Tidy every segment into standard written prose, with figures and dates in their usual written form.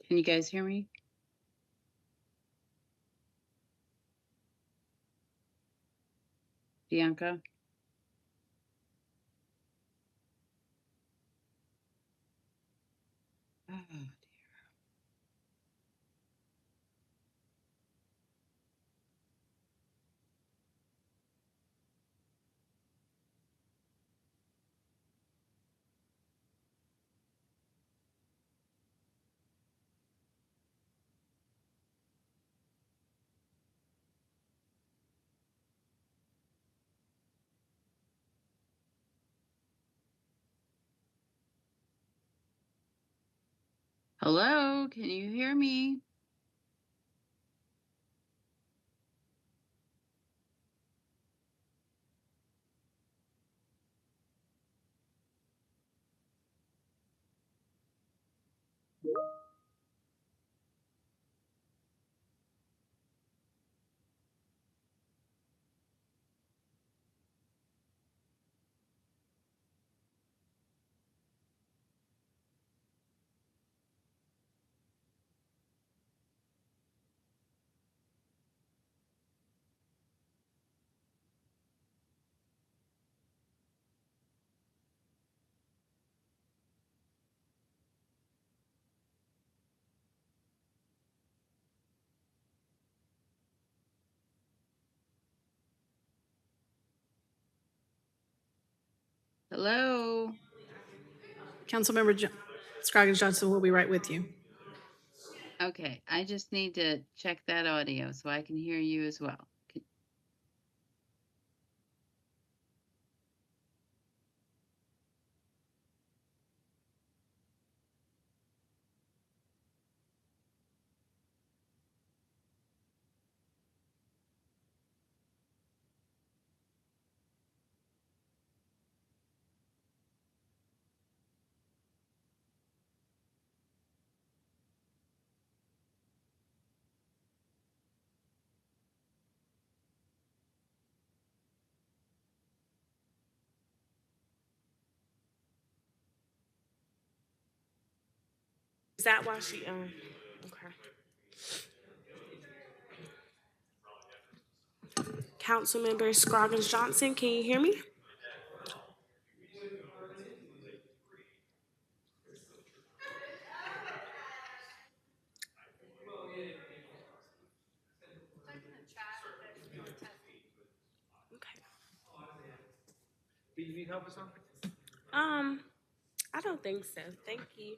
Can you guys hear me? Bianca? Oh, hello, can you hear me? Hello? Councilmember Scroggins Johnson will be right with you. Okay, I just need to check that audio so I can hear you as well. Is that why she? Okay. Councilmember Scroggins Johnson, can you hear me? Okay. Do you need help with something? I don't think so. Thank you.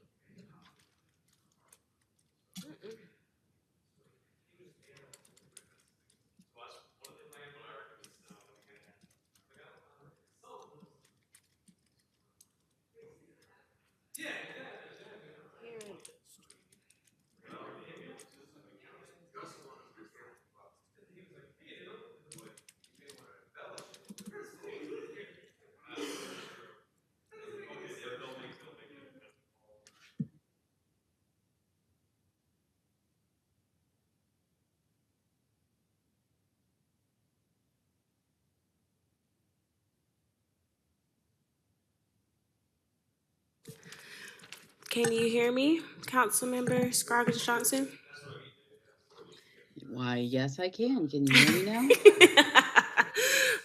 Can you hear me, Councilmember Scroggins Johnson? Why, yes, I can. Can you hear me now?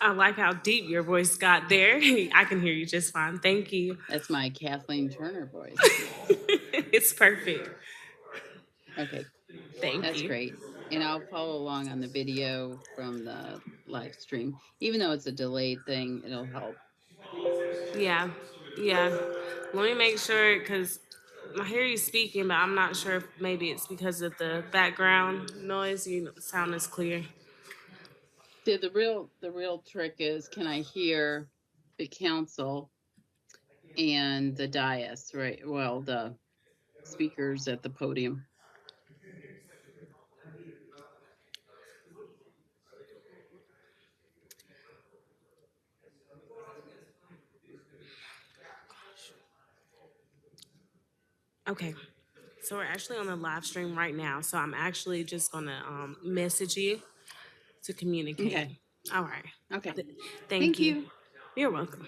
I like how deep your voice got there. I can hear you just fine. Thank you. That's my Kathleen Turner voice. It's perfect. Okay, Thank that's you. great. And I'll follow along on the video from the live stream. Even though it's a delayed thing, it'll help. Yeah, yeah. Let me make sure because I hear you speaking, but I'm not sure if maybe it's because of the background noise. You sound as clear. The real trick is, can I hear the council and the dais, right? Well, the speakers at the podium. Okay. So we're actually on the live stream right now. So I'm actually just gonna message you to communicate. Okay. All right. Okay. Th- Thank Thank you. you. You're welcome.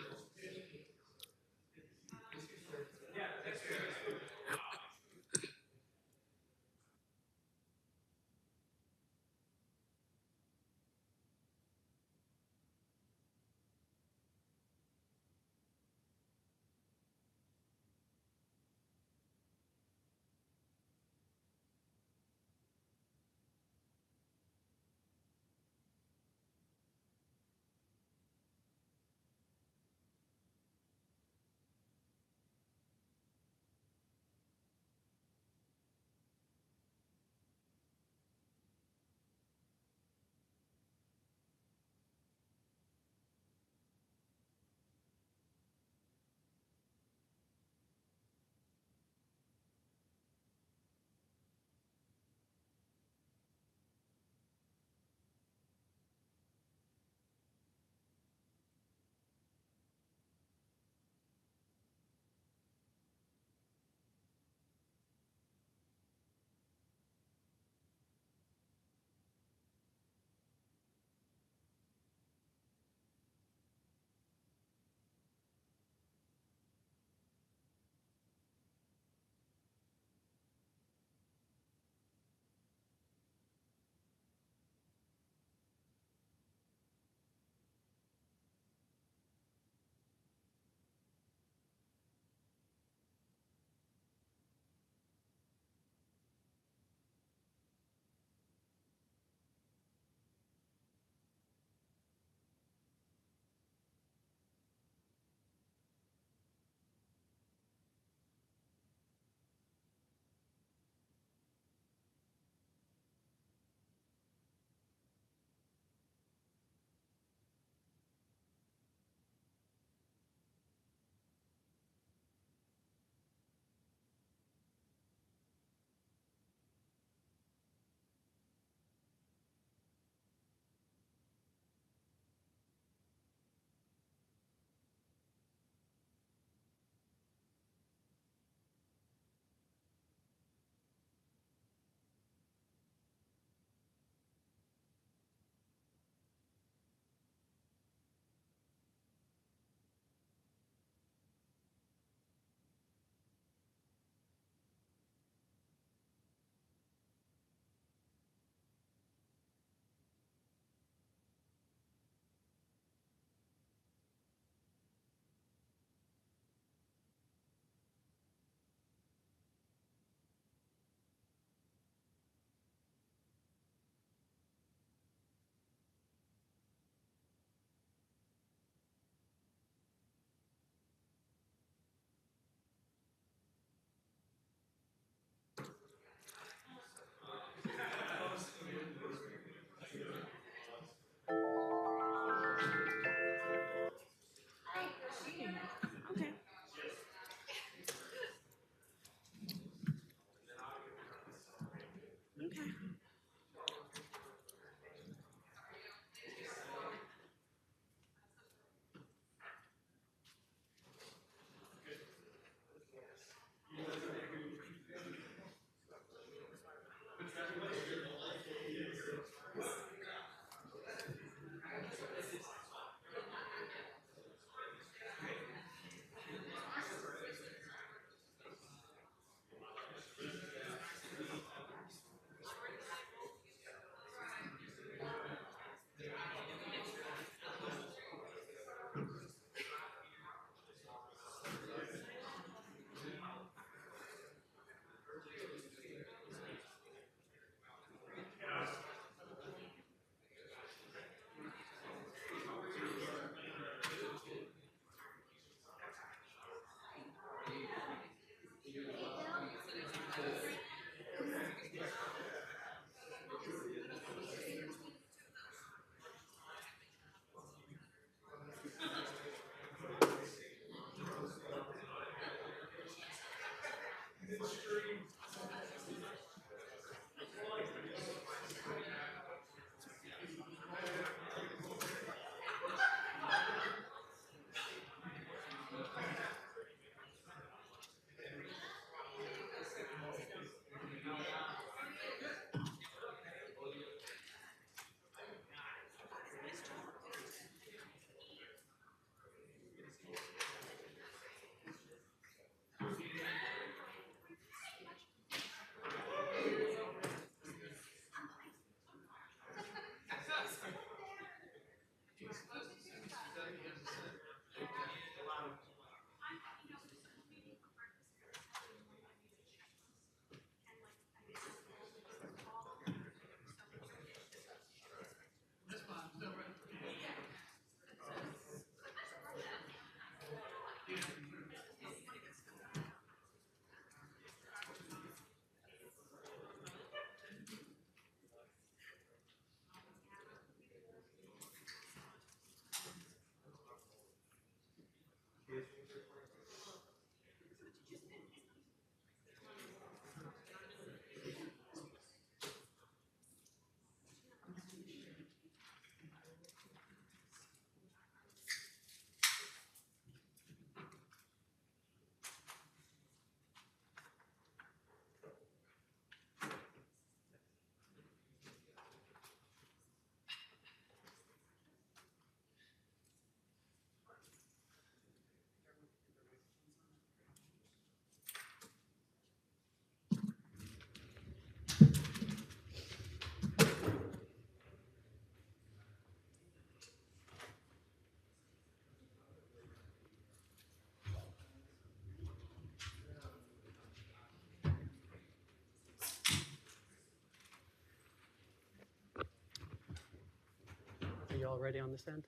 Are you all ready on this end?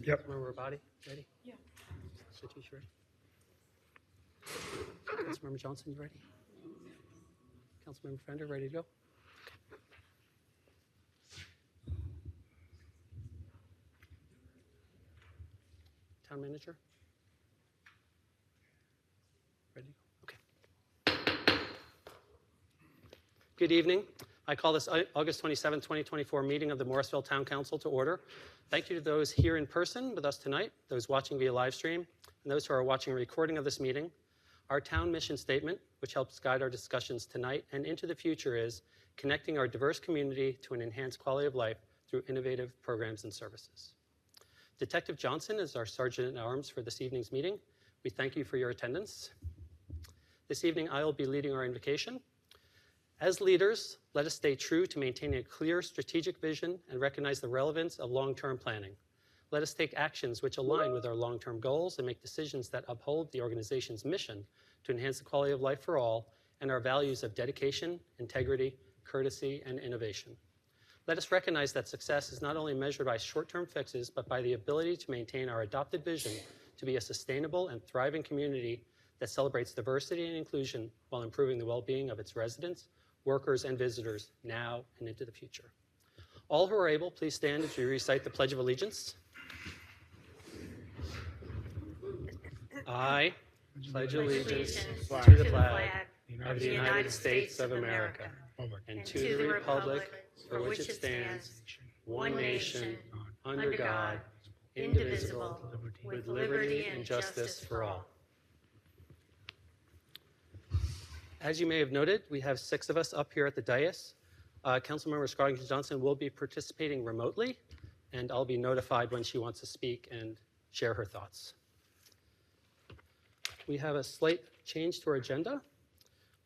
Yep. Councilmember Rabati, ready? Yeah. Satish, ready? Councilmember Johnson, you ready? Councilmember Fender, ready to go? Town manager? Ready to go? Okay. Good evening. I call this August 27, 2024 meeting of the Morrisville Town Council to order. Thank you to those here in person with us tonight, those watching via live stream, and those who are watching a recording of this meeting. Our town mission statement, which helps guide our discussions tonight and into the future, is connecting our diverse community to an enhanced quality of life through innovative programs and services. Detective Johnson is our Sergeant at Arms for this evening's meeting. We thank you for your attendance. This evening, I will be leading our invocation. As leaders, let us stay true to maintaining a clear strategic vision and recognize the relevance of long-term planning. Let us take actions which align with our long-term goals and make decisions that uphold the organization's mission to enhance the quality of life for all and our values of dedication, integrity, courtesy, and innovation. Let us recognize that success is not only measured by short-term fixes, but by the ability to maintain our adopted vision to be a sustainable and thriving community that celebrates diversity and inclusion while improving the well-being of its residents, workers, and visitors now and into the future. All who are able, please stand as we recite the Pledge of Allegiance. I pledge allegiance to the flag of the United States of America and to the republic for which it stands, one nation, under God, indivisible, with liberty and justice for all. As you may have noted, we have 6 of us up here at the dais. Councilmember Scroggins Johnson will be participating remotely, and I'll be notified when she wants to speak and share her thoughts. We have a slight change to our agenda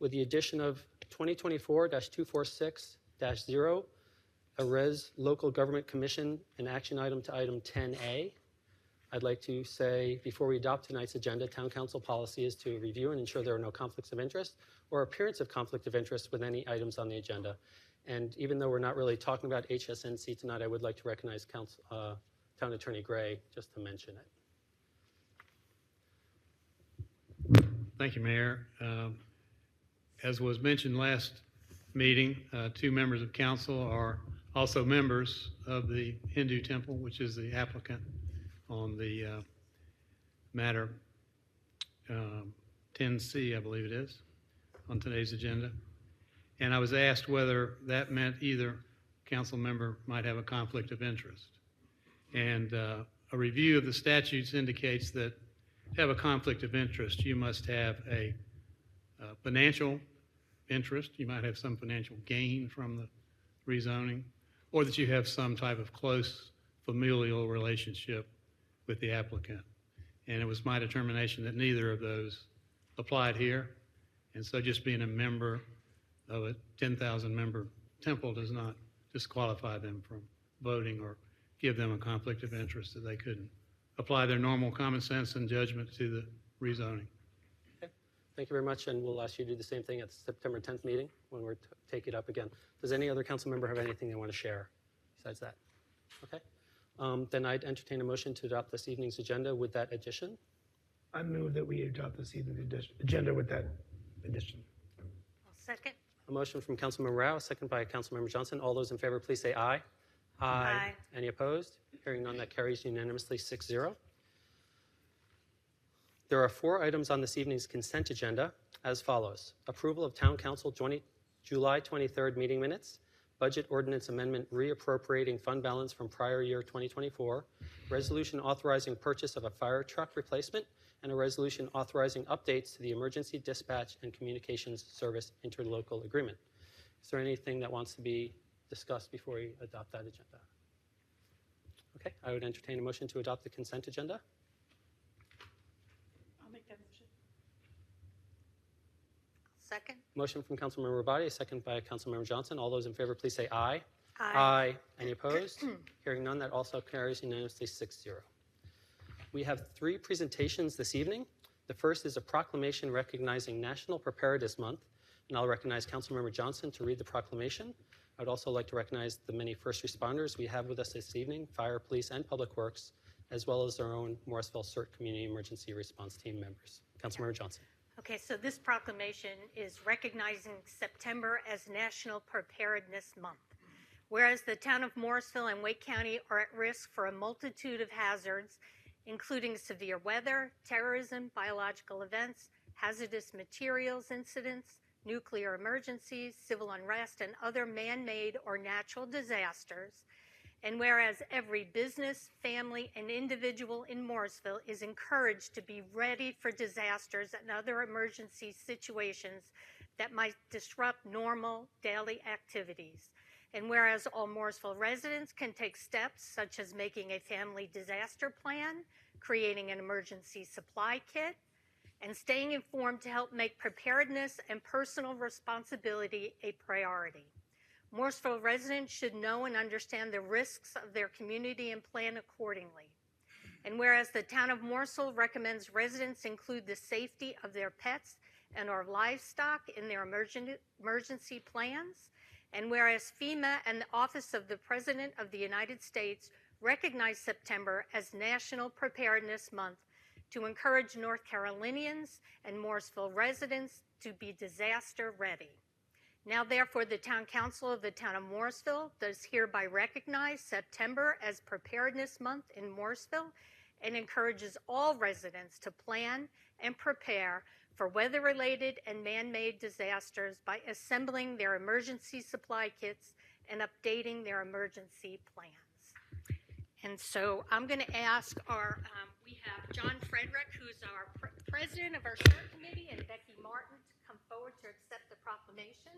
with the addition of 2024-246-0, a Res Local Government Commission, an action item to item 10A. I'd like to say, before we adopt tonight's agenda, Town Council policy is to review and ensure there are no conflicts of interest or appearance of conflict of interest with any items on the agenda. And even though we're not really talking about HSNC tonight, I would like to recognize Town Attorney Gray just to mention it. Thank you, Mayor. As was mentioned last meeting, 2 members of council are also members of the Hindu temple, which is the applicant on the matter 10C, I believe it is, on today's agenda. And I was asked whether that meant either council member might have a conflict of interest. And a review of the statutes indicates that to have a conflict of interest, you must have a financial interest. You might have some financial gain from the rezoning, or that you have some type of close familial relationship with the applicant. And it was my determination that neither of those applied here. And so just being a member of a 10,000 member temple does not disqualify them from voting or give them a conflict of interest that they couldn't apply their normal common sense and judgment to the rezoning. Okay. Thank you very much, and we'll ask you to do the same thing at the September 10th meeting when we're take it up again. Does any other council member have anything they want to share besides that? Okay. Then I'd entertain a motion to adopt this evening's agenda with that addition. I move that we adopt this evening's agenda with that addition. I'll second. A motion from Councilmember Rao, a second by Councilmember Johnson. All those in favor, please say aye. Aye. Any opposed? Hearing none, that carries unanimously 6-0. There are 4 items on this evening's consent agenda as follows. Approval of Town Council July 23rd meeting minutes, budget ordinance amendment reappropriating fund balance from prior year 2024, resolution authorizing purchase of a fire truck replacement, and a resolution authorizing updates to the Emergency Dispatch and Communications Service interlocal agreement. Is there anything that wants to be discussed before we adopt that agenda? Okay, I would entertain a motion to adopt the consent agenda. I'll make that motion. Second. Motion from Councilmember Rabadi, a second by Councilmember Johnson. All those in favor, please say aye. Aye. Any opposed? Hearing none, that also carries unanimously 6-0. We have 3 presentations this evening. The first is a proclamation recognizing National Preparedness Month, and I'll recognize Councilmember Johnson to read the proclamation. I would also like to recognize the many first responders we have with us this evening, fire, police, and public works, as well as our own Morrisville CERT Community Emergency Response Team members. Councilmember Johnson. Okay, so this proclamation is recognizing September as National Preparedness Month. Whereas the town of Morrisville and Wake County are at risk for a multitude of hazards, including severe weather, terrorism, biological events, hazardous materials incidents, nuclear emergencies, civil unrest, and other man-made or natural disasters. And whereas every business, family, and individual in Morrisville is encouraged to be ready for disasters and other emergency situations that might disrupt normal daily activities. And whereas all Morrisville residents can take steps such as making a family disaster plan, creating an emergency supply kit, and staying informed to help make preparedness and personal responsibility a priority. Morrisville residents should know and understand the risks of their community and plan accordingly. And whereas the town of Morrisville recommends residents include the safety of their pets and or livestock in their emergency plans, and whereas FEMA and the Office of the President of the United States recognize September as National Preparedness Month to encourage North Carolinians and Morrisville residents to be disaster ready. Now, therefore, the Town Council of the Town of Morrisville does hereby recognize September as Preparedness Month in Morrisville and encourages all residents to plan and prepare for weather-related and man-made disasters by assembling their emergency supply kits and updating their emergency plans. And so I'm going to ask we have John Frederick, who's our president of our CERT committee, and Becky Martin to come forward to accept the proclamation.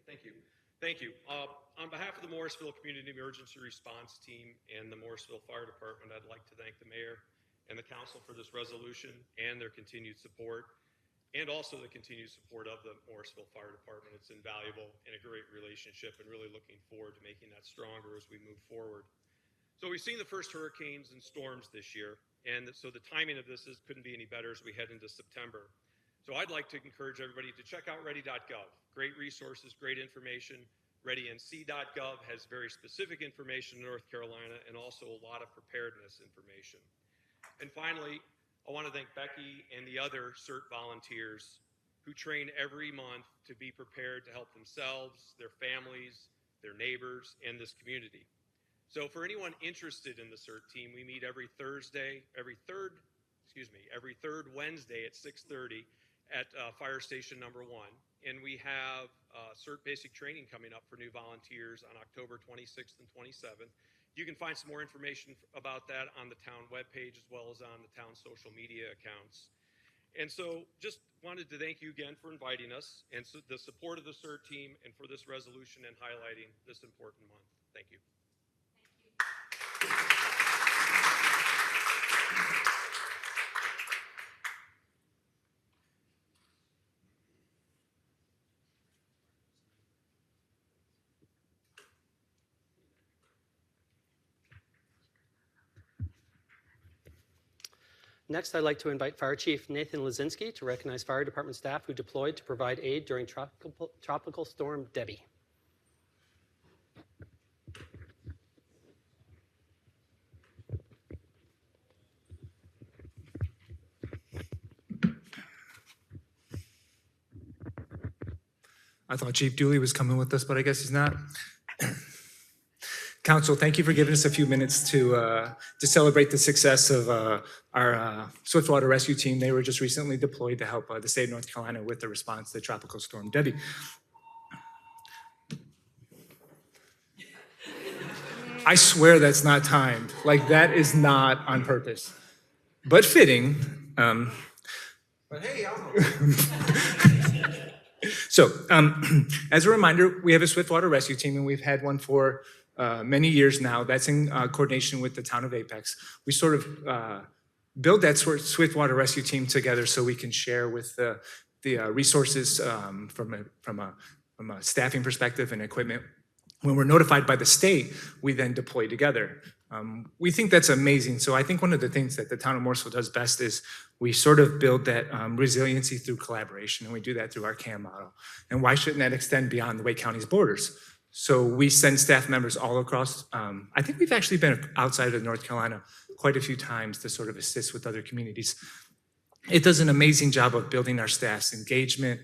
Thank you. Thank you. On behalf of the Morrisville Community Emergency Response Team and the Morrisville Fire Department, I'd like to thank the mayor and the council for this resolution and their continued support, and also the continued support of the Morrisville Fire Department. It's invaluable and a great relationship, and really looking forward to making that stronger as we move forward. So we've seen the first hurricanes and storms this year, and so the timing of this couldn't be any better as we head into September. So I'd like to encourage everybody to check out ready.gov. Great resources, great information. ReadyNC.gov has very specific information in North Carolina and also a lot of preparedness information. And finally, I want to thank Becky and the other CERT volunteers who train every month to be prepared to help themselves, their families, their neighbors, and this community. So for anyone interested in the CERT team, we meet every third Wednesday at 6:30 at Fire Station number 1. And we have CERT basic training coming up for new volunteers on October 26th and 27th. You can find some more information about that on the town webpage as well as on the town social media accounts. And so just wanted to thank you again for inviting us and so the support of the CERT team and for this resolution and highlighting this important month. Thank you. Next, I'd like to invite Fire Chief Nathan Lazinski to recognize fire department staff who deployed to provide aid during Tropical Storm Debbie. I thought Chief Dooley was coming with us, but I guess he's not. Council, thank you for giving us a few minutes to celebrate the success of our Swiftwater Rescue Team. They were just recently deployed to help the state of North Carolina with the response to Tropical Storm Debbie. I swear that's not timed. Like, that is not on purpose, but fitting. But hey, So, as a reminder, we have a Swiftwater Rescue Team, and we've had one for many years now. That's in coordination with the town of Apex. We sort of build that Swiftwater Rescue Team together so we can share with the resources from a staffing perspective and equipment. When we're notified by the state, we then deploy together. We think that's amazing. So I think one of the things that the town of Morrisville does best is we sort of build that resiliency through collaboration, and we do that through our CAM model. And why shouldn't that extend beyond the Wake County's borders? So we send staff members all across. I think we've actually been outside of North Carolina quite a few times to sort of assist with other communities. It does an amazing job of building our staff's engagement,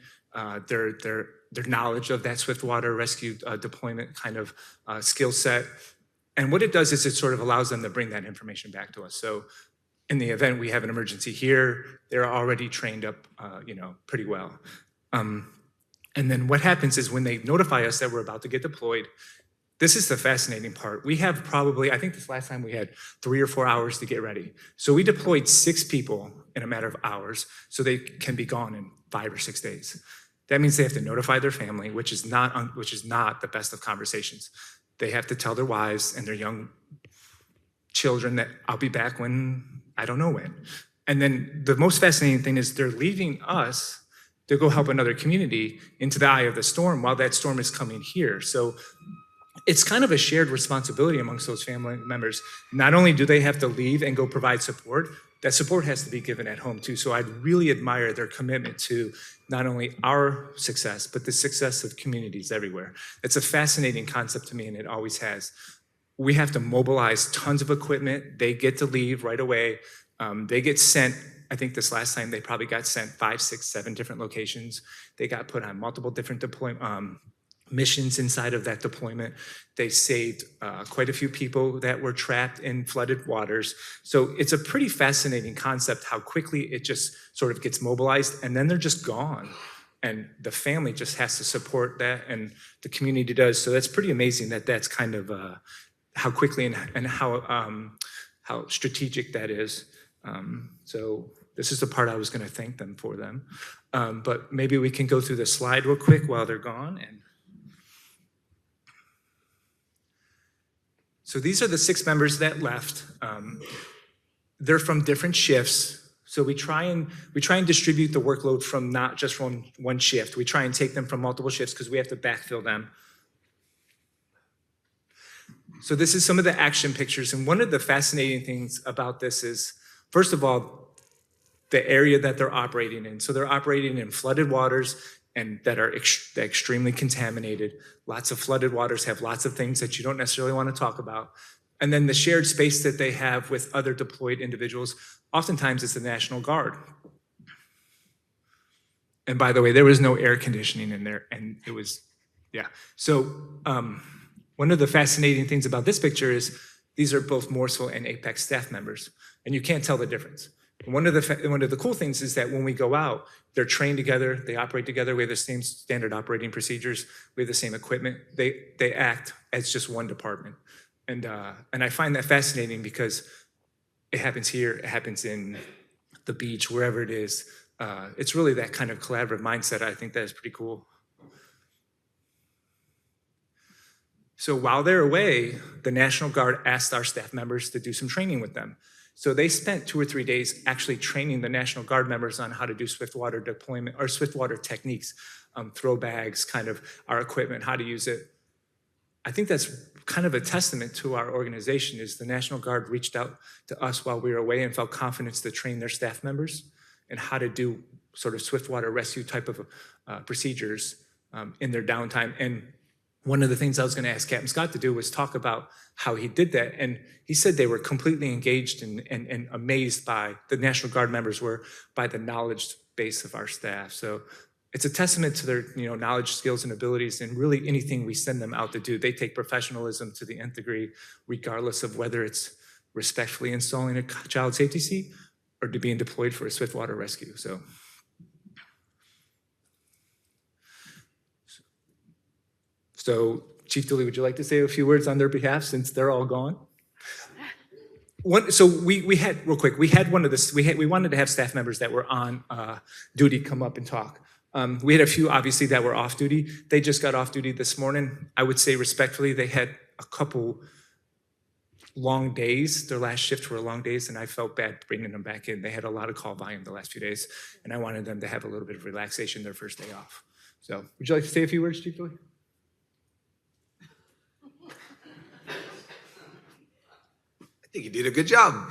their knowledge of that Swiftwater rescue deployment kind of skill set. And what it does is it sort of allows them to bring that information back to us. So in the event we have an emergency here, they're already trained up, pretty well. And then what happens is when they notify us that we're about to get deployed, this is the fascinating part. We have probably, I think this last time we had 3 or 4 hours to get ready. So we deployed 6 people in a matter of hours so they can be gone in 5 or 6 days. That means they have to notify their family, which is not the best of conversations. They have to tell their wives and their young children that I'll be back when, I don't know when. And then the most fascinating thing is they're leaving us to go help another community into the eye of the storm while that storm is coming here. So it's kind of a shared responsibility amongst those family members. Not only do they have to leave and go provide support, that support has to be given at home too. So I really admire their commitment to not only our success, but the success of communities everywhere. It's a fascinating concept to me, and it always has. We have to mobilize tons of equipment. They get to leave right away. They get sent, I think this last time they probably got sent 5, 6, 7 different locations. They got put on multiple different missions inside of that deployment. They saved quite a few people that were trapped in flooded waters. So it's a pretty fascinating concept how quickly it just sort of gets mobilized and then they're just gone. And the family just has to support that and the community does. So that's pretty amazing that that's kind of how quickly and how strategic that is. So this is the part I was going to thank them for them. But maybe we can go through the slide real quick while they're gone. And So these are the 6 members that left. They're from different shifts. So we try and distribute the workload from not just from one shift. We try and take them from multiple shifts because we have to backfill them. So this is some of the action pictures. And one of the fascinating things about this is, first of all, the area that they're operating in. So they're operating in flooded waters and that are extremely contaminated. Lots of flooded waters have lots of things that you don't necessarily want to talk about. And then the shared space that they have with other deployed individuals, oftentimes it's the National Guard. And by the way, there was no air conditioning in there, and it was, yeah. So one of the fascinating things about this picture is these are both Morrisville and Apex staff members, and you can't tell the difference. One of the cool things is that when we go out, they're trained together, they operate together, we have the same standard operating procedures, we have the same equipment, they act as just one department. And I find that fascinating because it happens here, it happens in the beach, wherever it is. It's really that kind of collaborative mindset. I think that is pretty cool. So while they're away, the National Guard asked our staff members to do some training with them. So they spent 2 or 3 days actually training the National Guard members on how to do swiftwater deployment or swiftwater techniques, throw bags, kind of our equipment, how to use it. I think that's kind of a testament to our organization is the National Guard reached out to us while we were away and felt confidence to train their staff members and how to do sort of swiftwater rescue type of procedures in their downtime. And one of the things I was going to ask Captain Scott to do was talk about how he did that. And he said they were completely engaged and amazed by, the National Guard members were, by the knowledge base of our staff. So it's a testament to their knowledge, skills, and abilities, and really anything we send them out to do. They take professionalism to the nth degree, regardless of whether it's respectfully installing a child safety seat or to being deployed for a swiftwater rescue. So Chief Dooley, would you like to say a few words on their behalf since they're all gone? So we had, real quick, we had one of this, we wanted to have staff members that were on duty come up and talk. We had a few, obviously, that were off duty. They just got off duty this morning. I would say respectfully, they had a couple long days. Their last shift were long days, and I felt bad bringing them back in. They had a lot of call volume the last few days, and I wanted them to have a little bit of relaxation their first day off. So would you like to say a few words, Chief Dooley? I think you did a good job.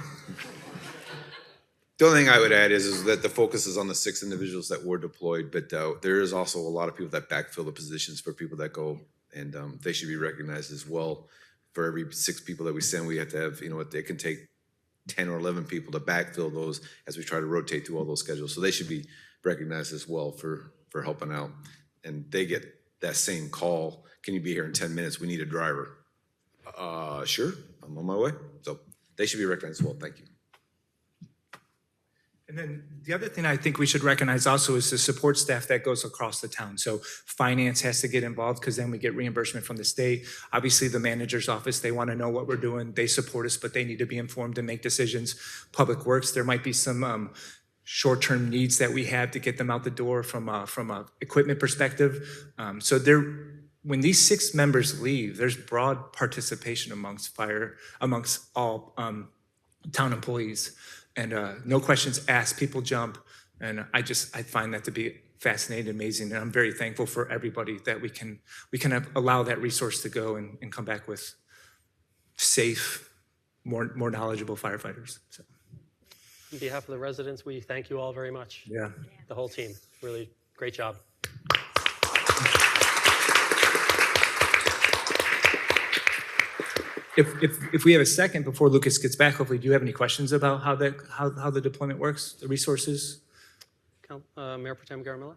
The only thing I would add is that the focus is on the 6 individuals that were deployed, but there is also a lot of people that backfill the positions for people that go, and they should be recognized as well. For every 6 people that we send, we have to have, it can take 10 or 11 people to backfill those as we try to rotate through all those schedules. So they should be recognized as well for helping out. And they get that same call, can you be here in 10 minutes? We need a driver. Sure, I'm on my way. So they should be recognized as well. Thank you. And then the other thing I think we should recognize also is the support staff that goes across the town. So finance has to get involved because then we get reimbursement from the state. Obviously, the manager's office, they want to know what we're doing. They support us, but they need to be informed and make decisions. Public Works, there might be some short-term needs that we have to get them out the door from a equipment perspective. So when these 6 members leave, there's broad participation amongst all town employees. And no questions asked, people jump. And I find that to be fascinating, amazing. And I'm very thankful for everybody that we can allow that resource to go and come back with safe, more knowledgeable firefighters. So. On behalf of the residents, we thank you all very much. Yeah. The whole team, really great job. If we have a second before Lucas gets back, hopefully, do you have any questions about how the deployment works, the resources? Mayor Pro Tem Garamilla?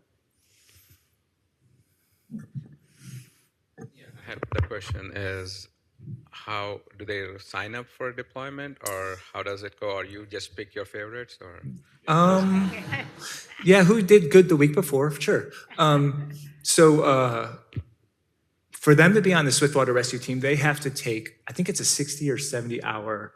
Yeah, I had the question is, how do they sign up for deployment, or how does it go? Or you just pick your favorites, or? Yeah, who did good the week before? Sure. For them to be on the Swiftwater Rescue Team, they have to take, I think it's a 60 or 70 hour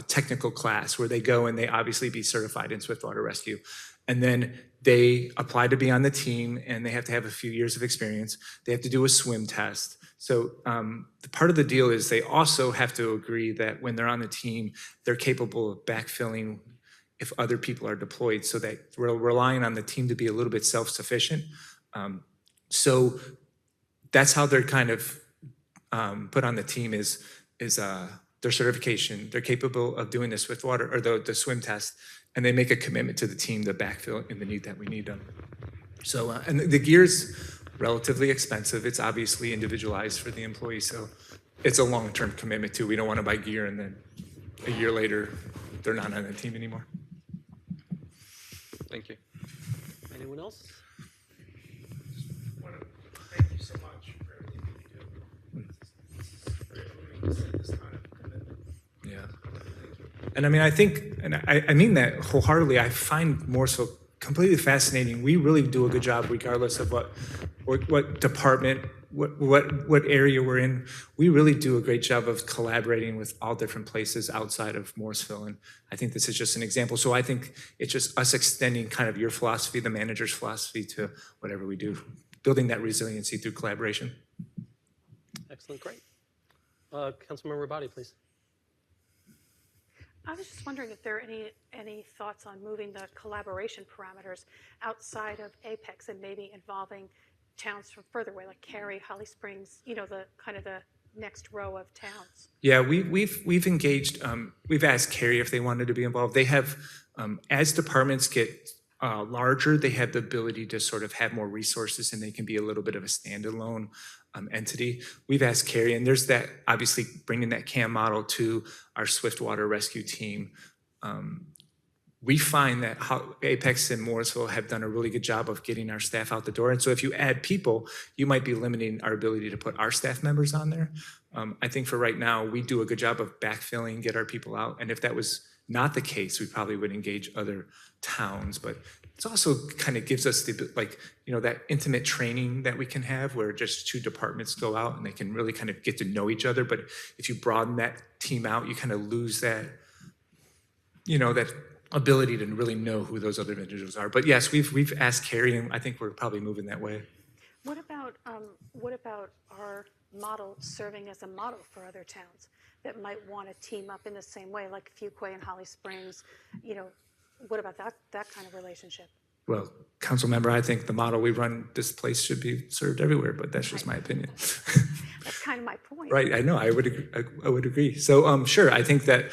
technical class where they go and they obviously be certified in Swiftwater Rescue. And then they apply to be on the team and they have to have a few years of experience. They have to do a swim test. So the part of the deal is they also have to agree that when they're on the team, they're capable of backfilling if other people are deployed, so that we're relying on the team to be a little bit self-sufficient. So that's how they're kind of put on the team is their certification. They're capable of doing the Swiftwater or the swim test, and they make a commitment to the team to backfill in the need that we need them. So, and the gear's relatively expensive. It's obviously individualized for the employee, so it's a long-term commitment too. We don't want to buy gear and then a year later, they're not on the team anymore. Thank you. Anyone else? Thank you so much for everything that you do. Yeah. And I mean, I think, and I mean that wholeheartedly, I find Morrisville completely fascinating. We really do a good job regardless of what department, what area we're in. We really do a great job of collaborating with all different places outside of Morrisville. And I think this is just an example. So I think it's just us extending kind of your philosophy, the manager's philosophy to whatever we do, building that resiliency through collaboration. Excellent, great. Councilmember Rabati, please. I was just wondering if there are any thoughts on moving the collaboration parameters outside of Apex and maybe involving towns from further away, like Cary, Holly Springs, you know, the kind of the next row of towns. Yeah, we've engaged. We've asked Cary if they wanted to be involved. They have, as departments get larger, they have the ability to sort of have more resources, and they can be a little bit of a standalone entity. We've asked Cary, and there's that, obviously bringing that CAM model to our Swiftwater rescue team. We find that Apex and Morrisville have done a really good job of getting our staff out the door. And so if you add people, you might be limiting our ability to put our staff members on there. I think for right now, we do a good job of backfilling, get our people out. And if that was not the case, we probably would engage other towns. But it's also kind of gives us the, like, you know, that intimate training that we can have where just two departments go out and they can really kind of get to know each other. But if you broaden that team out, you kind of lose that, you know, that ability to really know who those other individuals are. But yes, we've asked Cary, and I think we're probably moving that way. What about our model serving as a model for other towns that might want to team up in the same way, like Fuquay and Holly Springs? You know, what about that kind of relationship? Well, council member, I think the model we run, this place should be served everywhere, but that's just my opinion. That's kind of my point. Right, I know, I would agree. So sure, I think that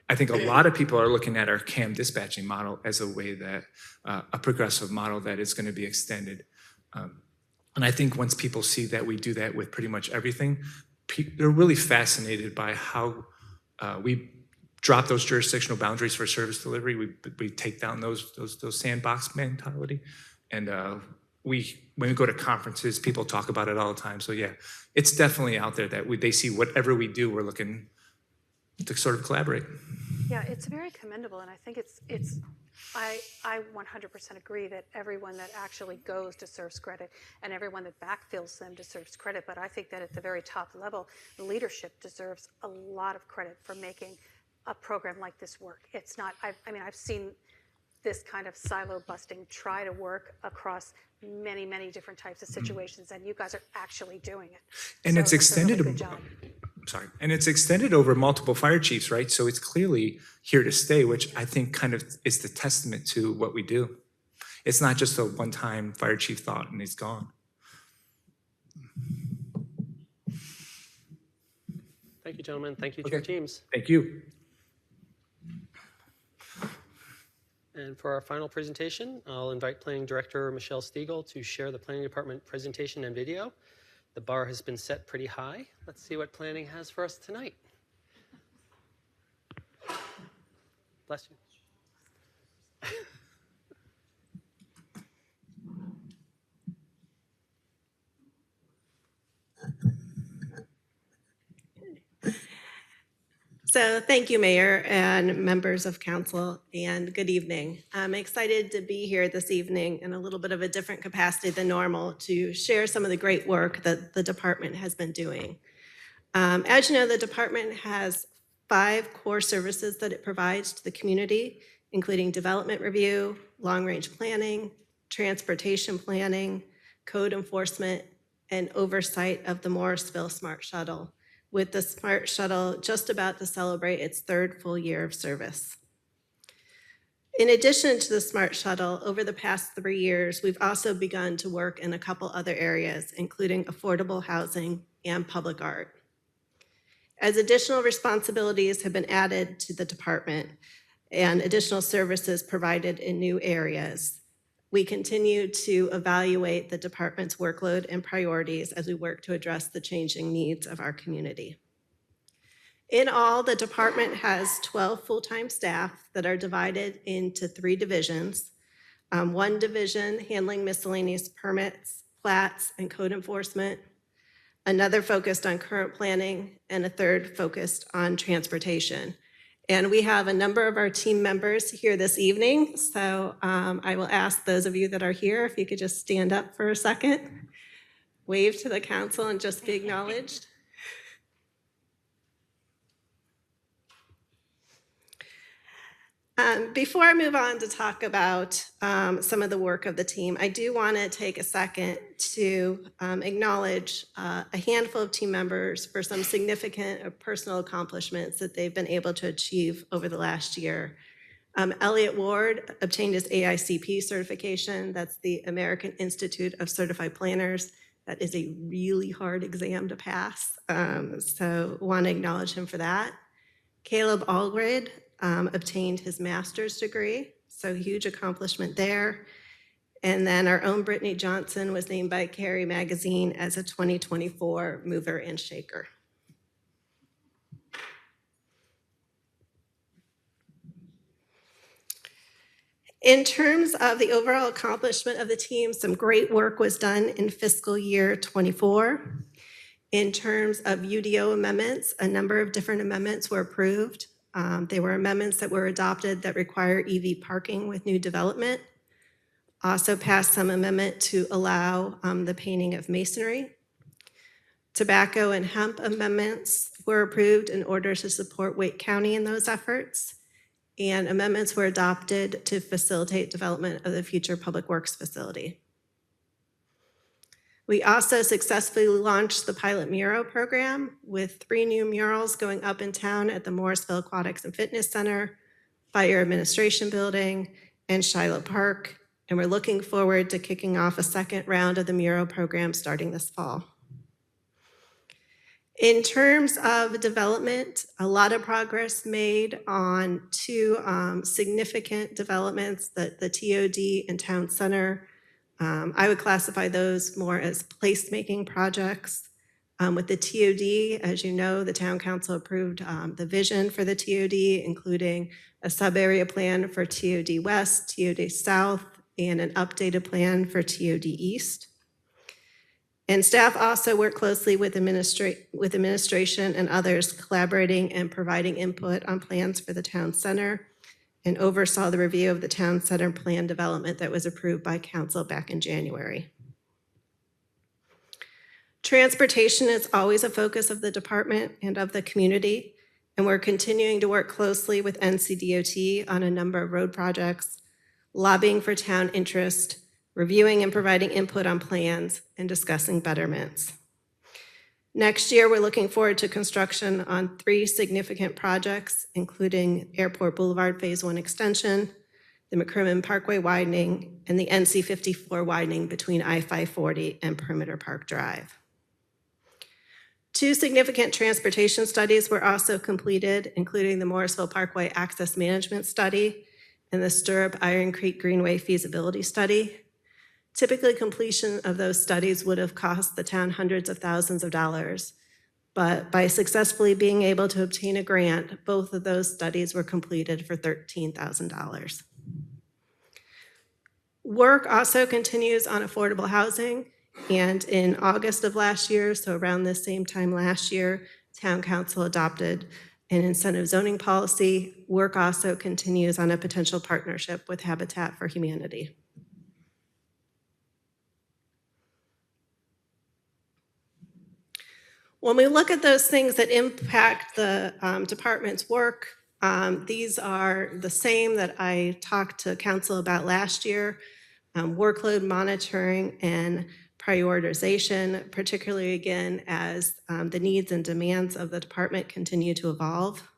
I think a lot of people are looking at our CAM dispatching model as a way that, a progressive model that is going to be extended. And I think once people see that we do that with pretty much everything, they're really fascinated by how we drop those jurisdictional boundaries for service delivery. We take down those sandbox mentality. And when we go to conferences, people talk about it all the time. So yeah, it's definitely out there that they see whatever we do, we're looking to sort of collaborate. Yeah, it's very commendable, and I think I 100% agree that everyone that actually goes deserves credit, and everyone that backfills them deserves credit. But I think that at the very top level, the leadership deserves a lot of credit for making a program like this work. It's not. I mean, I've seen this kind of silo busting try to work across many, many different types of situations, and you guys are actually doing it. And so it's extended. Really good job. Sorry. And it's extended over multiple fire chiefs, right? So it's clearly here to stay, which I think kind of is the testament to what we do. It's not just a one-time fire chief thought and he's gone. Thank you, gentlemen. Thank you to your teams. Thank you. And for our final presentation, I'll invite Planning Director Michelle Stiegel to share the Planning Department presentation and video. The bar has been set pretty high. Let's see what planning has for us tonight. Bless you. So thank you, Mayor and members of council, and good evening. I'm excited to be here this evening in a little bit of a different capacity than normal to share some of the great work that the department has been doing. As you know, the department has 5 core services that it provides to the community, including development review, long-range planning, transportation planning, code enforcement, and oversight of the Morrisville Smart Shuttle, with the Smart Shuttle just about to celebrate its 3rd full year of service. In addition to the Smart Shuttle, over the past 3 years, we've also begun to work in a couple other areas, including affordable housing and public art. As additional responsibilities have been added to the department and additional services provided in new areas, we continue to evaluate the department's workload and priorities as we work to address the changing needs of our community. In all, the department has 12 full-time staff that are divided into 3 divisions. One division handling miscellaneous permits, plats, and code enforcement, another focused on current planning, and a third focused on transportation. And we have a number of our team members here this evening, so I will ask those of you that are here if you could just stand up for a second, wave to the council, and just be acknowledged. Before I move on to talk about some of the work of the team, I do want to take a second to acknowledge a handful of team members for some significant personal accomplishments that they've been able to achieve over the last year. Elliot Ward obtained his AICP certification. That's the American Institute of Certified Planners. That is a really hard exam to pass, so want to acknowledge him for that. Caleb Allred obtained his master's degree, so huge accomplishment there. And then our own Brittany Johnson was named by Carey Magazine as a 2024 Mover and Shaker. In terms of the overall accomplishment of the team, some great work was done in fiscal year 24. In terms of UDO amendments, a number of different amendments were approved. They were amendments that were adopted that require EV parking with new development. Also passed some amendment to allow the painting of masonry. Tobacco and hemp amendments were approved in order to support Wake County in those efforts. And amendments were adopted to facilitate development of the future Public Works facility. We also successfully launched the pilot mural program with 3 new murals going up in town at the Morrisville Aquatics and Fitness Center, Fire Administration Building, and Shiloh Park. And we're looking forward to kicking off a second round of the mural program starting this fall. In terms of development, a lot of progress made on 2 significant developments, the TOD and Town Center. I would classify those more as placemaking projects. With the TOD, as you know, the Town Council approved the vision for the TOD, including a sub-area plan for TOD West, TOD South, and an updated plan for TOD East. And staff also worked closely with administration and others, collaborating and providing input on plans for the Town Center, and oversaw the review of the Town Center plan development that was approved by Council back in January. Transportation is always a focus of the department and of the community, and we're continuing to work closely with NCDOT on a number of road projects, lobbying for town interest, reviewing and providing input on plans, and discussing betterments. Next year, we're looking forward to construction on 3 significant projects, including Airport Boulevard Phase 1 extension, the McCrimmon Parkway widening, and the NC 54 widening between I-540 and Perimeter Park Drive. 2 significant transportation studies were also completed, including the Morrisville Parkway Access Management Study and the Stirrup Iron Creek Greenway Feasibility Study. Typically, completion of those studies would have cost the town hundreds of thousands of dollars, but by successfully being able to obtain a grant, both of those studies were completed for $13,000. Work also continues on affordable housing, and in August of last year, so around this same time last year, Town Council adopted an incentive zoning policy. Work also continues on a potential partnership with Habitat for Humanity. When we look at those things that impact the department's work, these are the same that I talked to council about last year. Workload monitoring and prioritization, particularly again as the needs and demands of the department continue to evolve.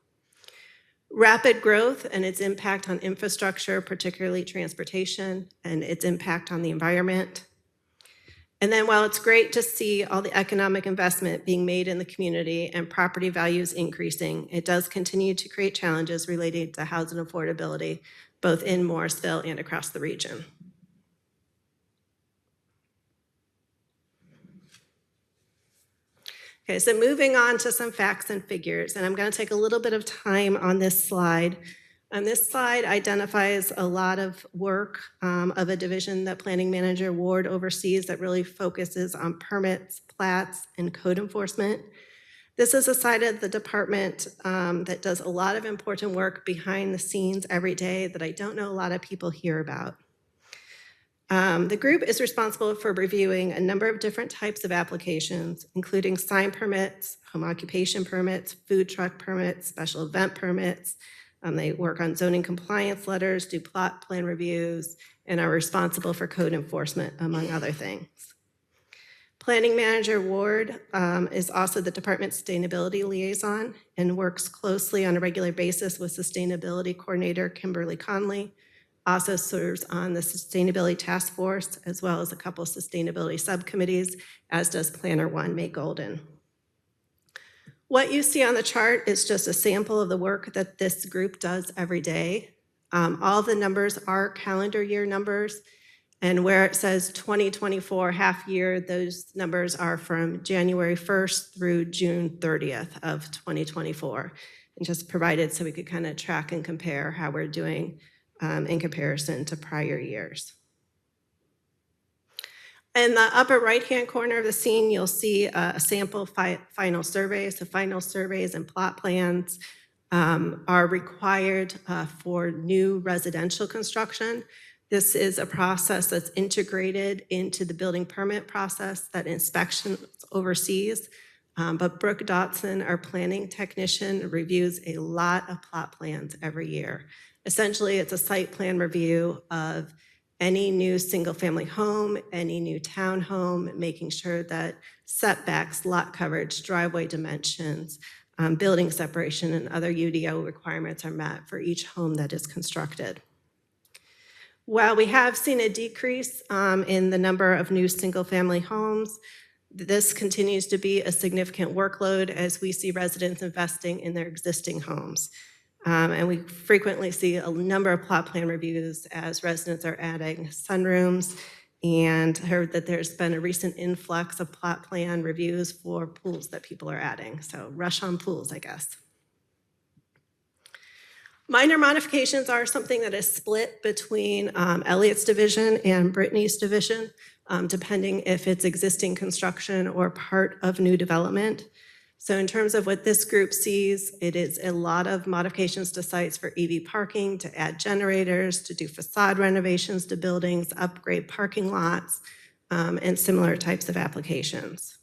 Rapid growth and its impact on infrastructure, particularly transportation, and its impact on the environment. And then while it's great to see all the economic investment being made in the community and property values increasing, it does continue to create challenges related to housing affordability, both in Morrisville and across the region. Okay, so moving on to some facts and figures, and I'm going to take a little bit of time on this slide. This slide identifies a lot of work of a division that Planning Manager Ward oversees that really focuses on permits, plats, and code enforcement. This is a side of the department that does a lot of important work behind the scenes every day that I don't know a lot of people hear about. The group is responsible for reviewing a number of different types of applications, including sign permits, home occupation permits, food truck permits, special event permits. They work on zoning compliance letters, do plot plan reviews, and are responsible for code enforcement, among other things. Planning Manager Ward is also the department's sustainability liaison and works closely on a regular basis with Sustainability Coordinator Kimberly Conley. Also serves on the Sustainability Task Force, as well as a couple of sustainability subcommittees, as does Planner One, May Golden. What you see on the chart is just a sample of the work that this group does every day. All the numbers are calendar year numbers, and where it says 2024 half year, those numbers are from January 1st through June 30th of 2024, and just provided so we could kind of track and compare how we're doing in comparison to prior years. In the upper right-hand corner of the scene, you'll see a sample final survey. So final surveys and plot plans are required for new residential construction. This is a process that's integrated into the building permit process that inspection oversees. But Brooke Dotson, our planning technician, reviews a lot of plot plans every year. Essentially, it's a site plan review of any new single-family home, any new townhome, making sure that setbacks, lot coverage, driveway dimensions, building separation, and other UDO requirements are met for each home that is constructed. While we have seen a decrease in the number of new single-family homes, this continues to be a significant workload as we see residents investing in their existing homes. And we frequently see a number of plot plan reviews as residents are adding sunrooms, and heard that there's been a recent influx of plot plan reviews for pools that people are adding. So rush on pools, I guess. Minor modifications are something that is split between Elliott's division and Brittany's division, depending if it's existing construction or part of new development. So in terms of what this group sees, it is a lot of modifications to sites for EV parking, to add generators, to do facade renovations to buildings, upgrade parking lots, and similar types of applications.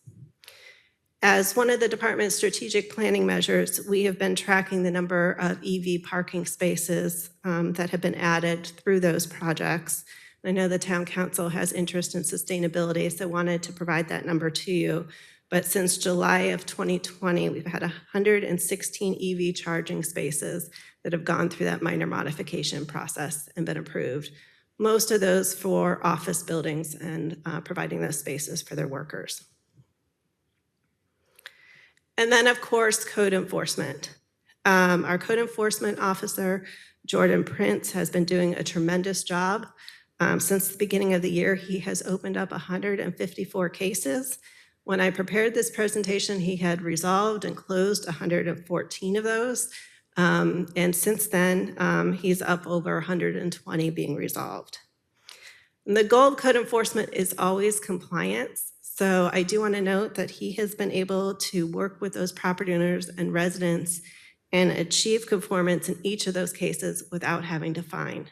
As one of the department's strategic planning measures, we have been tracking the number of EV parking spaces that have been added through those projects. I know the town council has interest in sustainability, so wanted to provide that number to you. But since July of 2020, we've had 116 EV charging spaces that have gone through that minor modification process and been approved. Most of those for office buildings and providing those spaces for their workers. And then, of course, code enforcement. Our code enforcement officer, Jordan Prince, has been doing a tremendous job. Since the beginning of the year, he has opened up 154 cases. When I prepared this presentation, he had resolved and closed 114 of those. And since then, he's up over 120 being resolved. And the goal of code enforcement is always compliance. So I do want to note that he has been able to work with those property owners and residents and achieve conformance in each of those cases without having to fine.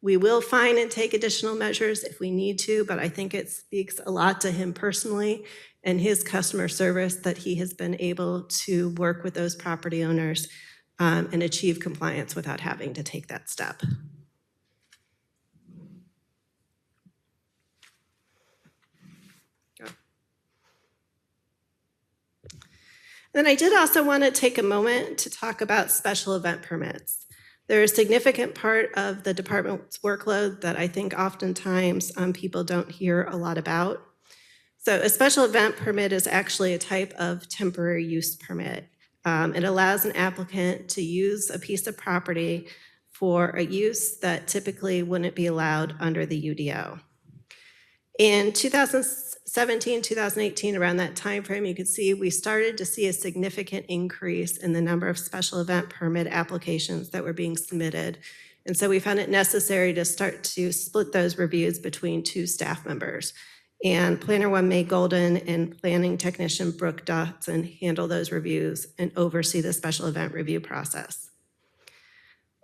We will fine and take additional measures if we need to, but I think it speaks a lot to him personally and his customer service that he has been able to work with those property owners and achieve compliance without having to take that step. Then I did also want to take a moment to talk about special event permits. They're a significant part of the department's workload that I think oftentimes people don't hear a lot about. So a special event permit is actually a type of temporary use permit. It allows an applicant to use a piece of property for a use that typically wouldn't be allowed under the UDO. In 2017, 2018, around that time frame, you could see we started to see a significant increase in the number of special event permit applications that were being submitted. And so we found it necessary to start to split those reviews between two staff members. And Planner 1 May Golden and Planning Technician Brooke Dotson handle those reviews and oversee the special event review process.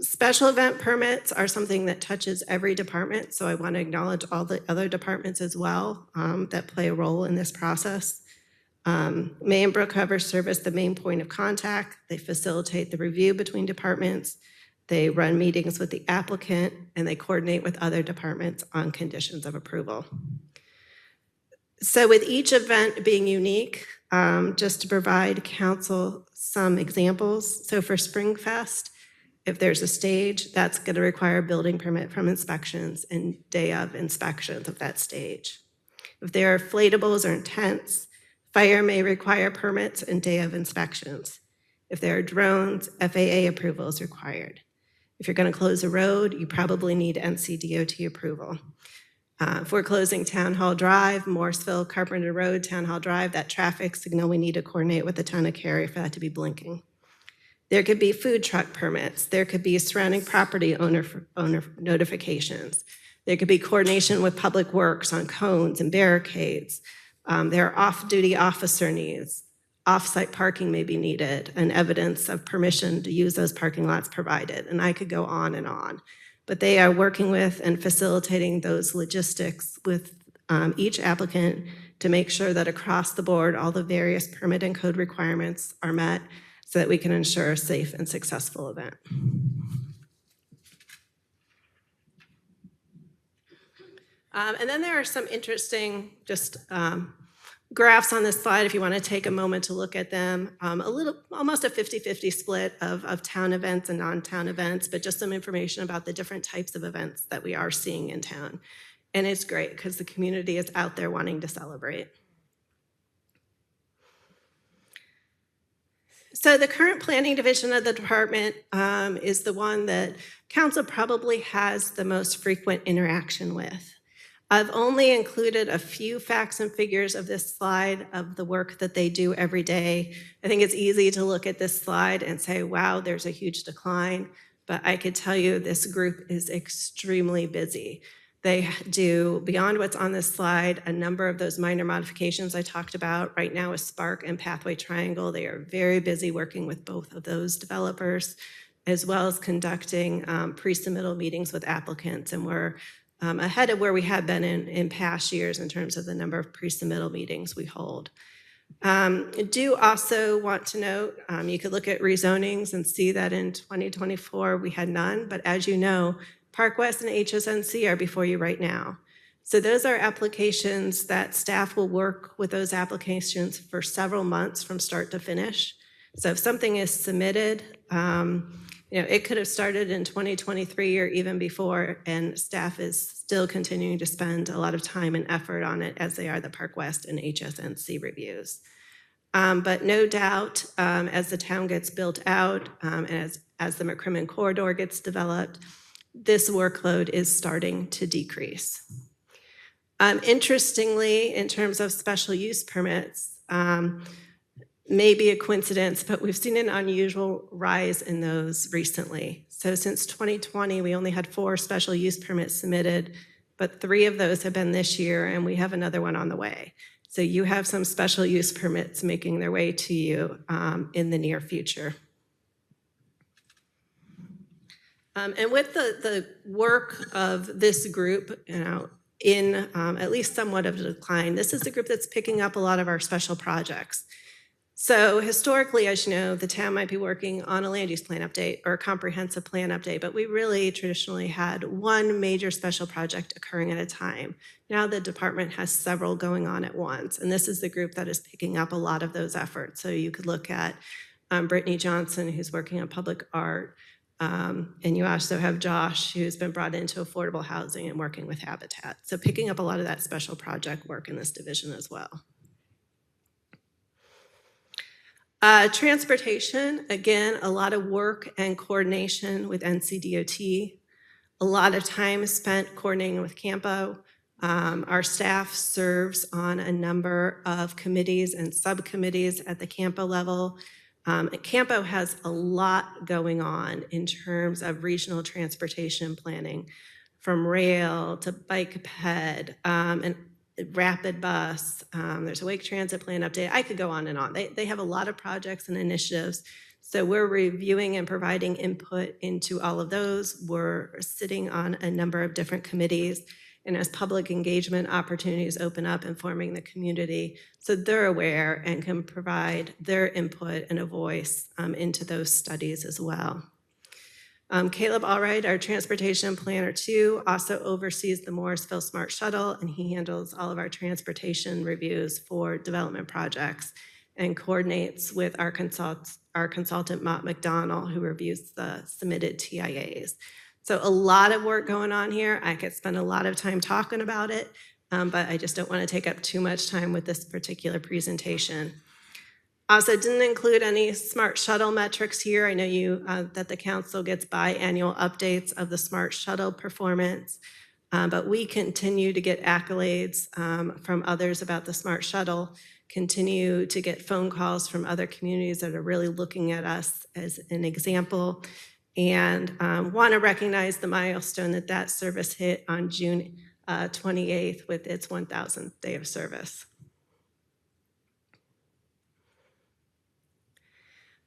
Special event permits are something that touches every department, so I want to acknowledge all the other departments as well that play a role in this process. May and Brooke, however, serve as the main point of contact. They facilitate the review between departments. They run meetings with the applicant, and they coordinate with other departments on conditions of approval. So with each event being unique, just to provide council some examples. So for Springfest, if there's a stage, that's going to require a building permit from inspections and day of inspections of that stage. If there are inflatables or tents, fire may require permits and day of inspections. If there are drones, FAA approval is required. If you're going to close a road, you probably need NCDOT approval. If we're closing Town Hall Drive, Morrisville, Carpenter Road, Town Hall Drive, that traffic signal, we need to coordinate with the town of Cary for that to be blinking. There could be food truck permits. There could be surrounding property owner notifications. There could be coordination with Public Works on cones and barricades. There are off-duty officer needs. Off-site parking may be needed and evidence of permission to use those parking lots provided. And I could go on and on. But they are working with and facilitating those logistics with each applicant to make sure that across the board, all the various permit and code requirements are met so that we can ensure a safe and successful event. And then there are some interesting graphs on this slide if you want to take a moment to look at them. Almost a 50-50 split of town events and non-town events, but just some information about the different types of events that we are seeing in town. And it's great because the community is out there wanting to celebrate. So the current planning division of the department is the one that council probably has the most frequent interaction with. I've only included a few facts and figures of this slide of the work that they do every day. I think it's easy to look at this slide and say, wow, there's a huge decline, but I could tell you this group is extremely busy. They do, beyond what's on this slide, a number of those minor modifications I talked about right now with Spark and Pathway Triangle. They are very busy working with both of those developers, as well as conducting pre-submittal meetings with applicants. And we're ahead of where we have been in past years in terms of the number of pre-submittal meetings we hold. I do also want to note, you could look at rezonings and see that in 2024 we had none, but as you know, Park West and HSNC are before you right now. So those are applications that staff will work with those applications for several months from start to finish. So if something is submitted, it could have started in 2023 or even before, and staff is still continuing to spend a lot of time and effort on it as they are the Park West and HSNC reviews. But no doubt, as the town gets built out, and as the McCrimmon corridor gets developed, this workload is starting to decrease. Interestingly, in terms of special use permits, may be a coincidence, but we've seen an unusual rise in those recently. So since 2020, we only had 4 special use permits submitted, but 3 of those have been this year, and we have another one on the way. So you have some special use permits making their way to you in the near future. And with the work of this group, in at least somewhat of a decline, this is the group that's picking up a lot of our special projects. So historically, as you know, the town might be working on a land use plan update or a comprehensive plan update, but we really traditionally had one major special project occurring at a time. Now the department has several going on at once, and this is the group that is picking up a lot of those efforts. So you could look at Brittany Johnson, who's working on public art, and you also have Josh, who's been brought into affordable housing and working with Habitat. So picking up a lot of that special project work in this division as well. Transportation, again, a lot of work and coordination with NCDOT, a lot of time spent coordinating with Campo. Our staff serves on a number of committees and subcommittees at the Campo level. Campo has a lot going on in terms of regional transportation planning, from rail to bike ped, and rapid bus. There's a Wake Transit Plan update. I could go on and on. They have a lot of projects and initiatives. So we're reviewing and providing input into all of those. We're sitting on a number of different committees. And as public engagement opportunities open up, informing the community so they're aware and can provide their input and a voice into those studies as well. Caleb Allright, our Transportation Planner 2, also oversees the Morrisville Smart Shuttle, and he handles all of our transportation reviews for development projects and coordinates with our consultant, Mott McDonald, who reviews the submitted TIAs. So a lot of work going on here. I could spend a lot of time talking about it, but I just don't want to take up too much time with this particular presentation. Also didn't include any Smart Shuttle metrics here. I know that the council gets biannual updates of the Smart Shuttle performance, but we continue to get accolades from others about the Smart Shuttle, continue to get phone calls from other communities that are really looking at us as an example, and want to recognize the milestone that service hit on June 28th with its 1,000th day of service.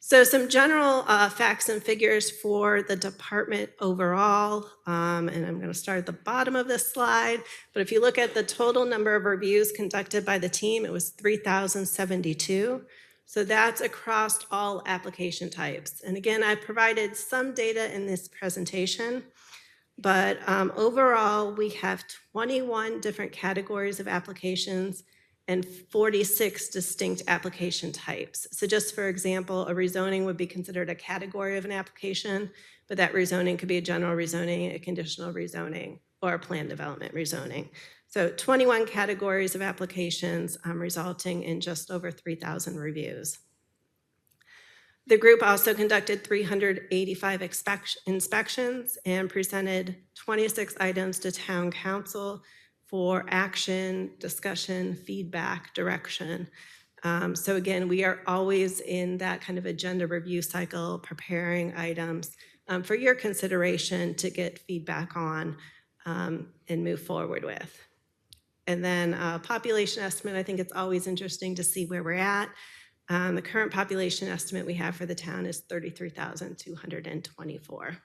So some general facts and figures for the department overall, and I'm going to start at the bottom of this slide, but if you look at the total number of reviews conducted by the team, it was 3,072. So that's across all application types. And again, I provided some data in this presentation, but overall, we have 21 different categories of applications and 46 distinct application types. So just for example, a rezoning would be considered a category of an application, but that rezoning could be a general rezoning, a conditional rezoning, or a plan development rezoning. So 21 categories of applications resulting in just over 3,000 reviews. The group also conducted 385 inspections and presented 26 items to town council for action, discussion, feedback, direction. So again, we are always in that kind of agenda review cycle, preparing items for your consideration to get feedback on and move forward with. And then population estimate, I think it's always interesting to see where we're at. The current population estimate we have for the town is 33,224.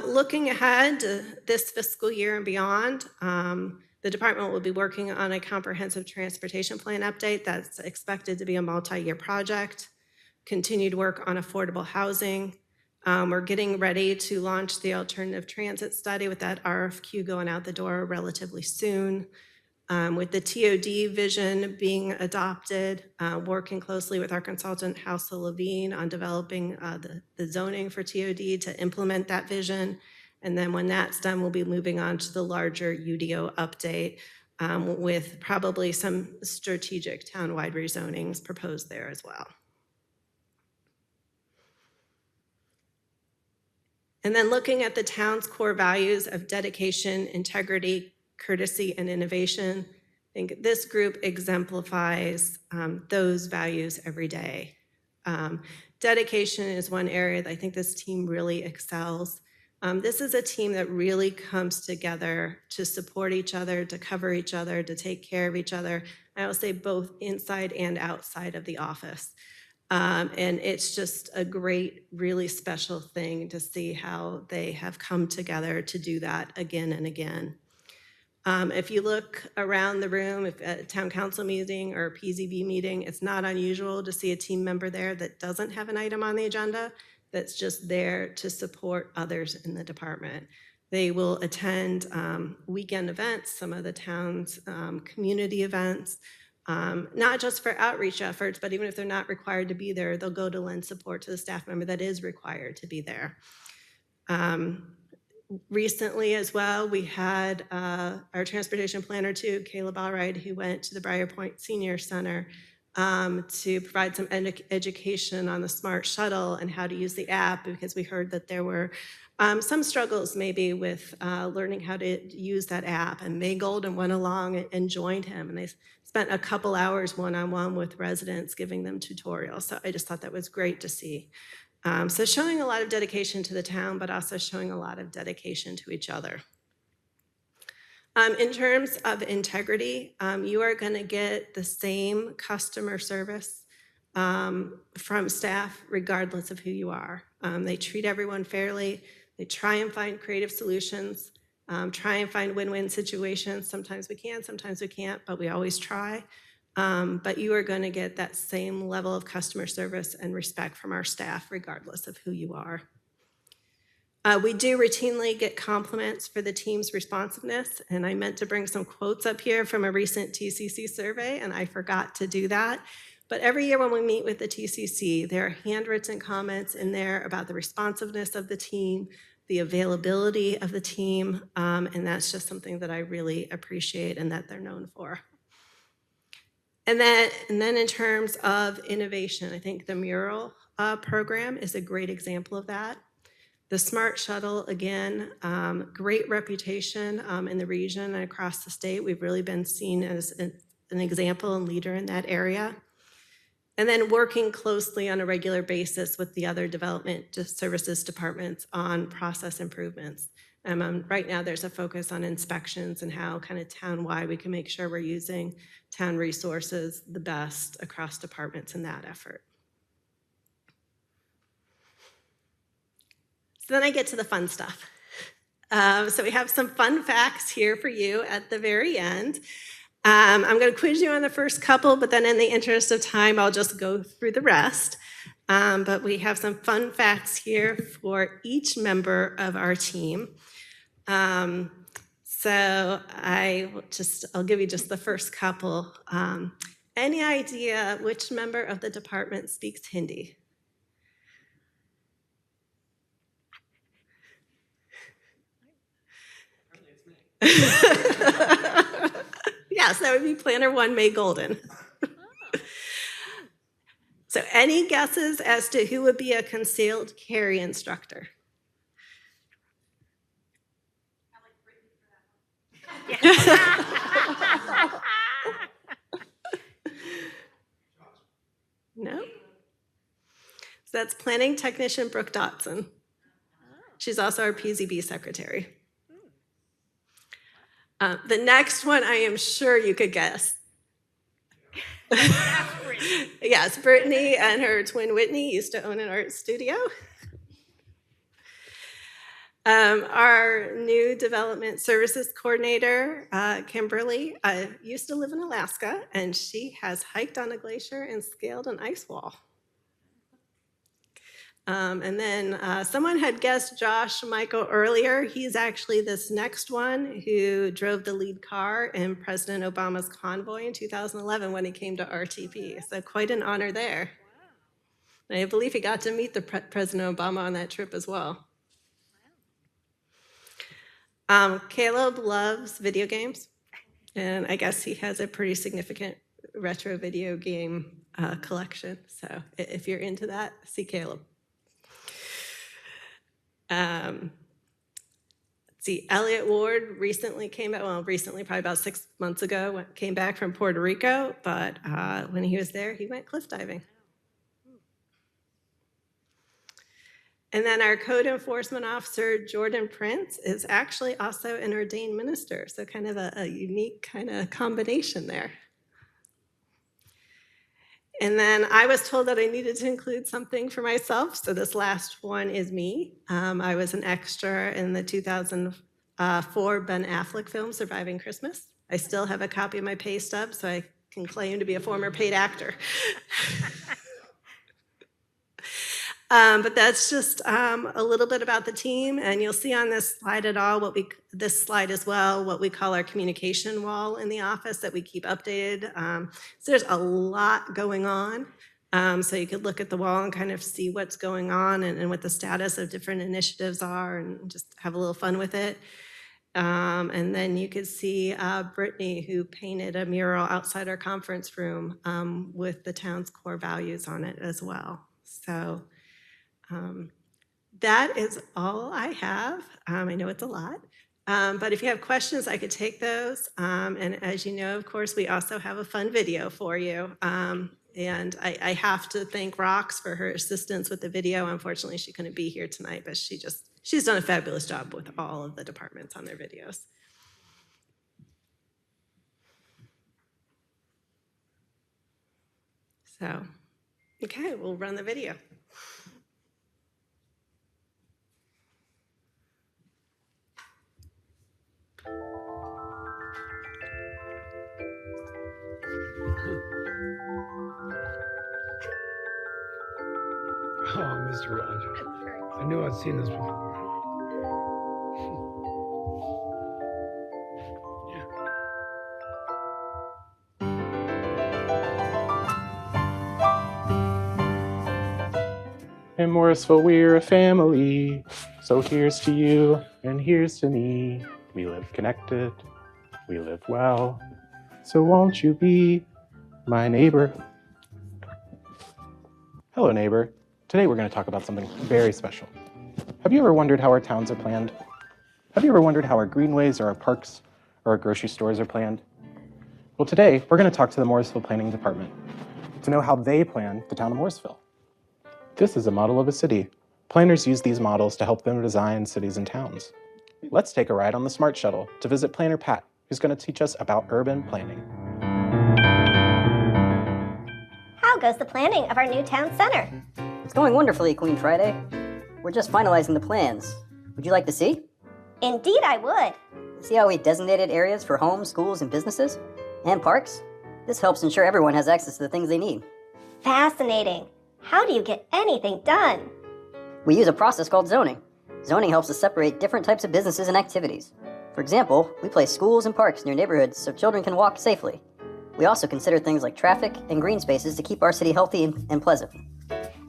Looking ahead to this fiscal year and beyond, the department will be working on a comprehensive transportation plan update that's expected to be a multi-year project, continued work on affordable housing. We're getting ready to launch the alternative transit study with that RFQ going out the door relatively soon. With the TOD vision being adopted, working closely with our consultant, Housel Levine, on developing the zoning for TOD to implement that vision. And then when that's done, we'll be moving on to the larger UDO update with probably some strategic townwide rezonings proposed there as well. And then looking at the town's core values of dedication, integrity, courtesy, and innovation, I think this group exemplifies those values every day. Dedication is one area that I think this team really excels. This is a team that really comes together to support each other, to cover each other, to take care of each other. I will say both inside and outside of the office. And it's just a great, really special thing to see how they have come together to do that again and again. If you look around the room, if at a town council meeting or a PZB meeting, it's not unusual to see a team member there that doesn't have an item on the agenda, that's just there to support others in the department. They will attend weekend events, some of the town's community events, not just for outreach efforts, but even if they're not required to be there, they'll go to lend support to the staff member that is required to be there. Recently as well, we had our transportation planner too, Caleb Allride, who went to the Briar Point Senior Center to provide some education on the smart shuttle and how to use the app, because we heard that there were some struggles maybe with learning how to use that app. And May Golden went along and joined him, and they spent a couple hours one-on-one with residents giving them tutorials. So I just thought that was great to see. So showing a lot of dedication to the town, but also showing a lot of dedication to each other. In terms of integrity, you are going to get the same customer service from staff regardless of who you are. They treat everyone fairly. They try and find creative solutions, try and find win-win situations. Sometimes we can, sometimes we can't, but we always try. But you are going to get that same level of customer service and respect from our staff, regardless of who you are. We do routinely get compliments for the team's responsiveness, and I meant to bring some quotes up here from a recent TCC survey, and I forgot to do that. But every year when we meet with the TCC, there are handwritten comments in there about the responsiveness of the team, the availability of the team, and that's just something that I really appreciate and that they're known for. And then in terms of innovation, I think the mural program is a great example of that. The Smart Shuttle, again, great reputation in the region and across the state. We've really been seen as an example and leader in that area. And then working closely on a regular basis with the other development services departments on process improvements. Right now, there's a focus on inspections and how kind of town-wide we can make sure we're using town resources the best across departments in that effort. So then I get to the fun stuff. So we have some fun facts here for you at the very end. I'm going to quiz you on the first couple, but then in the interest of time, I'll just go through the rest. But we have some fun facts here for each member of our team. So I'll give you just the first couple. Any idea which member of the department speaks Hindi? Yes, that would be Planner 1, May Golden. So any guesses as to who would be a concealed carry instructor? No? So that's planning technician Brooke Dotson. She's also our PZB secretary. The next one I am sure you could guess. Yes, Brittany and her twin Whitney used to own an art studio. Our new development services coordinator, Kimberly, used to live in Alaska, and she has hiked on a glacier and scaled an ice wall. And then someone had guessed Josh Michael earlier. He's actually this next one who drove the lead car in President Obama's convoy in 2011 when he came to RTP. So quite an honor there. And I believe he got to meet the President Obama on that trip as well. Caleb loves video games, and I guess he has a pretty significant retro video game collection. So if you're into that, see Caleb. Let's see, Elliot Ward recently came back, well, recently, probably about 6 months ago, came back from Puerto Rico, but when he was there, he went cliff diving. And then our code enforcement officer, Jordan Prince, is actually also an ordained minister, so kind of a unique kind of combination there. And then I was told that I needed to include something for myself, so this last one is me. I was an extra in the 2000 for Ben Affleck film, Surviving Christmas. I still have a copy of my pay stub, so I can claim to be a former paid actor. But that's just a little bit about the team, and you'll see on this slide this slide as well, what we call our communication wall in the office that we keep updated. So there's a lot going on. So you could look at the wall and kind of see what's going on and what the status of different initiatives are and just have a little fun with it. And then you could see Brittany, who painted a mural outside our conference room with the town's core values on it as well. So that is all I have. I know it's a lot, but if you have questions, I could take those. And as you know, of course, we also have a fun video for you. And I have to thank Rox for her assistance with the video. Unfortunately, she couldn't be here tonight, but she's done a fabulous job with all of the departments on their videos. So, okay, we'll run the video. Oh, Mr. Rogers. I knew I'd seen this before. In Morrisville, we're a family. So here's to you, and here's to me. We live connected, we live well. So won't you be my neighbor? Hello, neighbor. Today we're going to talk about something very special. Have you ever wondered how our towns are planned? Have you ever wondered how our greenways or our parks or our grocery stores are planned? Well, today we're going to talk to the Morrisville Planning Department to know how they plan the town of Morrisville. This is a model of a city. Planners use these models to help them design cities and towns. Let's take a ride on the Smart Shuttle to visit Planner Pat, who's going to teach us about urban planning. How goes the planning of our new town center? It's going wonderfully, Queen Friday. We're just finalizing the plans. Would you like to see? Indeed, I would. See how we designated areas for homes, schools, and businesses? And parks? This helps ensure everyone has access to the things they need. Fascinating. How do you get anything done? We use a process called zoning. Zoning helps us separate different types of businesses and activities. For example, we place schools and parks near neighborhoods so children can walk safely. We also consider things like traffic and green spaces to keep our city healthy and pleasant.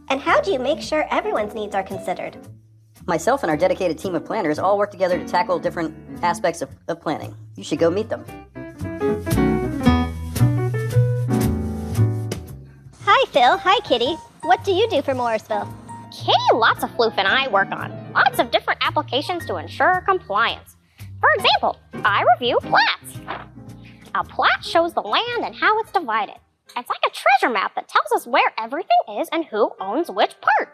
And how do you make sure everyone's needs are considered? Myself and our dedicated team of planners all work together to tackle different aspects of planning. You should go meet them. Hi, Phil. Hi, Kitty. What do you do for Morrisville? Kitty, lots of floof and I work on lots of different applications to ensure compliance. For example, I review plats. A plat shows the land and how it's divided. It's like a treasure map that tells us where everything is and who owns which part.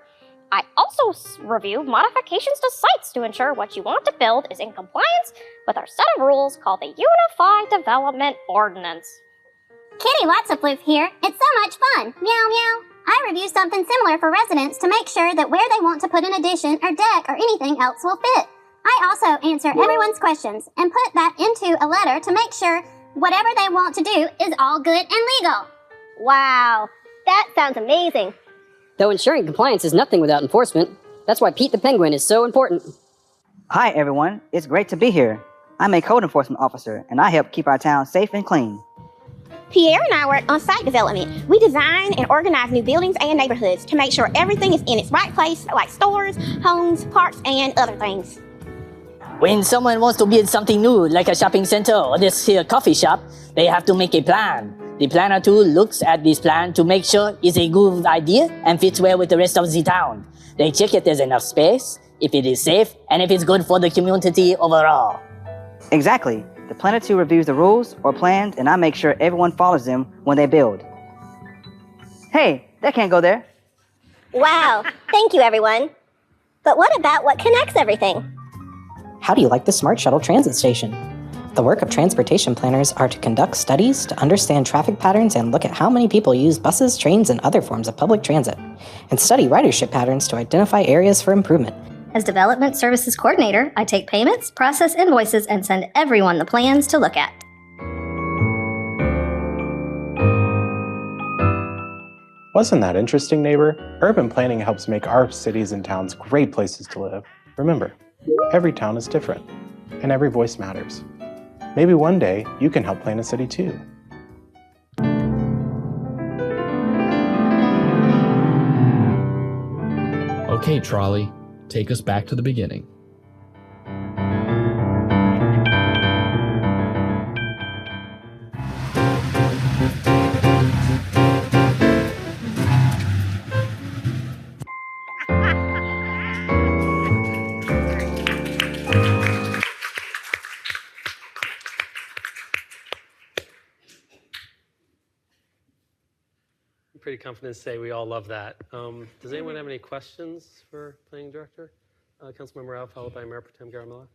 I also review modifications to sites to ensure what you want to build is in compliance with our set of rules called the Unified Development Ordinance. Kitty, lots of floof here. It's so much fun. Meow, meow. I review something similar for residents to make sure that where they want to put an addition or deck or anything else will fit. I also answer everyone's questions and put that into a letter to make sure whatever they want to do is all good and legal. Wow, that sounds amazing. Though ensuring compliance is nothing without enforcement, that's why Pete the Penguin is so important. Hi, everyone. It's great to be here. I'm a code enforcement officer, and I help keep our town safe and clean. Pierre and I work on site development. We design and organize new buildings and neighborhoods to make sure everything is in its right place, like stores, homes, parks, and other things. When someone wants to build something new, like a shopping center or this here coffee shop, they have to make a plan. The planner tool looks at this plan to make sure it's a good idea and fits well with the rest of the town. They check if there's enough space, if it is safe, and if it's good for the community overall. Exactly. The planner tool reviews the rules or plans, and I make sure everyone follows them when they build. Hey, that can't go there. Wow, thank you, everyone. But what about what connects everything? How do you like the Smart Shuttle transit station? The work of transportation planners are to conduct studies to understand traffic patterns and look at how many people use buses, trains, and other forms of public transit, and study ridership patterns to identify areas for improvement. As Development Services Coordinator, I take payments, process invoices, and send everyone the plans to look at. Wasn't that interesting, neighbor? Urban planning helps make our cities and towns great places to live. Remember, every town is different, and every voice matters. Maybe one day you can help plan a city too. Okay, trolley, take us back to the beginning. I'm pretty confident to say we all love that. Does anyone have any questions for Planning Director? Councilmember Rao, followed by Mayor Pro Tem Garamella.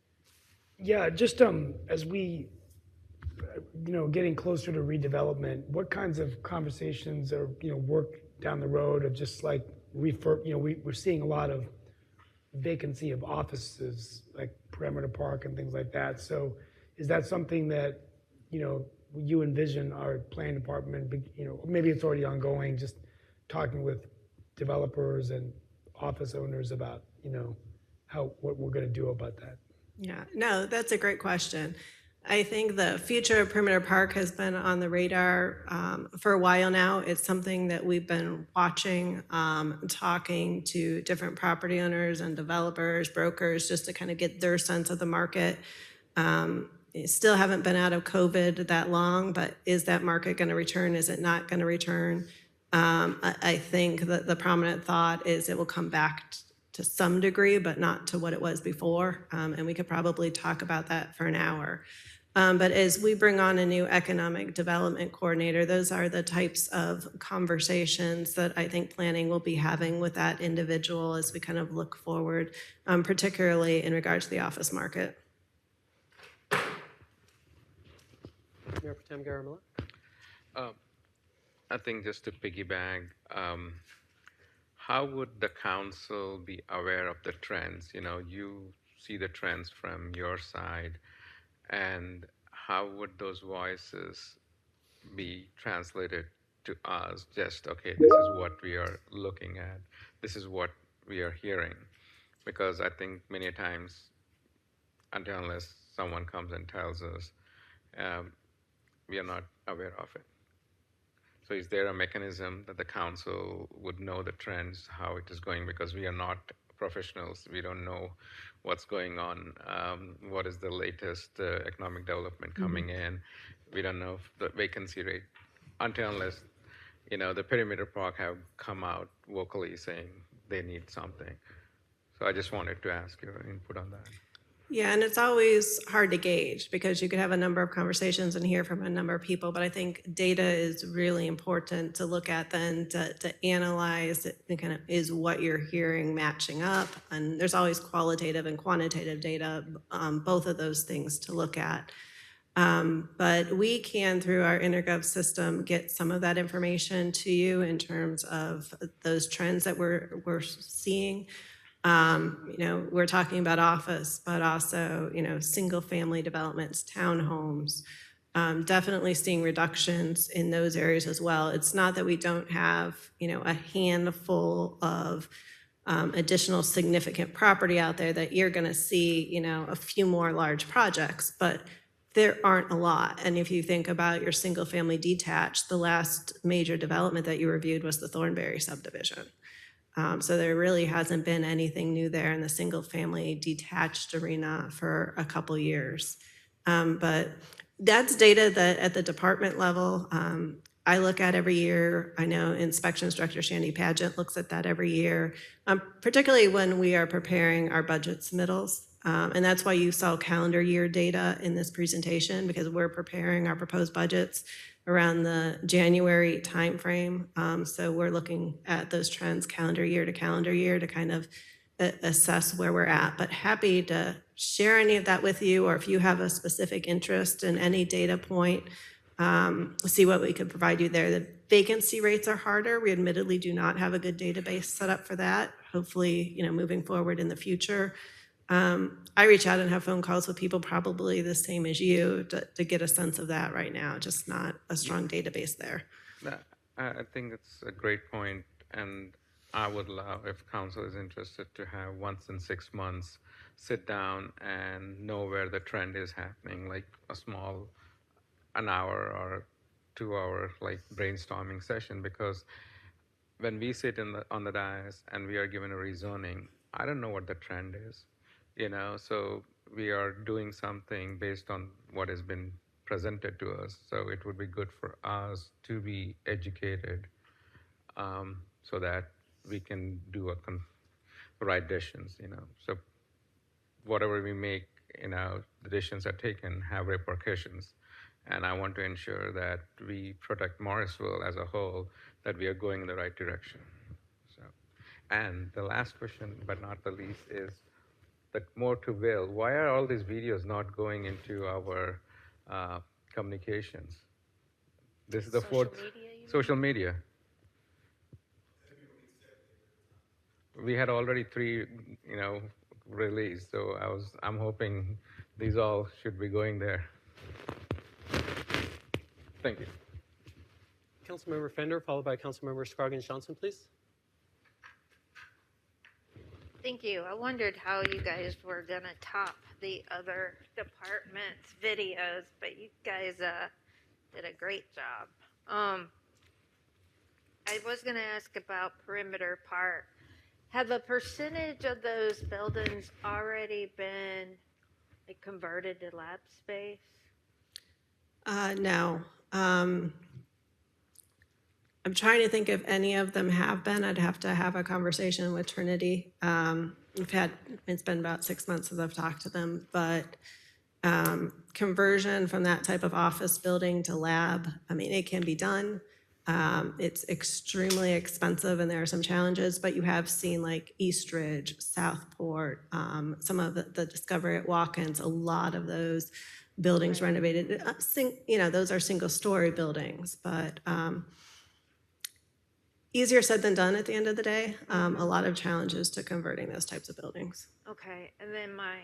Yeah, just as we, getting closer to redevelopment, what kinds of conversations or, work down the road of just like we're seeing a lot of vacancy of offices, like Perimeter Park and things like that. So is that something that, you envision our planning department, maybe it's already ongoing, just talking with developers and office owners about, what we're going to do about that? Yeah, no, that's a great question. I think the future of Perimeter Park has been on the radar for a while now. It's something that we've been watching, talking to different property owners and developers, brokers, just to kind of get their sense of the market. Still haven't been out of COVID that long, but is that market going to return? Is it not going to return? I think that the prominent thought is it will come back to some degree, but not to what it was before. And we could probably talk about that for an hour. But as we bring on a new economic development coordinator, those are the types of conversations that I think planning will be having with that individual as we kind of look forward, particularly in regards to the office market. Mayor Pro Tem Garamella. I think just to piggyback, how would the council be aware of the trends? You see the trends from your side, and how would those voices be translated to us? Just, okay, this is what we are looking at. This is what we are hearing. Because I think many times, unless someone comes and tells us, we are not aware of it. So is there a mechanism that the council would know the trends, how it is going? Because we are not professionals. We don't know what's going on. What is the latest economic development coming in? We don't know the vacancy rate unless, the Perimeter Park have come out vocally saying they need something. So I just wanted to ask your input on that. Yeah, and it's always hard to gauge because you could have a number of conversations and hear from a number of people, but I think data is really important to look at then to analyze it, and kind of is what you're hearing matching up, and there's always qualitative and quantitative data, both of those things to look at. But we can, through our InterGov system, get some of that information to you in terms of those trends that we're seeing. We're talking about office, but also, single family developments, townhomes, definitely seeing reductions in those areas as well. It's not that we don't have, a handful of additional significant property out there that you're going to see, a few more large projects, but there aren't a lot. And if you think about your single family detached, the last major development that you reviewed was the Thornberry subdivision. So there really hasn't been anything new there in the single family detached arena for a couple years. But that's data that at the department level, I look at every year. I know Inspections Director Shandy Padgett looks at that every year, particularly when we are preparing our budget submittals. And that's why you saw calendar year data in this presentation, because we're preparing our proposed budgets around the January timeframe. So we're looking at those trends calendar year to kind of assess where we're at. But happy to share any of that with you, or if you have a specific interest in any data point, see what we could provide you there. vacancy rates are harder. We admittedly do not have a good database set up for that. Hopefully, moving forward in the future. I reach out and have phone calls with people probably the same as you to get a sense of that right now, just not a strong database there. I think it's a great point, and I would love if council is interested to have once in 6 months sit down and know where the trend is happening, like a small an hour or 2 hour like brainstorming session, because when we sit on the dais and we are given a rezoning, I don't know what the trend is, so we are doing something based on what has been presented to us. So it would be good for us to be educated, so that we can do the right decisions, So whatever we make, the decisions are taken have repercussions. And I want to ensure that we protect Morrisville as a whole, that we are going in the right direction. So, and the last question, but not the least, is the more to Will. Why are all these videos not going into our communications? This is the fourth social media. We had already 3, released, so I'm hoping these all should be going there. Thank you. Councilmember Fender, followed by Councilmember Scroggins Johnson, please. Thank you. I wondered how you guys were going to top the other departments' videos, but you guys did a great job. I was going to ask about Perimeter Park. Have a percentage of those buildings already been converted to lab space? No. I'm trying to think if any of them have been. I'd have to have a conversation with Trinity. It's been about 6 months since I've talked to them, but conversion from that type of office building to lab, it can be done. It's extremely expensive and there are some challenges, but you have seen like Eastridge, Southport, some of the Discovery at Watkins, a lot of those buildings renovated. Those are single-story buildings, but easier said than done at the end of the day. A lot of challenges to converting those types of buildings. Okay, and then my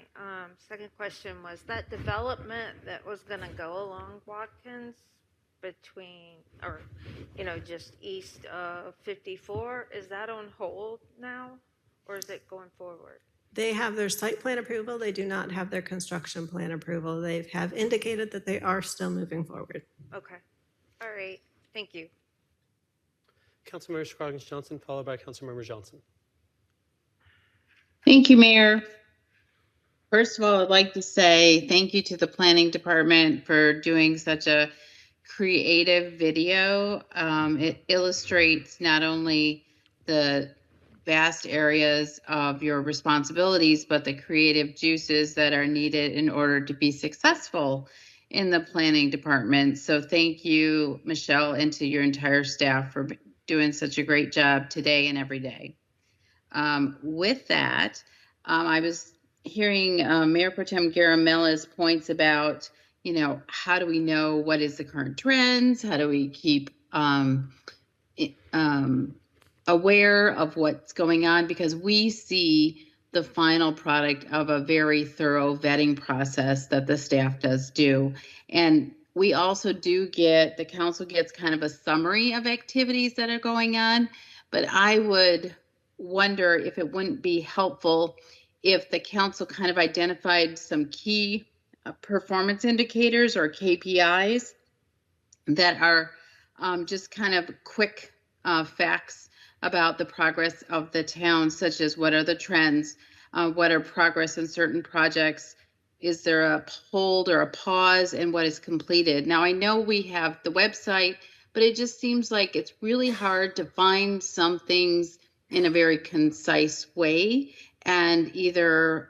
second question was that development that was going to go along Watkins between, or just east of 54, is that on hold now, or is it going forward? They have their site plan approval. They do not have their construction plan approval. They have indicated that they are still moving forward. Okay, all right, thank you. Councilmember Scroggins Johnson, followed by Councilmember Johnson. Thank you, Mayor. First of all, I'd like to say thank you to the planning department for doing such a creative video. It illustrates not only the vast areas of your responsibilities, but the creative juices that are needed in order to be successful in the planning department. So thank you, Michelle, and to your entire staff for doing such a great job today and every day. With that, I was hearing Mayor Pro Tem Garamella's points about, how do we know what is the current trends? How do we keep aware of what's going on? Because we see the final product of a very thorough vetting process that the staff does do. And we also do get, the council gets kind of a summary of activities that are going on, but I would wonder if it wouldn't be helpful if the council kind of identified some key performance indicators or KPIs that are just kind of quick facts about the progress of the town, such as what are the trends, what are progress in certain projects, is there a hold or a pause, and what is completed. Now, I know we have the website, but it just seems like it's really hard to find some things in a very concise way. And either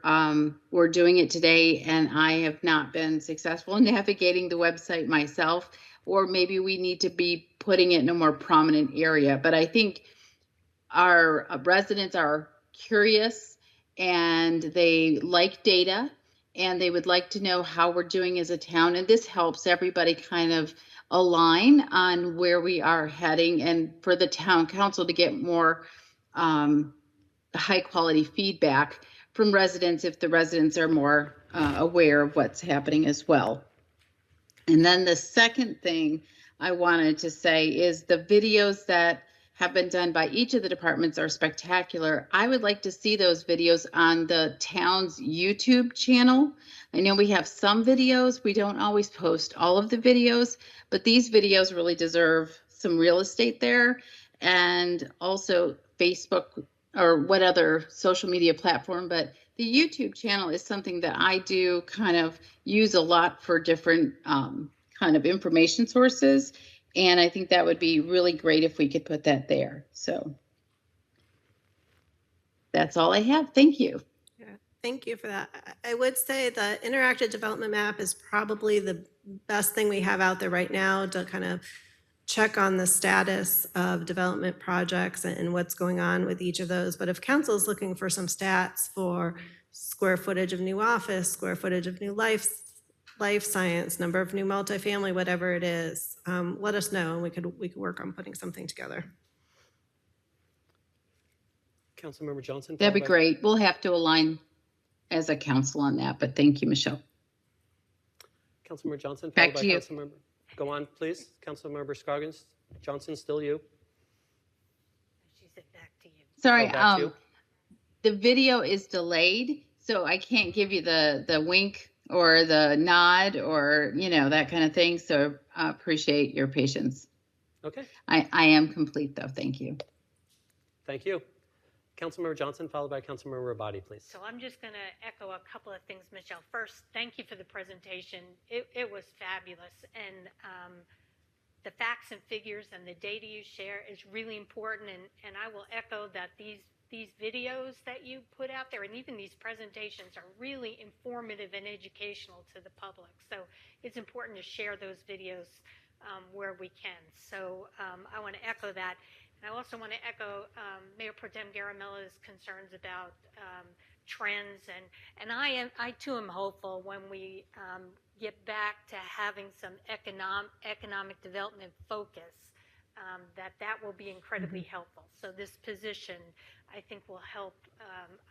we're doing it today and I have not been successful in navigating the website myself, or maybe we need to be putting it in a more prominent area. But I think our residents are curious and they like data and they would like to know how we're doing as a town. And this helps everybody kind of align on where we are heading, and for the town council to get more high quality feedback from residents if the residents are more aware of what's happening as well. And then the second thing I wanted to say is the videos that have been done by each of the departments are spectacular. I would like to see those videos on the town's YouTube channel. I know we have some videos. We don't always post all of the videos, but these videos really deserve some real estate there. And also Facebook or what other social media platform, but the YouTube channel is something that I do kind of use a lot for different kind of information sources. And I think that would be really great if we could put that there. So that's all I have. Thank you. Yeah, thank you for that. I would say the interactive development map is probably the best thing we have out there right now to kind of check on the status of development projects and what's going on with each of those. But if council is looking for some stats for square footage of new office, square footage of new life science, number of new multifamily, whatever it is, let us know and we could work on putting something together. Councilmember Johnson. That'd be followed by- great. We'll have to align as a council on that, but thank you, Michelle. Councilmember Johnson. Back followed to by you. Councilmember. Go on, please. Councilmember Scroggins. Johnson, still you. She said back to you. Sorry, Oh, back to you. the video is delayed, so I can't give you the wink or the nod or, you know, that kind of thing. So appreciate your patience. Okay, I am complete though. Thank you. thank you. Councilmember Johnson, followed by Councilmember Rabadi, please. So I'm just going to echo a couple of things, Michelle. First, thank you for the presentation. It was fabulous. And the facts and figures and the data you share is really important. And I will echo that these videos that you put out there and even these presentations are really informative and educational to the public. So it's important to share those videos where we can. So I want to echo that. And I also want to echo Mayor Pro Tem Garamella's concerns about trends. And I too am hopeful when we get back to having some economic development focus, that will be incredibly helpful. So this position, I think, will help.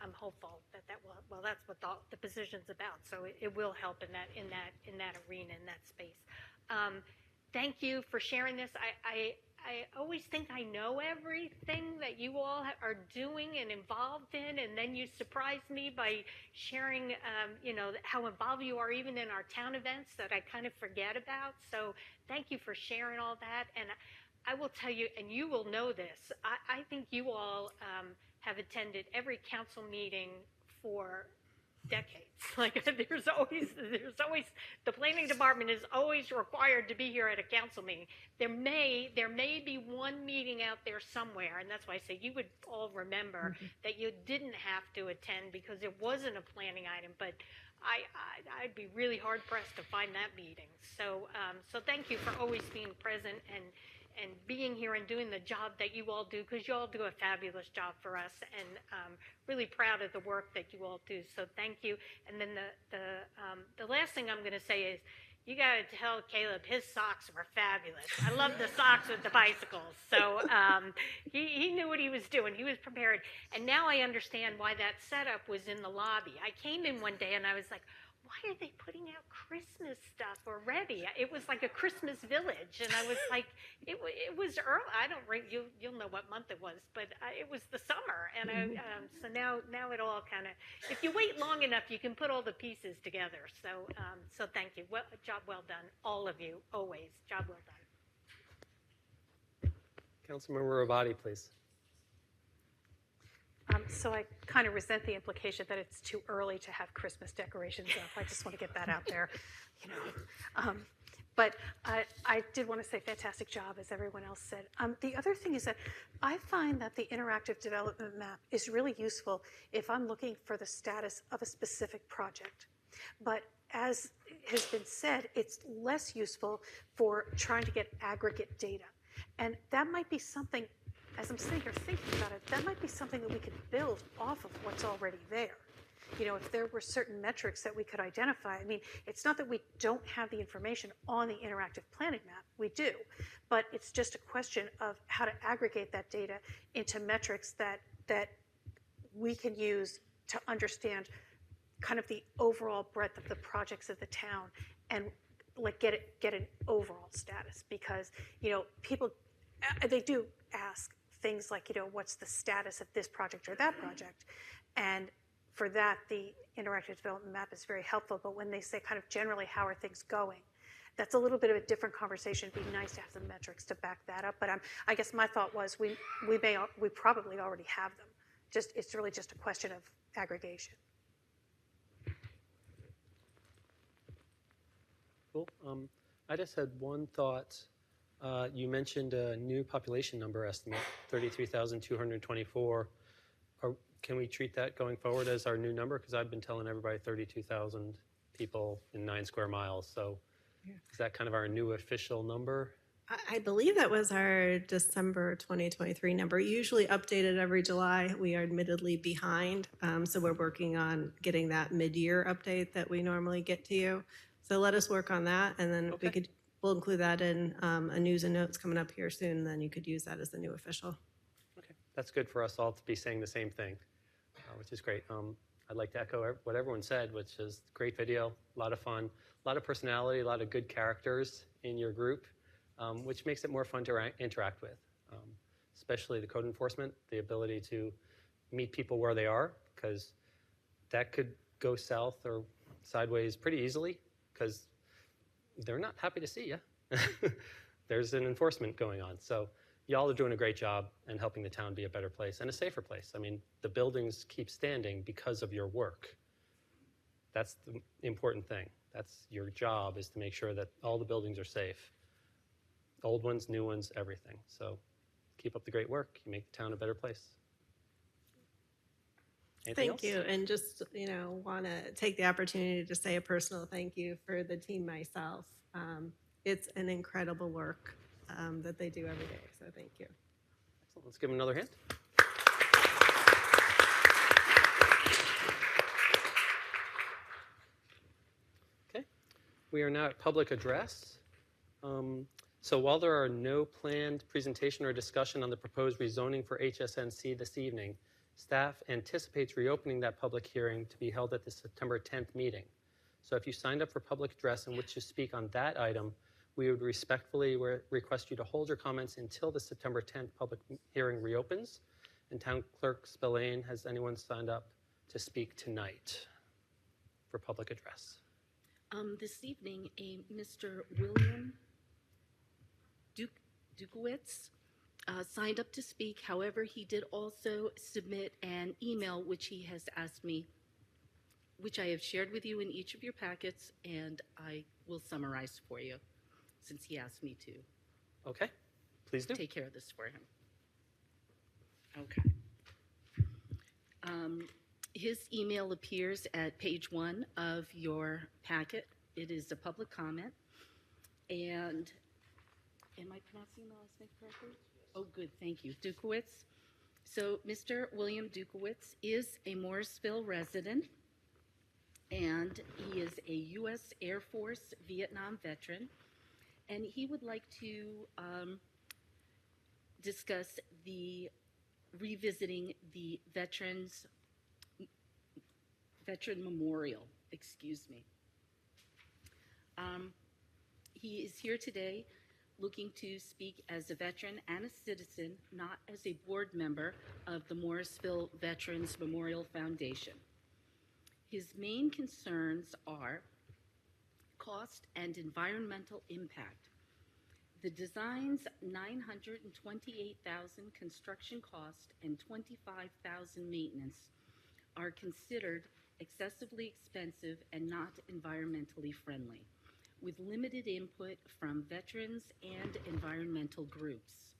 I'm hopeful that will. Well, that's what the position's about. So it will help in that arena, in that space. Thank you for sharing this. I always think I know everything that you all are doing and involved in, and then you surprise me by sharing, how involved you are even in our town events that I kind of forget about. So thank you for sharing all that. And I will tell you, and you will know this, I think you all have attended every council meeting for decades. Like there's always the planning department is always required to be here at a council meeting. There may be one meeting out there somewhere, and that's why I say you would all remember that you didn't have to attend because it wasn't a planning item, but I'd be really hard pressed to find that meeting. So thank you for always being present and being here and doing the job that you all do, because you all do a fabulous job for us, and really proud of the work that you all do. So thank you. And then the last thing I'm going to say is, you got to tell Caleb his socks were fabulous. I love the socks with the bicycles. So he knew what he was doing. He was prepared. And now I understand why that setup was in the lobby. I came in one day and I was like, why are they putting out Christmas stuff already? It was like a Christmas village, and I was like, it was early. I don't you'll know what month it was, but it was the summer, and so now it all kind of, if you wait long enough, you can put all the pieces together. So thank you. Well, job well done, all of you. Always job well done. Councilmember Rabadi, please. So I kind of resent the implication that it's too early to have Christmas decorations up. I just want to get that out there, But I did want to say fantastic job, as everyone else said. The other thing is that I find that the interactive development map is really useful if I'm looking for the status of a specific project. But as has been said, it's less useful for trying to get aggregate data. And that might be something, as I'm sitting here thinking about it, that might be something that we could build off of what's already there. if there were certain metrics that we could identify. I mean, it's not that we don't have the information on the interactive planning map, we do, but it's just a question of how to aggregate that data into metrics that we can use to understand kind of the overall breadth of the projects of the town and like get an overall status, because people they do ask things like what's the status of this project or that project, and for that the interactive development map is very helpful. But when they say kind of generally how are things going, that's a little bit of a different conversation. It'd be nice to have some metrics to back that up. But I guess my thought was we probably already have them. It's really just a question of aggregation. Cool. I just had one thought. You mentioned a new population number estimate, 33,224. Can we treat that going forward as our new number? Because I've been telling everybody 32,000 people in 9 square miles. So is that kind of our new official number? I believe that was our December 2023 number, usually updated every July. We are admittedly behind, so we're working on getting that mid-year update that we normally get to you. So let us work on that, and then we'll include that in a news and notes coming up here soon, and then you could use that as the new official. Okay, that's good for us all to be saying the same thing, which is great. I'd like to echo what everyone said, which is great video, a lot of fun, a lot of personality, a lot of good characters in your group. Which makes it more fun to interact with, especially the code enforcement, the ability to meet people where they are, because that could go south or sideways pretty easily, because they're not happy to see you. There's an enforcement going on. So y'all are doing a great job in helping the town be a better place and a safer place. I mean, the buildings keep standing because of your work. That's the important thing. That's your job, is to make sure that all the buildings are safe. Old ones, new ones, everything. So keep up the great work. You make the town a better place. Anything else? Thank you. And just, want to take the opportunity to say a personal thank you for the team myself. It's an incredible work that they do every day. So thank you. Excellent. Let's give them another hand. Okay. We are now at public address. So while there are no planned presentation or discussion on the proposed rezoning for HSNC this evening, staff anticipates reopening that public hearing to be held at the September 10th meeting. So if you signed up for public address and wish to speak on that item, we would respectfully request you to hold your comments until the September 10th public hearing reopens. And Town Clerk Spillane, has anyone signed up to speak tonight for public address? This evening, Mr. William Dukowitz signed up to speak. However, he did also submit an email which he has asked me, which I have shared with you in each of your packets, and I will summarize for you since he asked me to. Okay, please do. Take care of this for him. Okay. His email appears at page 1 of your packet. It is a public comment, and am I pronouncing the last name correctly? Oh, good, thank you. Dukowitz. So Mr. William Dukowitz is a Morrisville resident, and he is a U.S. Air Force Vietnam veteran, and he would like to discuss the revisiting the veteran memorial, excuse me. He is here today looking to speak as a veteran and a citizen, not as a board member of the Morrisville Veterans Memorial Foundation. His main concerns are cost and environmental impact. The design's $928,000 construction cost and $25,000 maintenance are considered excessively expensive and not environmentally friendly, with limited input from veterans and environmental groups.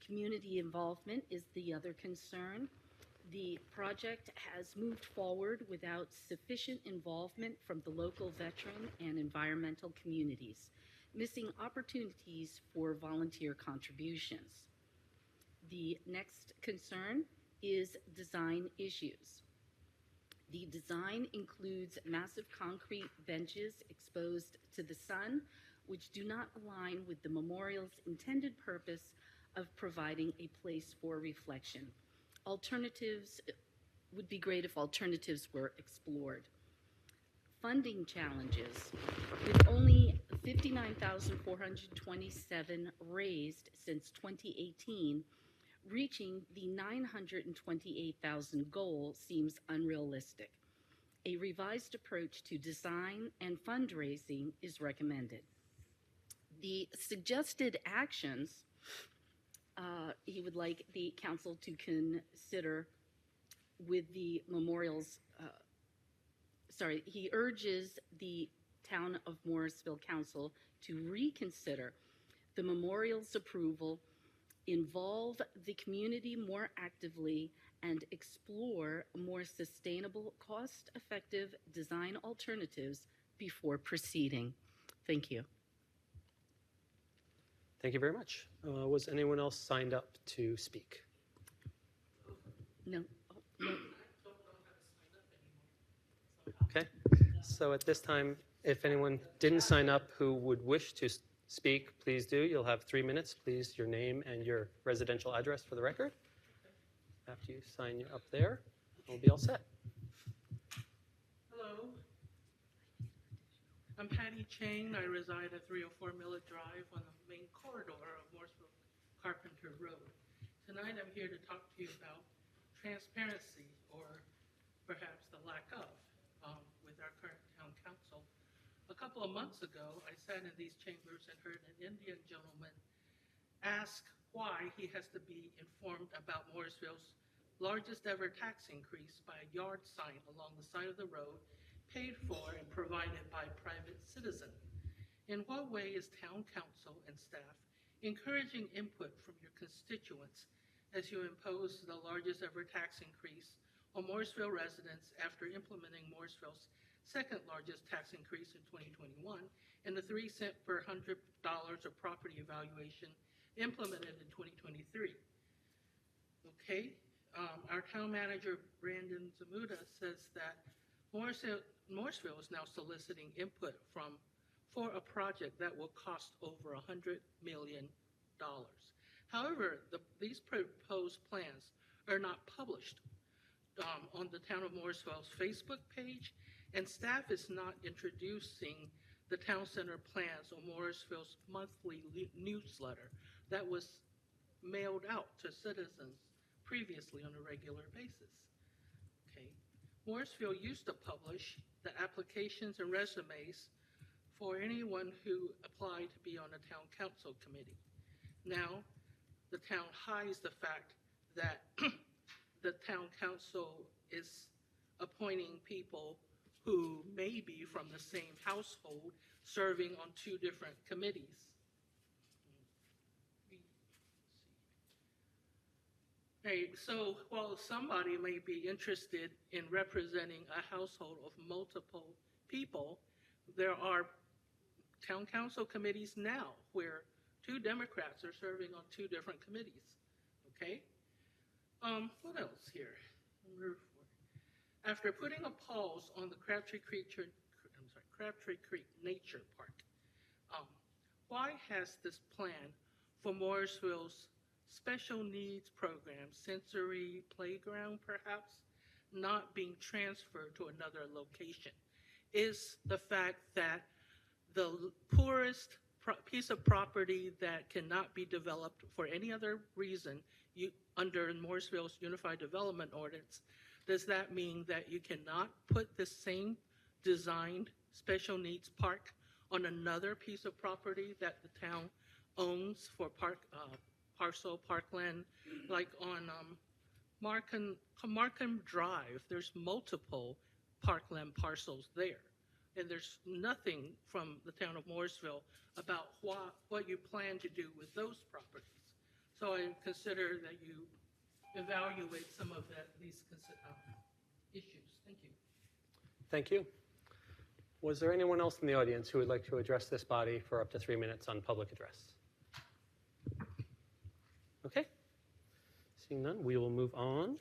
Community involvement is the other concern. The project has moved forward without sufficient involvement from the local veteran and environmental communities, missing opportunities for volunteer contributions. The next concern is design issues. The design includes massive concrete benches exposed to the sun, which do not align with the memorial's intended purpose of providing a place for reflection. Alternatives would be great if alternatives were explored. Funding challenges. With only $59,427 raised since 2018, reaching the $928,000 goal seems unrealistic. A revised approach to design and fundraising is recommended. The suggested actions he would like the council to consider with the memorials, he urges the Town of Morrisville Council to reconsider the memorial's approval, involve the community more actively, and explore more sustainable, cost-effective design alternatives before proceeding. Thank you. Thank you very much. Was anyone else signed up to speak? No. No. Okay, so at this time, if anyone didn't sign up who would wish to speak, please do. You'll have 3 minutes. Please, your name and your residential address for the record. After you sign up there, we'll be all set. Hello. I'm Patty Chang. I reside at 304 Millett Drive on the main corridor of Morrisville Carpenter Road. Tonight I'm here to talk to you about transparency, or perhaps the lack of, with our current town council. A couple of months ago, I sat in these chambers and heard an Indian gentleman ask why he has to be informed about Morrisville's largest ever tax increase by a yard sign along the side of the road, paid for and provided by a private citizen. In what way is town council and staff encouraging input from your constituents as you impose the largest ever tax increase on Morrisville residents after implementing Morrisville's second largest tax increase in 2021 and the 3 cents per $100 of property evaluation implemented in 2023? Okay, our town manager, Brandon Zamuda, says that Morrisville is now soliciting input for a project that will cost over $100 million. However, these proposed plans are not published on the Town of Morrisville's Facebook page, and staff is not introducing the Town Center plans on Morrisville's monthly newsletter that was mailed out to citizens previously on a regular basis. Okay, Morrisville used to publish the applications and resumes for anyone who applied to be on a town council committee. Now, the town hides the fact that the town council is appointing people who may be from the same household serving on 2 different committees. Hey, so while somebody may be interested in representing a household of multiple people, there are town council committees now where 2 Democrats are serving on 2 different committees. Okay? What else here? After putting a pause on the Crabtree Creek Nature Park, why has this plan for Morrisville's special needs program, sensory playground perhaps, not being transferred to another location? Is the fact that the poorest piece of property that cannot be developed for any other reason under Morrisville's Unified Development Ordinance, does that mean that you cannot put the same designed special needs park on another piece of property that the town owns for parkland, like on Markham Drive? There's multiple parkland parcels there, and there's nothing from the town of Morrisville about what you plan to do with those properties. So I consider that you evaluate some of these issues. Thank you. Thank you. Was there anyone else in the audience who would like to address this body for up to 3 minutes on public address? Okay. Seeing none, we will move on.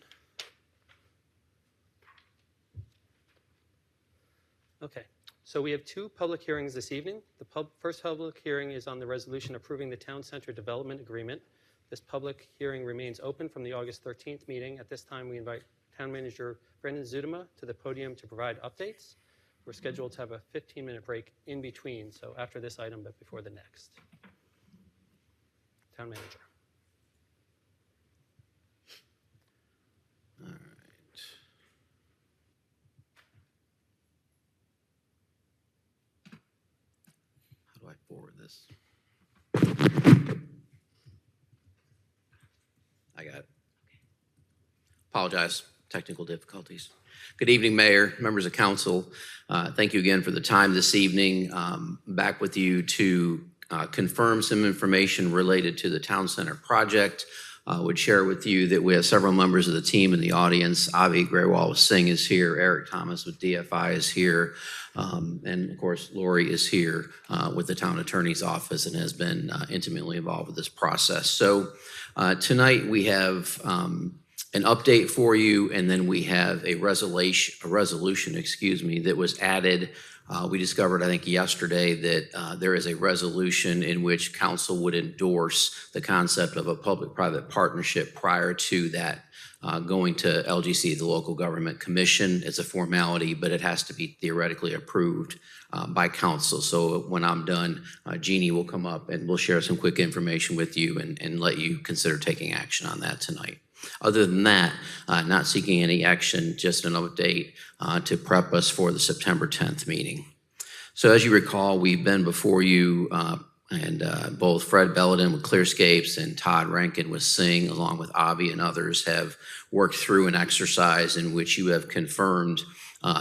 Okay, so we have two public hearings this evening. The first public hearing is on the resolution approving the Town Center Development Agreement. This public hearing remains open from the August 13th meeting. At this time, we invite Town Manager Brendan Zudema to the podium to provide updates. We're scheduled to have a 15-minute break in between, so after this item, but before the next. Town Manager. All right. How do I forward this? I got it. Apologize, technical difficulties. Good evening, Mayor, members of council. Thank you again for the time this evening. Back with you to confirm some information related to the Town Center project. Would share with you that we have several members of the team in the audience. Avi Grewal with Singh is here. Eric Thomas with DFI is here. And of course, Lori is here with the town attorney's office and has been intimately involved with this process. So tonight we have an update for you, and then we have a resolution, that was added. We discovered, I think, yesterday that there is a resolution in which council would endorse the concept of a public-private partnership prior to that going to LGC, the Local Government Commission. It's a formality, but it has to be theoretically approved by council. So when I'm done, Jeannie will come up and we'll share some quick information with you and let you consider taking action on that tonight. Other than that, not seeking any action, just an update to prep us for the September 10th meeting. So as you recall, we've been before you and both Fred Belladin with Clearscapes and Todd Rankin with Singh, along with Avi and others, have worked through an exercise in which you have confirmed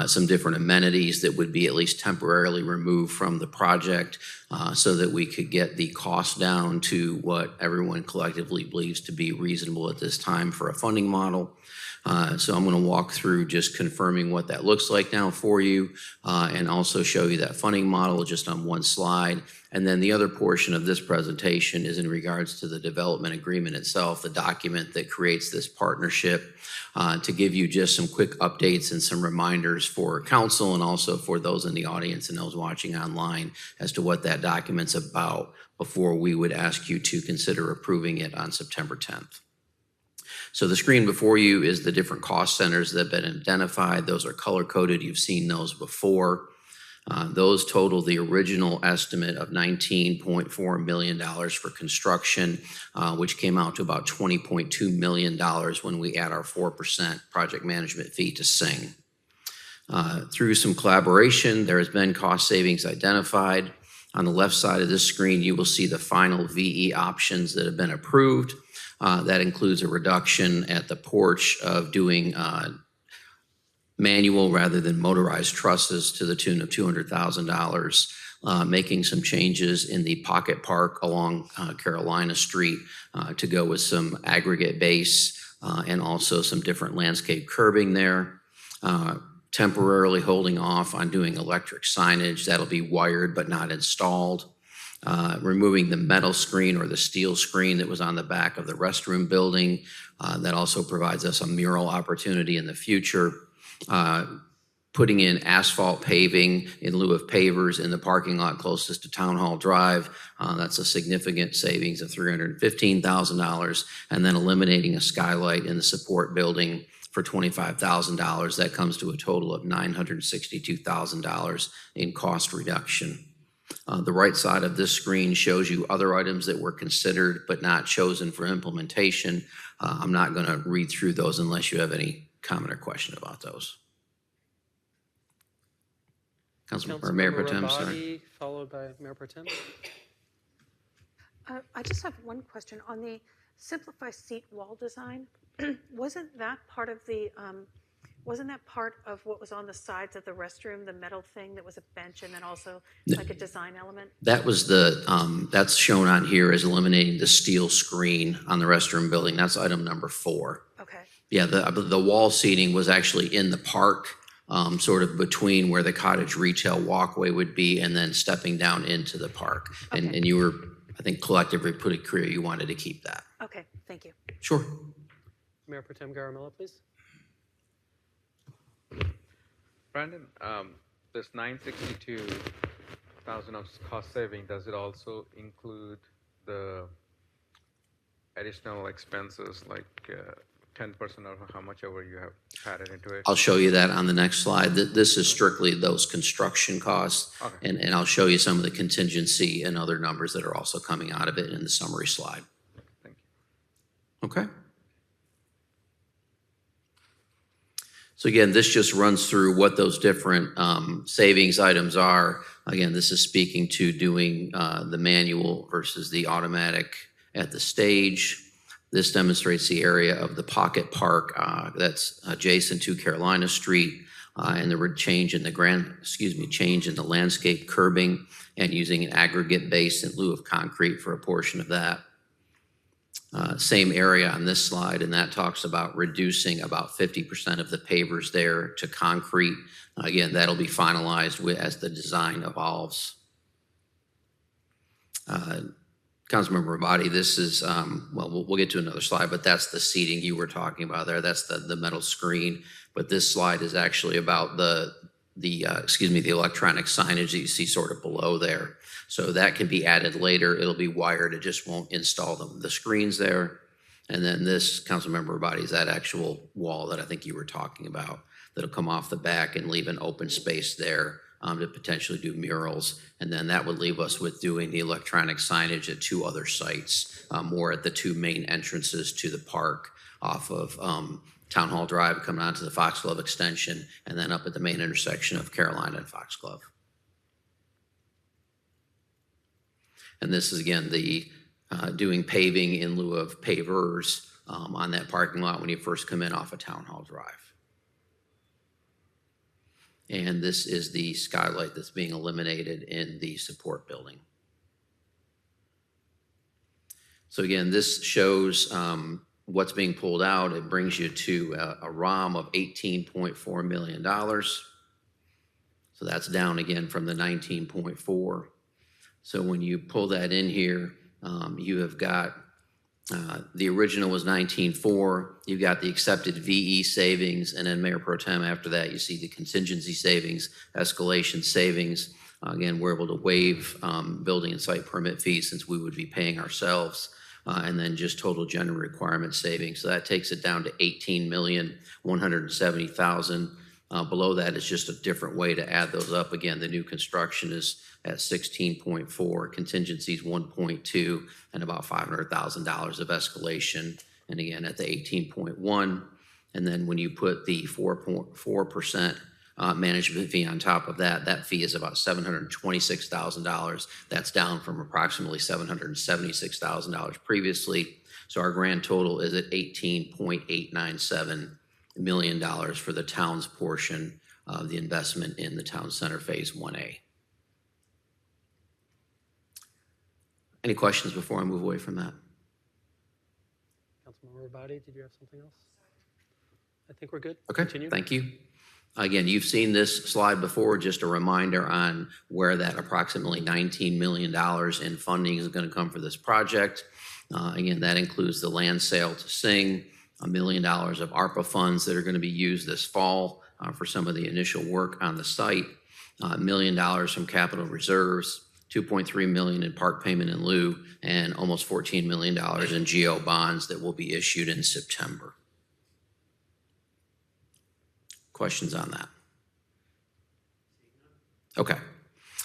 some different amenities that would be at least temporarily removed from the project so that we could get the cost down to what everyone collectively believes to be reasonable at this time for a funding model. So I'm going to walk through just confirming what that looks like now for you and also show you that funding model just on one slide. And then the other portion of this presentation is in regards to the development agreement itself, the document that creates this partnership, to give you just some quick updates and some reminders for council and also for those in the audience and those watching online as to what that document's about before we would ask you to consider approving it on September 10th. So the screen before you is the different cost centers that have been identified. Those are color-coded. You've seen those before. Those total the original estimate of $19.4 million for construction, which came out to about $20.2 million when we add our 4% project management fee to Singh. Through some collaboration, there has been cost savings identified. On the left side of this screen, you will see the final VE options that have been approved. That includes a reduction at the porch of doing manual rather than motorized trusses to the tune of $200,000, making some changes in the pocket park along Carolina Street to go with some aggregate base and also some different landscape curbing there. Temporarily holding off on doing electric signage. That'll be wired but not installed. Removing the metal screen or the steel screen that was on the back of the restroom building. That also provides us a mural opportunity in the future. Putting in asphalt paving in lieu of pavers in the parking lot closest to Town Hall Drive. That's a significant savings of $315,000. And then eliminating a skylight in the support building for $25,000. That comes to a total of $962,000 in cost reduction. The right side of this screen shows you other items that were considered but not chosen for implementation. I'm not going to read through those unless you have any comment or question about those. Councilmember Mayor Pro Tem, sorry. Followed by Mayor Pro Tem. I just have one question on the simplify seat wall design. Wasn't that part of the wasn't that part of what was on the sides of the restroom, the metal thing that was a bench and then also like a design element? That was the, that's shown on here as eliminating the steel screen on the restroom building. That's item number 4. Okay. Yeah, the wall seating was actually in the park, sort of between where the cottage retail walkway would be and then stepping down into the park. Okay. And you were, I think, collectively pretty clear you wanted to keep that. Okay, thank you. Sure. Mayor Pro Tem Garamella, please. Brandon, this 962,000 of cost saving, does it also include the additional expenses like 10% or how much ever you have added into it? I'll show you that on the next slide. This is strictly those construction costs, Okay. and I'll show you some of the contingency and other numbers that are also coming out of it in the summary slide. Thank you. Okay. So again, this just runs through what those different savings items are. Again, this is speaking to doing the manual versus the automatic at the stage. This demonstrates the area of the Pocket Park that's adjacent to Carolina Street, and the change in the change in the landscape curbing and using an aggregate base in lieu of concrete for a portion of that. Same area on this slide, and that talks about reducing about 50% of the pavers there to concrete. Again, that'll be finalized as the design evolves. Councilmember Rabati, this is, well, we'll get to another slide, but that's the seating you were talking about there. That's the metal screen. But this slide is actually about the electronic signage that you see sort of below there. So that can be added later. It'll be wired. It just won't install the screens there. And then this, Councilmember Rabati, is that actual wall that I think you were talking about that'll come off the back and leave an open space there to potentially do murals. And then that would leave us with doing the electronic signage at 2 other sites, more at the 2 main entrances to the park off of Town Hall Drive coming onto the Foxglove extension, and then up at the main intersection of Carolina and Foxglove. And this is again the doing paving in lieu of pavers on that parking lot when you first come in off of Town Hall Drive. And this is the skylight that's being eliminated in the support building. So again, this shows what's being pulled out. It brings you to a ROM of $18.4 million. So that's down again from the 19.4. So when you pull that in here, you have got the original was 19.4. You've got the accepted VE savings, and then Mayor Pro Tem after that, you see the contingency savings, escalation savings. Again, we're able to waive building and site permit fees since we would be paying ourselves, and then just total general requirement savings. So that takes it down to $18,170,000. Below that is just a different way to add those up. Again, the new construction is at 16.4, contingencies 1.2, and about $500,000 of escalation. And again, at the 18.1. And then when you put the 4% management fee on top of that, that fee is about $726,000. That's down from approximately $776,000 previously. So our grand total is at $18.897 million for the town's portion of the investment in the town center phase 1A. Any questions before I move away from that? Councilmember Rabati, did you have something else? I think we're good. Okay, Continue. thank you. Again, you've seen this slide before, just a reminder on where that approximately $19 million in funding is going to come for this project. Again, that includes the land sale to Sing, $1 million of ARPA funds that are going to be used this fall for some of the initial work on the site, $1 million from capital reserves, $2.3 million in park payment in lieu, and almost $14 million in GO bonds that will be issued in September. Questions on that? Okay.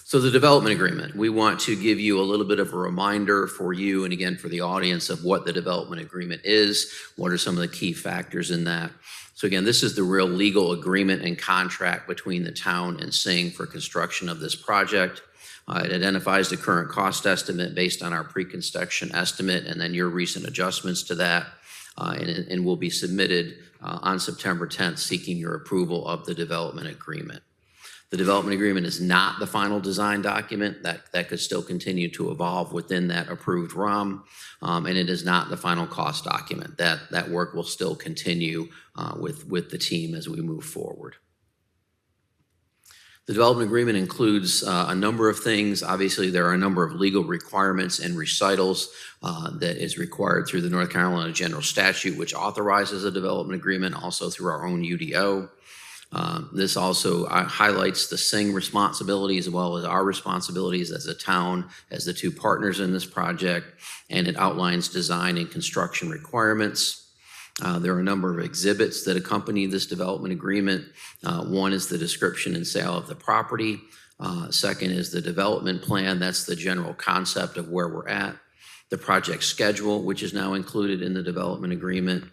So the development agreement, we want to give you a little bit of a reminder for you and again for the audience of what the development agreement is, what are some of the key factors in that. So again, this is the real legal agreement and contract between the town and Sing for construction of this project. It identifies the current cost estimate based on our pre-construction estimate and then your recent adjustments to that, and will be submitted on September 10th seeking your approval of the development agreement. The development agreement is not the final design document. That could still continue to evolve within that approved ROM, and it is not the final cost document. That work will still continue with the team as we move forward. The development agreement includes a number of things. Obviously, there are a number of legal requirements and recitals that is required through the North Carolina General Statute, which authorizes a development agreement, also through our own UDO. This also highlights the SING responsibilities as well as our responsibilities as a town, as the two partners in this project, and it outlines design and construction requirements. There are a number of exhibits that accompany this development agreement. One is the description and sale of the property. Second is the development plan. That's the general concept of where we're at. The project schedule, which is now included in the development agreement.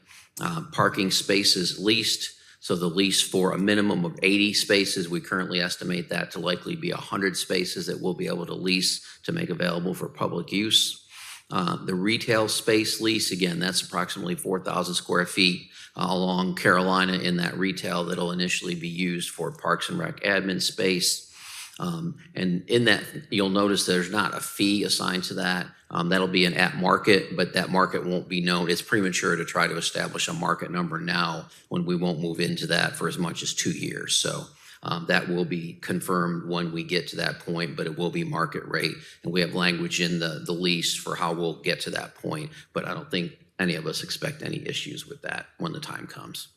Parking spaces leased. So the lease for a minimum of 80 spaces, we currently estimate that to likely be 100 spaces that we'll be able to lease to make available for public use. The retail space lease, again, that's approximately 4,000 square feet along Carolina in that retail that'll initially be used for Parks and Rec admin space. And in that, you'll notice there's not a fee assigned to that. That'll be an at market, but that market won't be known. It's premature to try to establish a market number now when we won't move into that for as much as 2 years. So that will be confirmed when we get to that point, but it will be market rate. And we have language in the lease for how we'll get to that point, but I don't think any of us expect any issues with that when the time comes.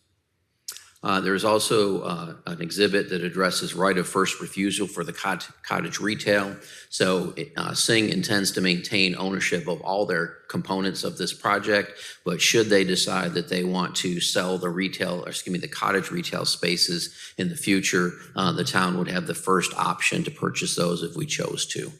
There's also an exhibit that addresses right of first refusal for the cottage retail. So SING intends to maintain ownership of all their components of this project, but should they decide that they want to sell the cottage retail spaces in the future, the town would have the first option to purchase those if we chose to.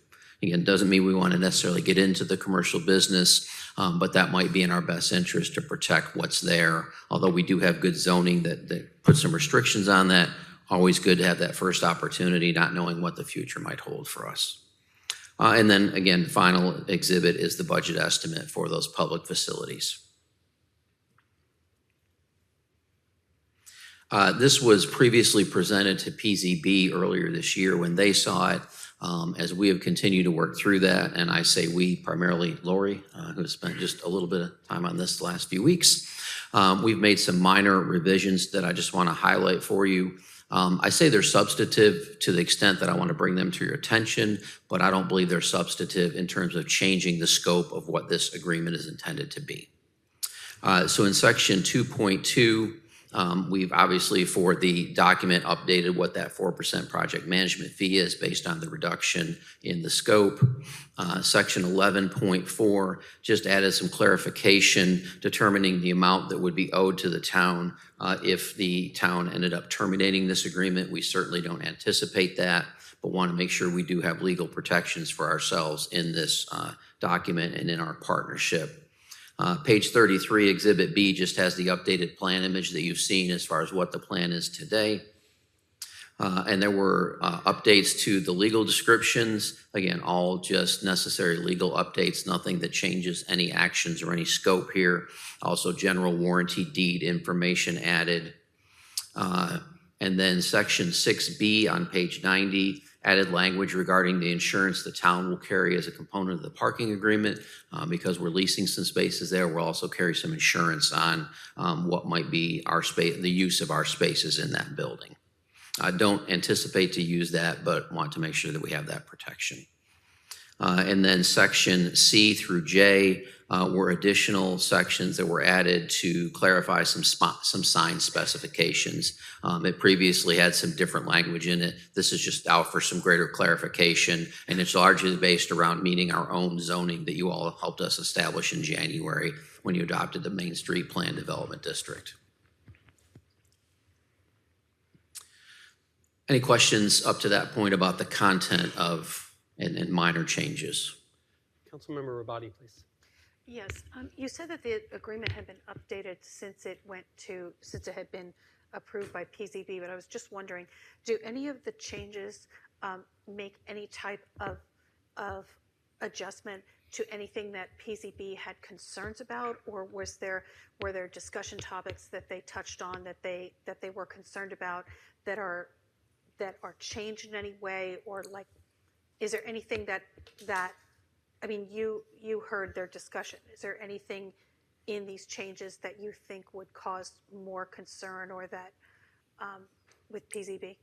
Again, doesn't mean we want to necessarily get into the commercial business, but that might be in our best interest to protect what's there. Although we do have good zoning that puts some restrictions on that, always good to have that first opportunity, not knowing what the future might hold for us. And then again, final exhibit is the budget estimate for those public facilities. This was previously presented to PZB earlier this year when they saw it. As we have continued to work through that, and I say we, primarily Lori, who spent just a little bit of time on this the last few weeks, we've made some minor revisions that I just want to highlight for you. I say they're substantive to the extent that I want to bring them to your attention, but I don't believe they're substantive in terms of changing the scope of what this agreement is intended to be. So in section 2.2, we've obviously for the document updated what that 4% project management fee is based on the reduction in the scope. Section 11.4 just added some clarification determining the amount that would be owed to the town if the town ended up terminating this agreement. We certainly don't anticipate that, but want to make sure we do have legal protections for ourselves in this document and in our partnership. Page 33, Exhibit B, just has the updated plan image that you've seen as far as what the plan is today. And there were updates to the legal descriptions. Again, all just necessary legal updates, nothing that changes any actions or any scope here. Also, general warranty deed information added. And then section 6B on page 90, added language regarding the insurance the town will carry as a component of the parking agreement. Because we're leasing some spaces there, we'll also carry some insurance on what might be our space, the use of our spaces in that building. I don't anticipate to use that, but want to make sure that we have that protection. And then section C through J were additional sections that were added to clarify some sign specifications. It previously had some different language in it. This is just out for some greater clarification, and it's largely based around meeting our own zoning that you all helped us establish in January when you adopted the Main Street Plan Development District. Any questions up to that point about the content of and minor changes? Councilmember Rabadi, please. Yes, you said that the agreement had been updated since it had been approved by PZB, but I was just wondering, do any of the changes make any type of adjustment to anything that PZB had concerns about, or were there discussion topics that they touched on that they were concerned about that are changed in any way, or like, is there anything that I mean, you heard their discussion. Is there anything in these changes that you think would cause more concern or that with PZB?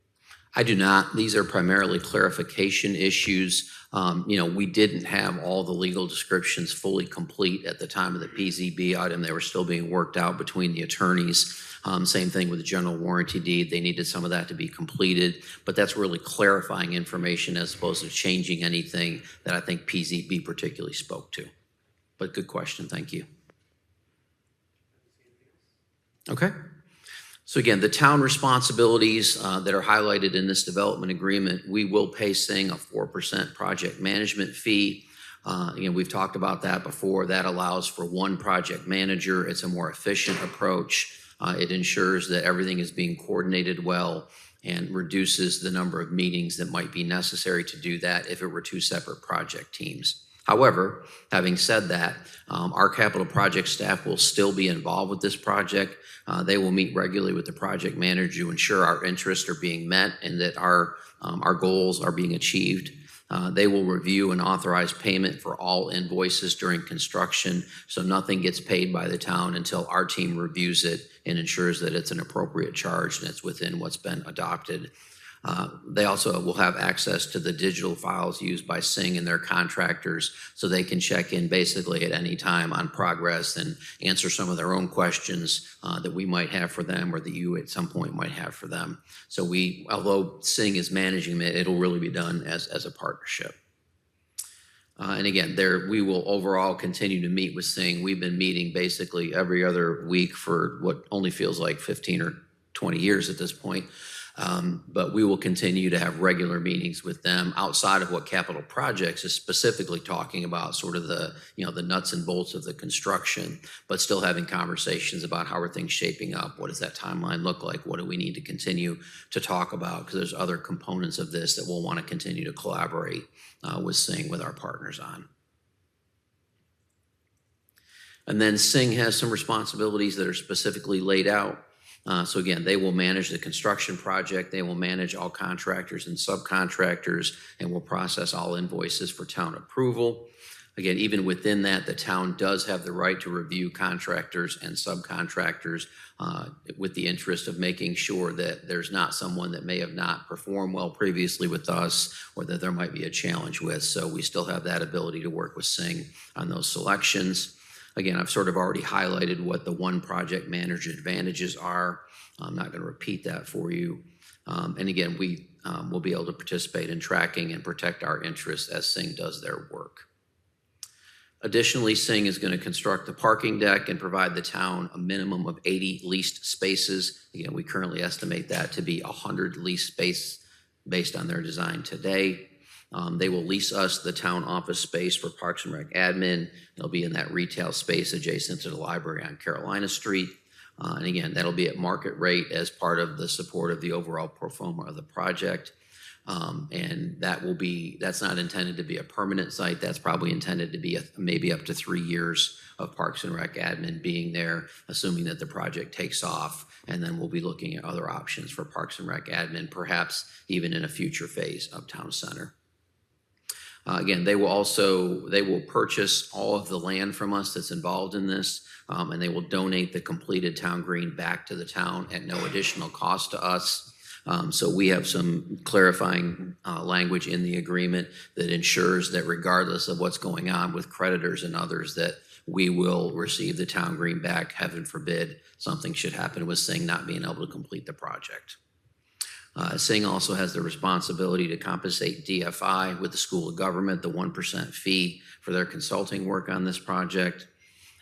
I do not. These are primarily clarification issues. We didn't have all the legal descriptions fully complete at the time of the PZB item. They were still being worked out between the attorneys. Same thing with the general warranty deed. They needed some of that to be completed, but that's really clarifying information as opposed to changing anything that I think PZB particularly spoke to. But good question. Thank you. Okay. So again, the town responsibilities that are highlighted in this development agreement, we will pay Sing a 4% project management fee. Again, we've talked about that before. That allows for one project manager. It's a more efficient approach. It ensures that everything is being coordinated well and reduces the number of meetings that might be necessary to do that if it were two separate project teams. However, having said that, our capital project staff will still be involved with this project. They will meet regularly with the project manager to ensure our interests are being met and that our goals are being achieved. They will review and authorize payment for all invoices during construction, so nothing gets paid by the town until our team reviews it and ensures that it's an appropriate charge and it's within what's been adopted. They also will have access to the digital files used by Sing and their contractors, so they can check in basically at any time on progress and answer some of their own questions that we might have for them or that you at some point might have for them. So although Sing is managing it, it'll really be done as a partnership. And again, we will overall continue to meet with Sing. We've been meeting basically every other week for what only feels like 15 or 20 years at this point. But we will continue to have regular meetings with them outside of what capital projects is specifically talking about, sort of the nuts and bolts of the construction, but still having conversations about how are things shaping up? What does that timeline look like? What do we need to continue to talk about? Because there's other components of this that we'll want to continue to collaborate with Sing, with our partners on. And then Sing has some responsibilities that are specifically laid out. So again, they will manage the construction project, they will manage all contractors and subcontractors, and will process all invoices for town approval. Again, even within that, the town does have the right to review contractors and subcontractors with the interest of making sure that there's not someone that may have not performed well previously with us or that there might be a challenge with. So we still have that ability to work with Sing on those selections. Again, I've sort of already highlighted what the one project manager advantages are. I'm not going to repeat that for you. And again, we will be able to participate in tracking and protect our interests as Sing does their work. Additionally, Sing is going to construct the parking deck and provide the town a minimum of 80 leased spaces. Again, we currently estimate that to be 100 leased space based on their design today. They will lease us the town office space for Parks and Rec admin. They'll be in that retail space adjacent to the library on Carolina Street. And again, that'll be at market rate as part of the support of the overall pro forma of the project. And that's not intended to be a permanent site. That's probably intended to be maybe up to 3 years of Parks and Rec admin being there, assuming that the project takes off. And then we'll be looking at other options for Parks and Rec admin, perhaps even in a future phase of Town Center. Again, they will purchase all of the land from us that's involved in this, and they will donate the completed town green back to the town at no additional cost to us. So we have some clarifying language in the agreement that ensures that regardless of what's going on with creditors and others, that we will receive the town green back. Heaven forbid something should happen with Sing not being able to complete the project. Sing also has the responsibility to compensate DFI with the School of Government, the 1% fee for their consulting work on this project.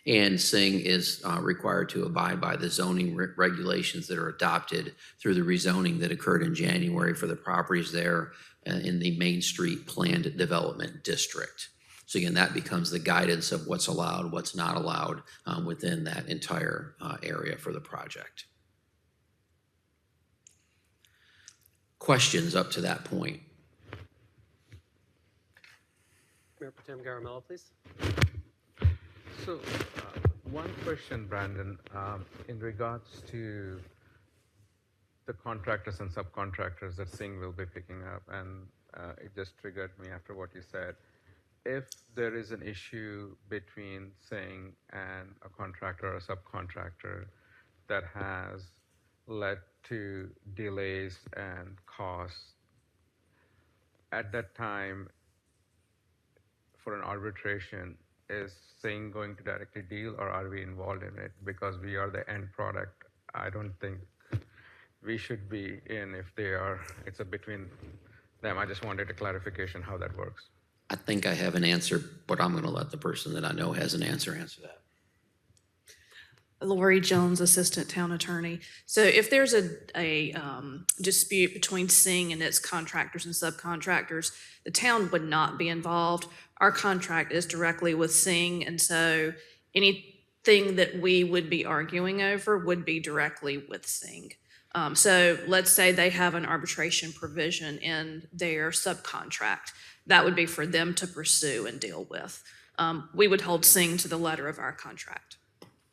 And Sing is required to abide by the zoning regulations that are adopted through the rezoning that occurred in January for the properties there in the Main Street Planned Development District. So again, that becomes the guidance of what's allowed, what's not allowed within that entire area for the project. Questions up to that point? Mayor Pro Tem Garamella, please. So one question, Brandon, in regards to the contractors and subcontractors that Sing will be picking up, and it just triggered me after what you said. If there is an issue between Sing and a contractor or a subcontractor that has led to delays and costs. At that time, for an arbitration, is Singh going to directly deal, or are we involved in it? Because we are the end product. I don't think we should be in if they are, it's a between them. I just wanted a clarification how that works. I think I have an answer, but I'm going to let the person that I know has an answer that. Lori Jones, Assistant Town Attorney. So if there's a dispute between Singh and its contractors and subcontractors, the town would not be involved. Our contract is directly with Singh, and so anything that we would be arguing over would be directly with Singh. So let's say they have an arbitration provision in their subcontract. That would be for them to pursue and deal with. We would hold Singh to the letter of our contract.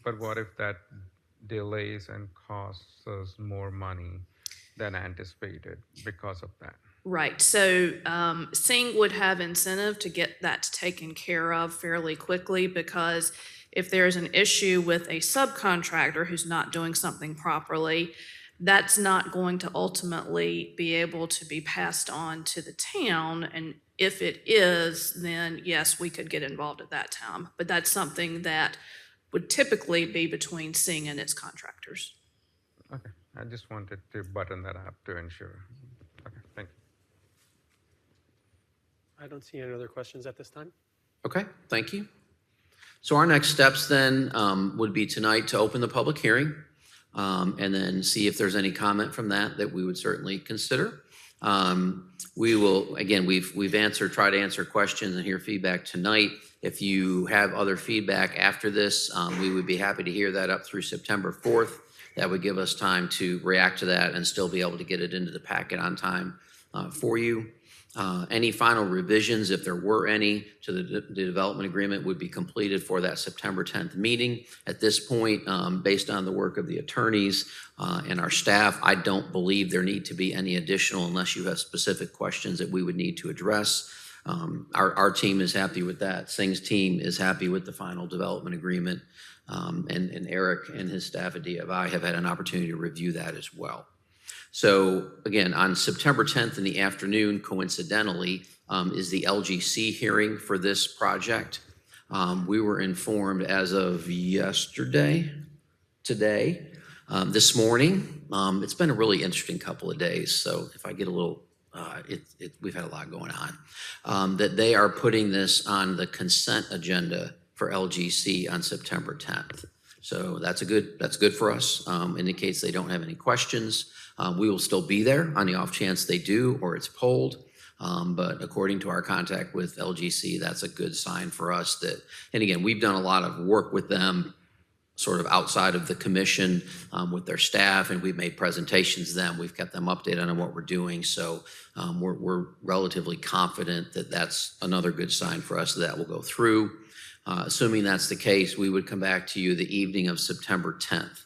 But what if that delays and costs us more money than anticipated because of that? Right. So Singh would have incentive to get that taken care of fairly quickly, because if there's an issue with a subcontractor who's not doing something properly, that's not going to ultimately be able to be passed on to the town. And if it is, then yes, we could get involved at that time. But that's something that would typically be between Singh and its contractors. Okay, I just wanted to button that up to ensure. Okay, thank you. I don't see any other questions at this time. Okay, thank you. So our next steps then would be tonight to open the public hearing and then see if there's any comment from that we would certainly consider. We will, again, we've tried to answer questions and hear feedback tonight. If you have other feedback after this, we would be happy to hear that up through September 4th. That would give us time to react to that and still be able to get it into the packet on time for you. Any final revisions, if there were any, to the development agreement would be completed for that September 10th meeting. At this point, based on the work of the attorneys and our staff, I don't believe there need to be any additional unless you have specific questions that we would need to address. Our team is happy with that. Singh's team is happy with the final development agreement. And Eric and his staff at DFI have had an opportunity to review that as well. So again, on September 10th in the afternoon, coincidentally, is the LGC hearing for this project. We were informed as of today, this morning. It's been a really interesting couple of days. So if I get a little, we've had a lot going on, that they are putting this on the consent agenda for LGC on September 10th. So that's good for us. Indicates they don't have any questions. We will still be there on the off chance they do or it's pulled. But according to our contact with LGC, that's a good sign for us that, and again, we've done a lot of work with them sort of outside of the commission with their staff, and we've made presentations to them. We've kept them updated on what we're doing. So we're relatively confident that that's another good sign for us that will go through. Assuming that's the case, we would come back to you the evening of September 10th.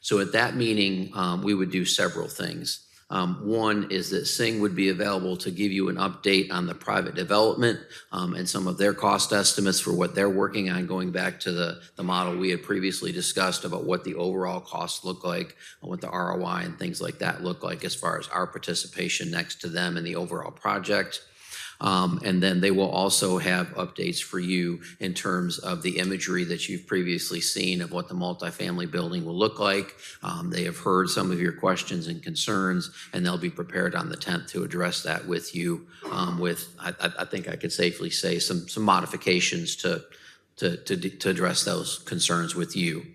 So at that meeting, we would do several things. One is that Singh would be available to give you an update on the private development and some of their cost estimates for what they're working on, going back to the model we had previously discussed about what the overall costs look like and what the ROI and things like that look like as far as our participation next to them in the overall project. And then they will also have updates for you in terms of the imagery that you've previously seen of what the multifamily building will look like. They have heard some of your questions and concerns, and they'll be prepared on the 10th to address that with you with, I think I could safely say, some modifications to address those concerns with you.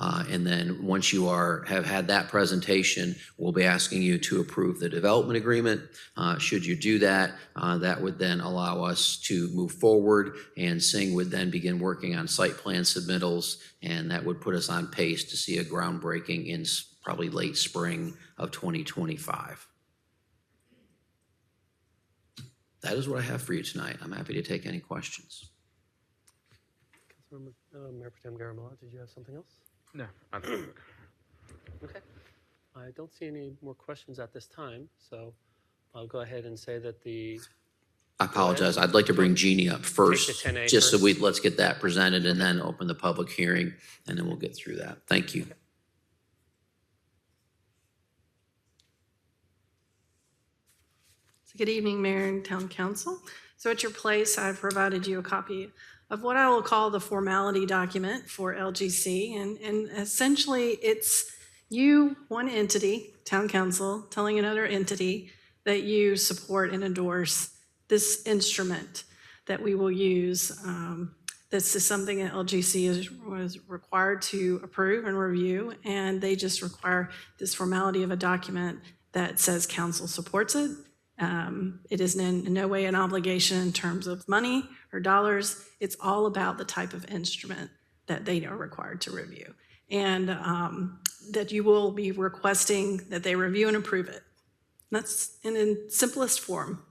And then once you have had that presentation, we'll be asking you to approve the development agreement. Should you do that, that would then allow us to move forward, and Singh would then begin working on site plan submittals, and that would put us on pace to see a groundbreaking in probably late spring of 2025. That is what I have for you tonight. I'm happy to take any questions. Mayor Pro Tem Garamella, did you have something else? No. Okay. I don't see any more questions at this time, so I'll go ahead and say that I apologize. I'd like to bring Jeannie up first, Take the 10A just first. so let's get that presented and then open the public hearing, and then we'll get through that. Thank you. Good evening, Mayor and Town Council. So at your place, I've provided you a copy of what I will call the formality document for LGC. And essentially, it's you, one entity, Town Council, telling another entity that you support and endorse this instrument that we will use. This is something that LGC was required to approve and review, and they just require this formality of a document that says council supports it. It is in no way an obligation in terms of money or dollars. It's all about the type of instrument that they are required to review. And that you will be requesting that they review and approve it. That's in its simplest form.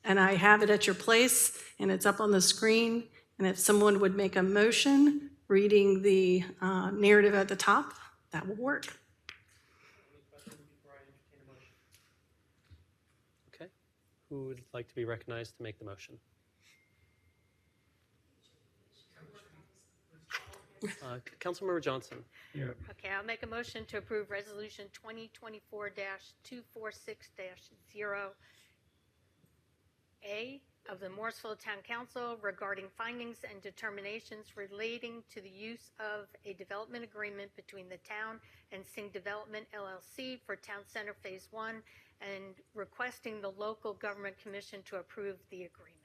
And I have it at your place, and it's up on the screen. And if someone would make a motion reading the narrative at the top, that will work. Okay. Who would like to be recognized to make the motion? Councilmember Johnson. Yeah. Okay, I'll make a motion to approve Resolution 2024-246-0A of the Morrisville Town Council regarding findings and determinations relating to the use of a development agreement between the town and Sing Development LLC for Town Center Phase 1 and requesting the local government commission to approve the agreement.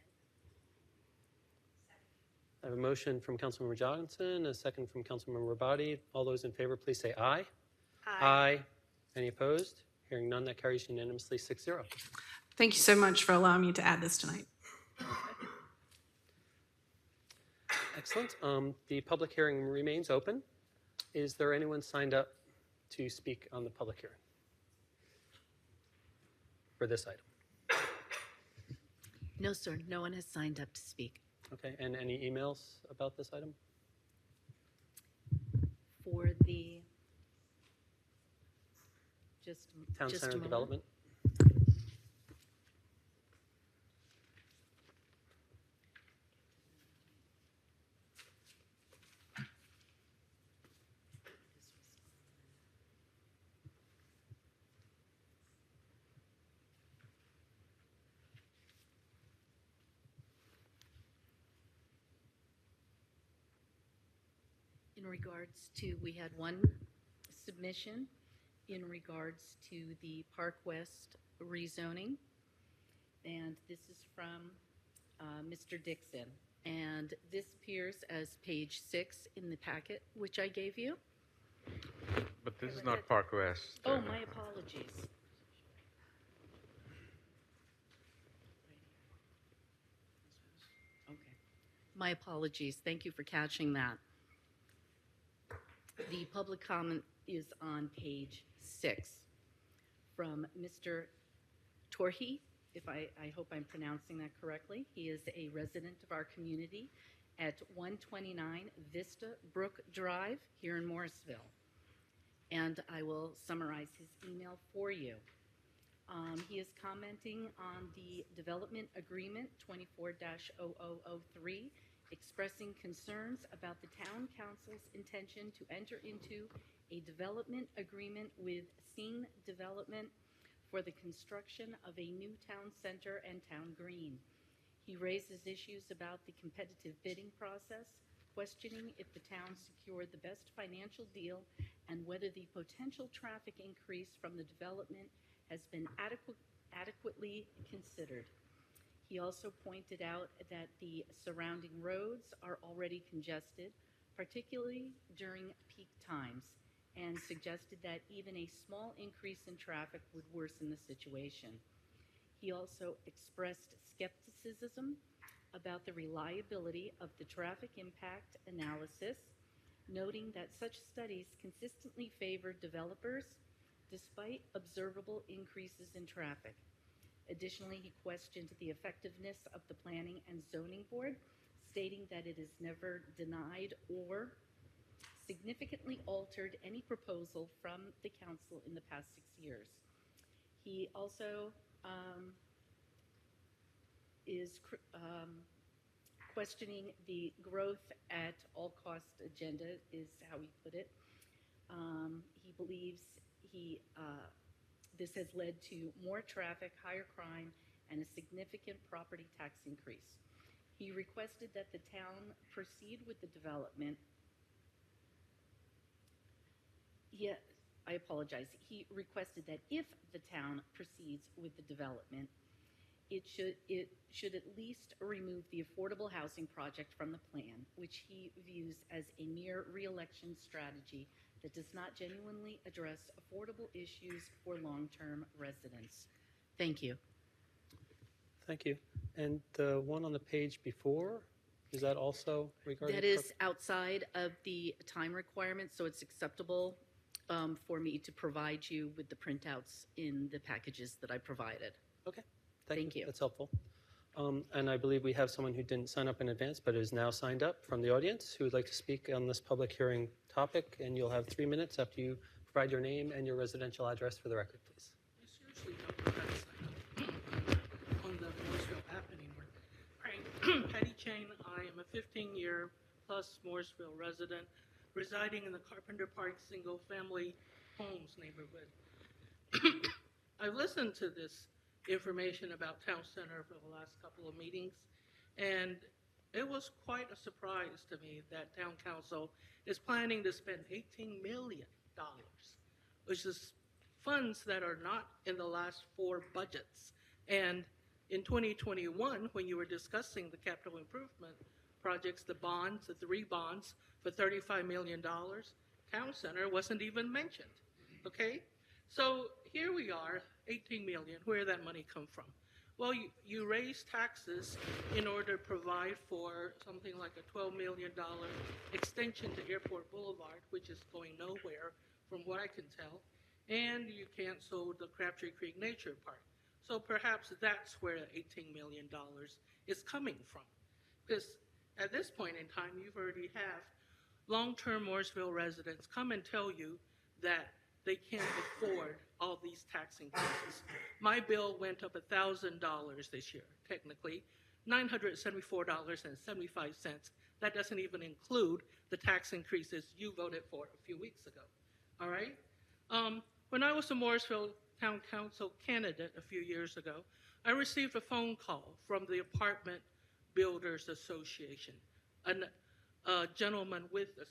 I have a motion from Councilmember Johnson, a second from Councilmember Rabati. All those in favor, please say aye. Aye. Any opposed? Hearing none, that carries unanimously 6-0. Thank you so much for allowing me to add this tonight. Excellent. The public hearing remains open. Is there anyone signed up to speak on the public hearing for this item? No, sir, no one has signed up to speak. Okay, and any emails about this item? For the, Town just a Center moment. Development? In regards to, we had one submission in regards to the Park West rezoning, and this is from Mr. Dixon. And this appears as page 6 in the packet, which I gave you. But this is not Park West. Oh, my apologies. Okay. My apologies. Thank you for catching that. The public comment is on page 6 from Mr. Torhi, if I hope I'm pronouncing that correctly. He is a resident of our community at 129 Vista Brook Drive here in Morrisville. And I will summarize his email for you. He is commenting on the development agreement 24-0003, expressing concerns about the town council's intention to enter into a development agreement with Sing Development for the construction of a new town center and town green. He raises issues about the competitive bidding process, questioning if the town secured the best financial deal and whether the potential traffic increase from the development has been adequately considered. He also pointed out that the surrounding roads are already congested, particularly during peak times, and suggested that even a small increase in traffic would worsen the situation. He also expressed skepticism about the reliability of the traffic impact analysis, noting that such studies consistently favor developers despite observable increases in traffic. Additionally, he questioned the effectiveness of the Planning and Zoning Board, stating that it has never denied or significantly altered any proposal from the council in the past 6 years. He also is questioning the growth at all cost agenda, is how he put it. He believes This has led to more traffic, higher crime, and a significant property tax increase. He requested that the town proceed with the development. Yeah, I apologize. He requested that if the town proceeds with the development, it should at least remove the affordable housing project from the plan, which he views as a mere re-election strategy that does not genuinely address affordable issues for long-term residents. Thank you. Thank you. And the one on the page before, is that also regarding? That is outside of the time requirement, so it's acceptable for me to provide you with the printouts in the packages that I provided. Okay. Thank you. That's helpful. And I believe we have someone who didn't sign up in advance but is now signed up from the audience who would like to speak on this public hearing topic. And you'll have 3 minutes after you provide your name and your residential address for the record, please. I seriously don't know how to sign up on the Morrisville app anymore. All right, Patty Chain, I am a 15-year plus Morrisville resident residing in the Carpenter Park single-family homes neighborhood. I've listened to this information about Town Center for the last couple of meetings, and it was quite a surprise to me that Town Council is planning to spend $18 million, which is funds that are not in the last 4 budgets. And in 2021, when you were discussing the capital improvement projects, the bonds, the 3 bonds for $35 million, Town Center wasn't even mentioned, okay? So here we are, 18 million, where did that money come from? Well, you raise taxes in order to provide for something like a $12 million extension to Airport Boulevard, which is going nowhere from what I can tell, and you canceled the Crabtree Creek Nature Park. So perhaps that's where the $18 million is coming from. Because at this point in time, you've already have long-term Morrisville residents come and tell you that they can't afford all these tax increases. My bill went up $1,000 this year, technically, $974.75. That doesn't even include the tax increases you voted for a few weeks ago, all right? When I was a Morrisville Town Council candidate a few years ago, I received a phone call from the Apartment Builders Association, a gentleman with the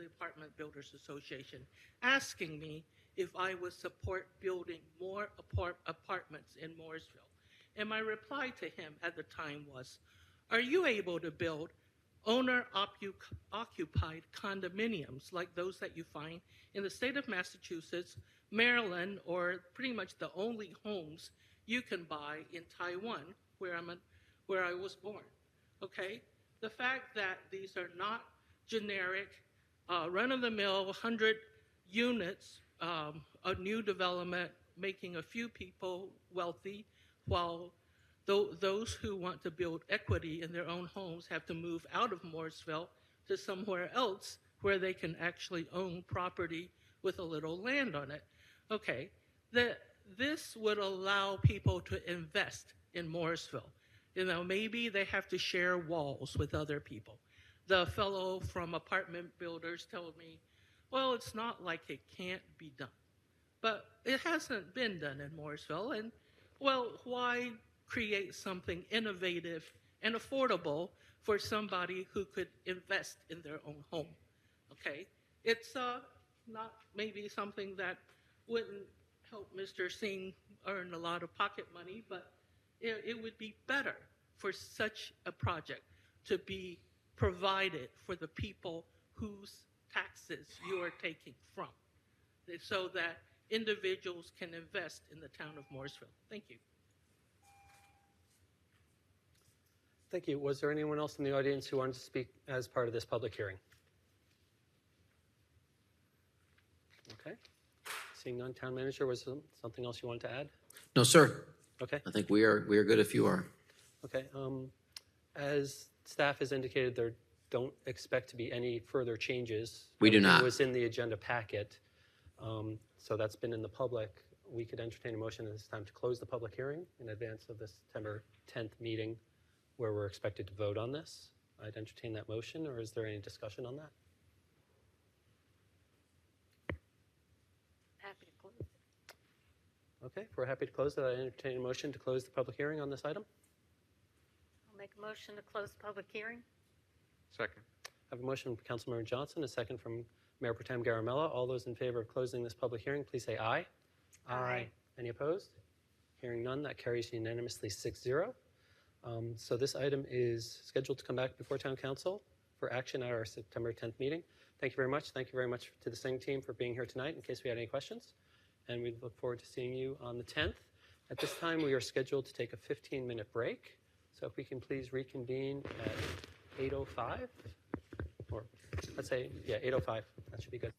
Apartment Builders Association, asking me if I would support building more apartments in Morrisville. And my reply to him at the time was, are you able to build owner-occupied condominiums like those that you find in the state of Massachusetts, Maryland, or pretty much the only homes you can buy in Taiwan, where I was born, okay? The fact that these are not generic, run-of-the-mill 100 units, a new development making a few people wealthy, while those who want to build equity in their own homes have to move out of Morrisville to somewhere else where they can actually own property with a little land on it. Okay, this would allow people to invest in Morrisville. You know, maybe they have to share walls with other people. The fellow from Apartment Builders told me, well, it's not like it can't be done. But it hasn't been done in Morrisville, and well, why create something innovative and affordable for somebody who could invest in their own home, okay? It's not maybe something that wouldn't help Mr. Singh earn a lot of pocket money, but it would be better for such a project to be provided for the people whose taxes you are taking from, so that individuals can invest in the town of Morrisville. Thank you. Thank you. Was there anyone else in the audience who wanted to speak as part of this public hearing? Okay. Seeing none, Town Manager, was there something else you wanted to add? No, sir. Okay. I think we are good if you are. Okay. As staff has indicated, there don't expect to be any further changes. We do not. It was in the agenda packet, so that's been in the public. We could entertain a motion at this time to close the public hearing in advance of the September 10th meeting where we're expected to vote on this. I'd entertain that motion, or is there any discussion on that? Happy to close it. Okay, if we're happy to close it, I entertain a motion to close the public hearing on this item. I'll make a motion to close the public hearing. Second. I have a motion from Councilmember Johnson, a second from Mayor Pro Tem Garamella. All those in favor of closing this public hearing, please say aye. Aye. Any opposed? Hearing none, that carries unanimously 6-0. So this item is scheduled to come back before Town Council for action at our September 10th meeting. Thank you very much. Thank you very much to the Sing team for being here tonight in case we had any questions. And we look forward to seeing you on the 10th. At this time, we are scheduled to take a 15-minute break. So if we can please reconvene at 8:05, or let's say, yeah, 8:05. That should be good.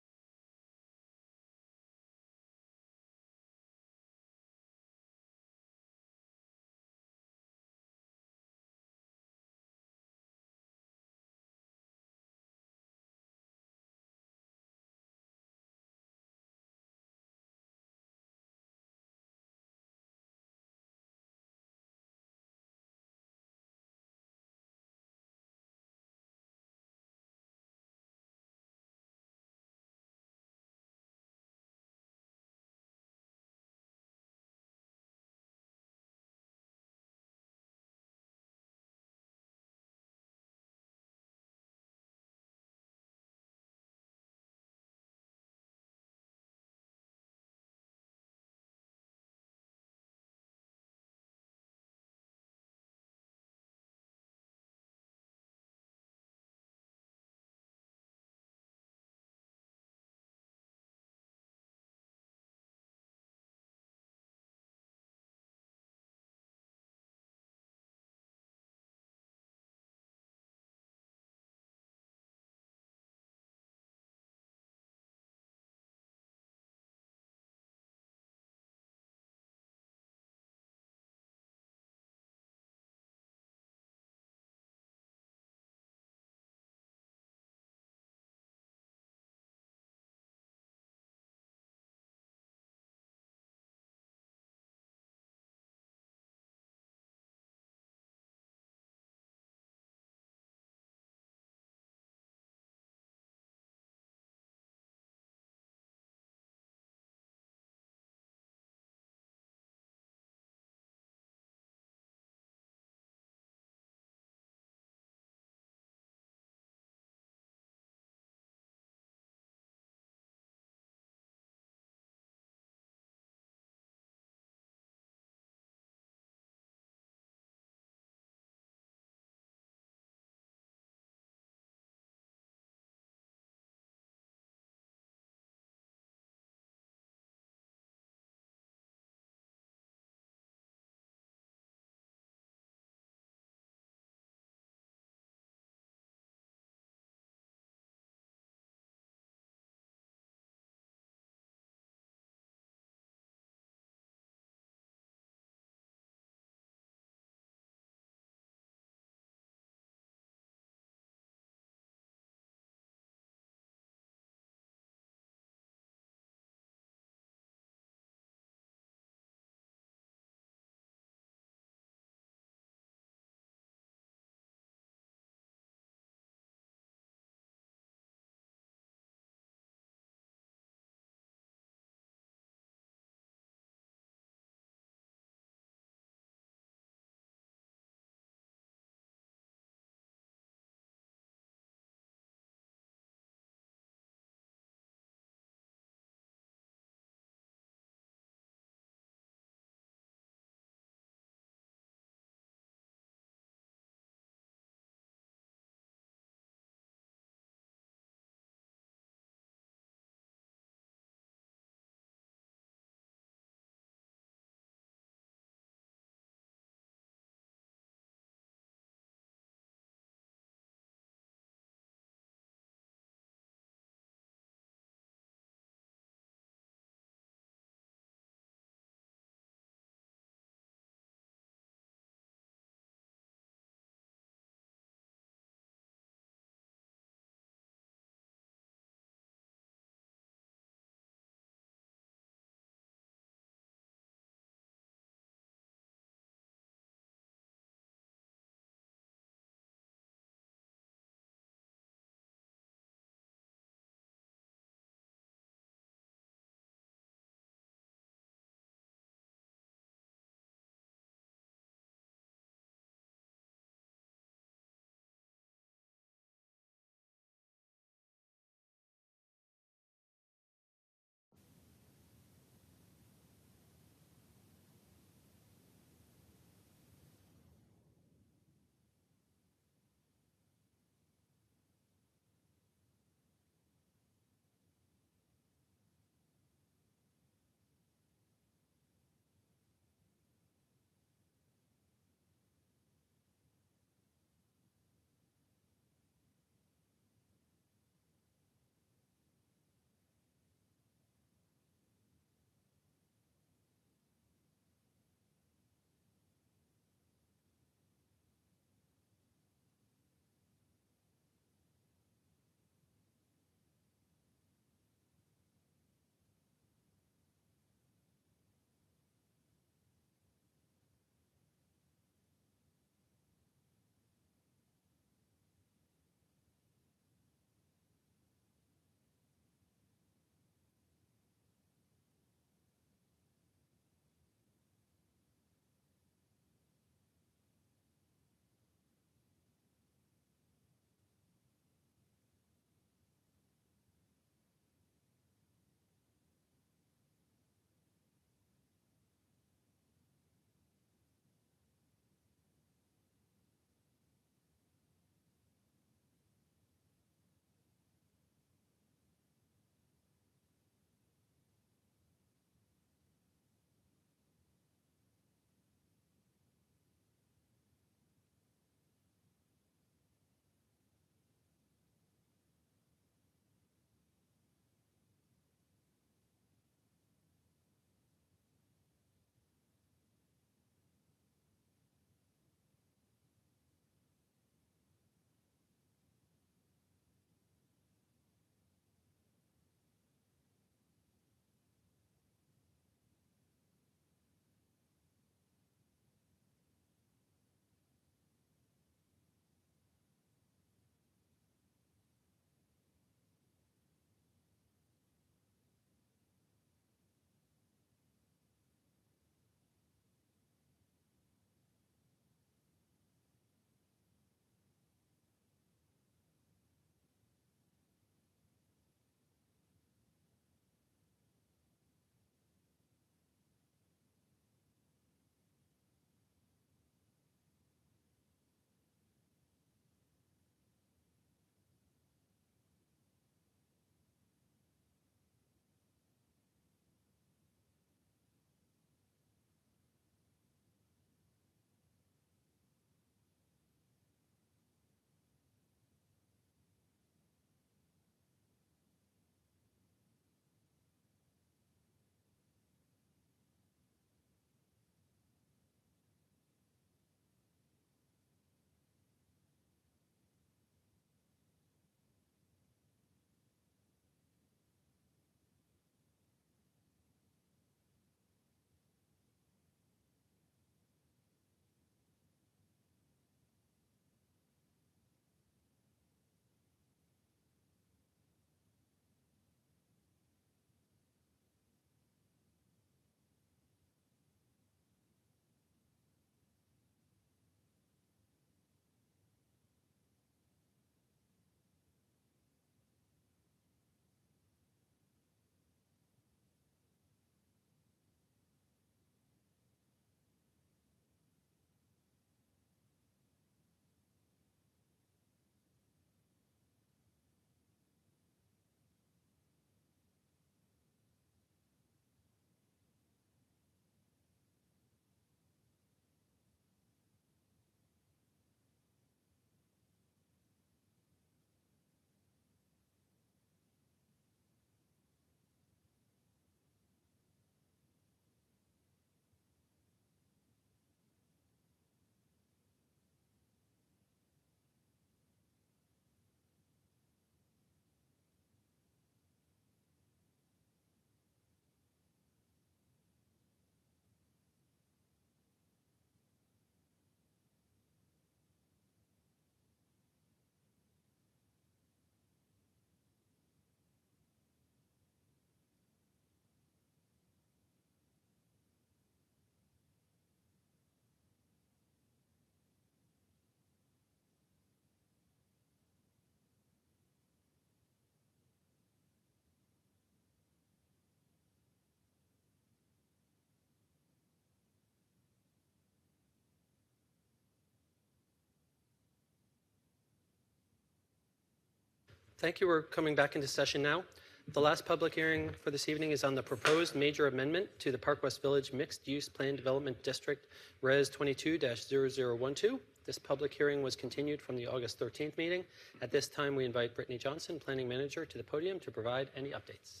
Thank you. We're coming back into session now. The last public hearing for this evening is on the proposed major amendment to the Park West Village Mixed Use Plan Development District Res 22-0012. This public hearing was continued from the August 13th meeting. At this time, we invite Brittany Johnson, Planning Manager, to the podium to provide any updates.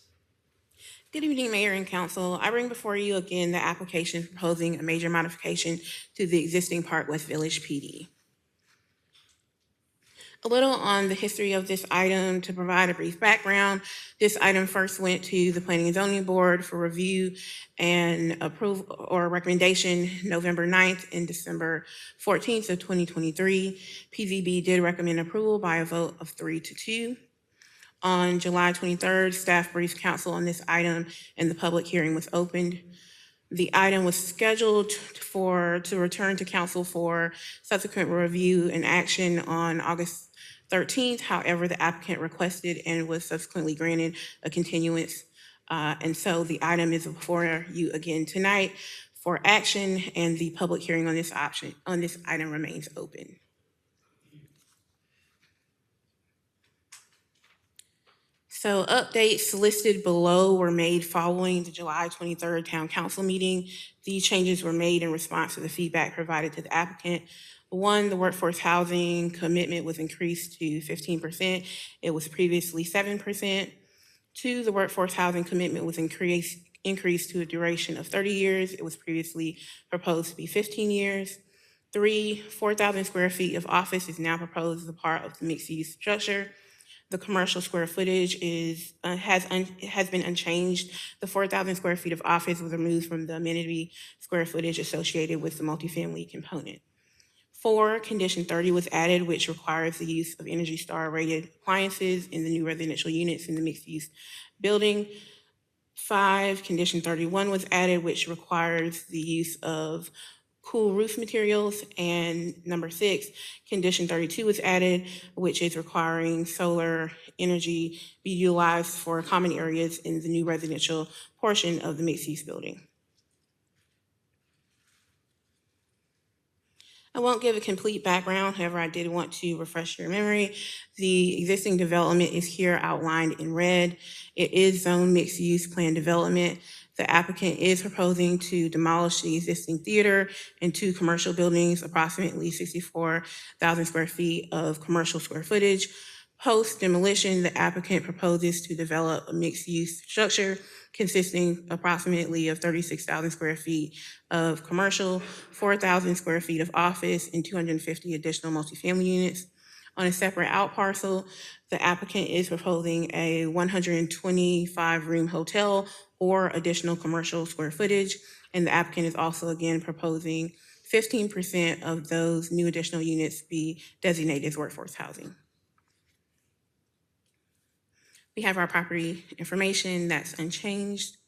Good evening, Mayor and Council. I bring before you again the application proposing a major modification to the existing Park West Village PD. A little on the history of this item to provide a brief background. This item first went to the Planning and Zoning Board for review and approval or recommendation November 9th and December 14th of 2023. PZB did recommend approval by a vote of 3-2. On July 23rd, staff briefed council on this item and the public hearing was opened. The item was scheduled to return to council for subsequent review and action on August 13th. However, the applicant requested and was subsequently granted a continuance. And so the item is before you again tonight for action, and the public hearing on this item remains open. So updates listed below were made following the July 23rd Town Council meeting. These changes were made in response to the feedback provided to the applicant. One, the workforce housing commitment was increased to 15%. It was previously 7%. Two, the workforce housing commitment was increased to a duration of 30 years. It was previously proposed to be 15 years. Three, 4,000 square feet of office is now proposed as a part of the mixed-use structure. The commercial square footage has been unchanged. The 4,000 square feet of office was removed from the amenity square footage associated with the multifamily component. 4, condition 30 was added, which requires the use of Energy Star rated appliances in the new residential units in the mixed use building. 5, condition 31 was added, which requires the use of cool roof materials. And number 6, condition 32 was added, which is requiring solar energy be utilized for common areas in the new residential portion of the mixed use building. I won't give a complete background, however, I did want to refresh your memory. The existing development is here outlined in red. It is zone mixed use plan development. The applicant is proposing to demolish the existing theater and 2 commercial buildings, approximately 64,000 square feet of commercial square footage. Post demolition, the applicant proposes to develop a mixed use structure consisting approximately of 36,000 square feet of commercial, 4,000 square feet of office, and 250 additional multifamily units. On a separate out parcel, the applicant is proposing a 125-room hotel or additional commercial square footage, and the applicant is also again proposing 15% of those new additional units be designated as workforce housing. We have our property information that's unchanged.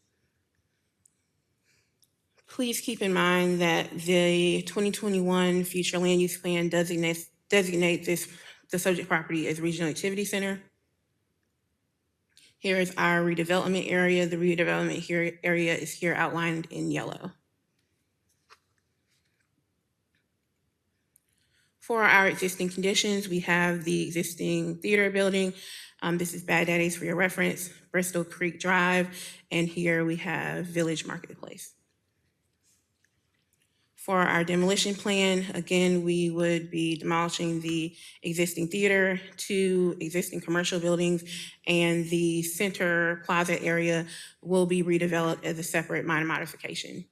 Please keep in mind that the 2021 future land use plan designates the subject property as Regional Activity Center. Here is our redevelopment area. The redevelopment area is here outlined in yellow. For our existing conditions, we have the existing theater building. This is Bad Daddy's for your reference, Bristol Creek Drive, and here we have Village Marketplace. For our demolition plan, again, we would be demolishing the existing theater, 2 existing commercial buildings, and the center plaza area will be redeveloped as a separate minor modification.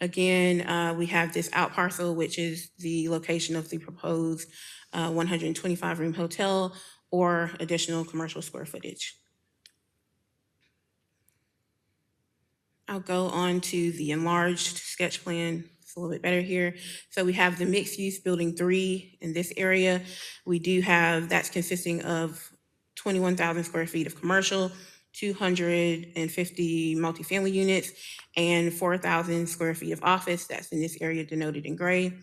Again, we have this out parcel, which is the location of the proposed 125-room hotel or additional commercial square footage. I'll go on to the enlarged sketch plan. It's a little bit better here. So we have the mixed use building 3 in this area. We do have, that's consisting of 21,000 square feet of commercial, 250 multifamily units, and 4,000 square feet of office. That's in this area denoted in gray.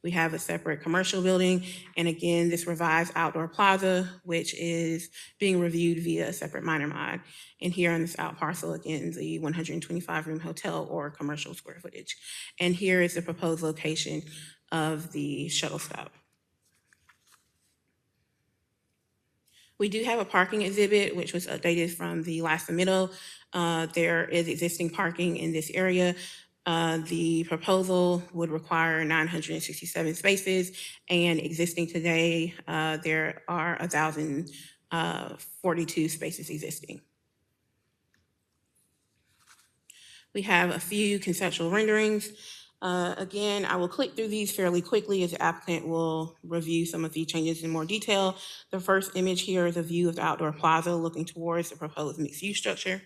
We have a separate commercial building, and again, this revised outdoor plaza, which is being reviewed via a separate minor mod. And here on this out parcel, again, the 125-room hotel or commercial square footage. And here is the proposed location of the shuttle stop. We do have a parking exhibit, which was updated from the last submittal. There is existing parking in this area. The proposal would require 967 spaces, and existing today, there are 1,042 spaces existing. We have a few conceptual renderings. Again, I will click through these fairly quickly as the applicant will review some of the changes in more detail. The first image here is a view of the outdoor plaza looking towards the proposed mixed-use structure.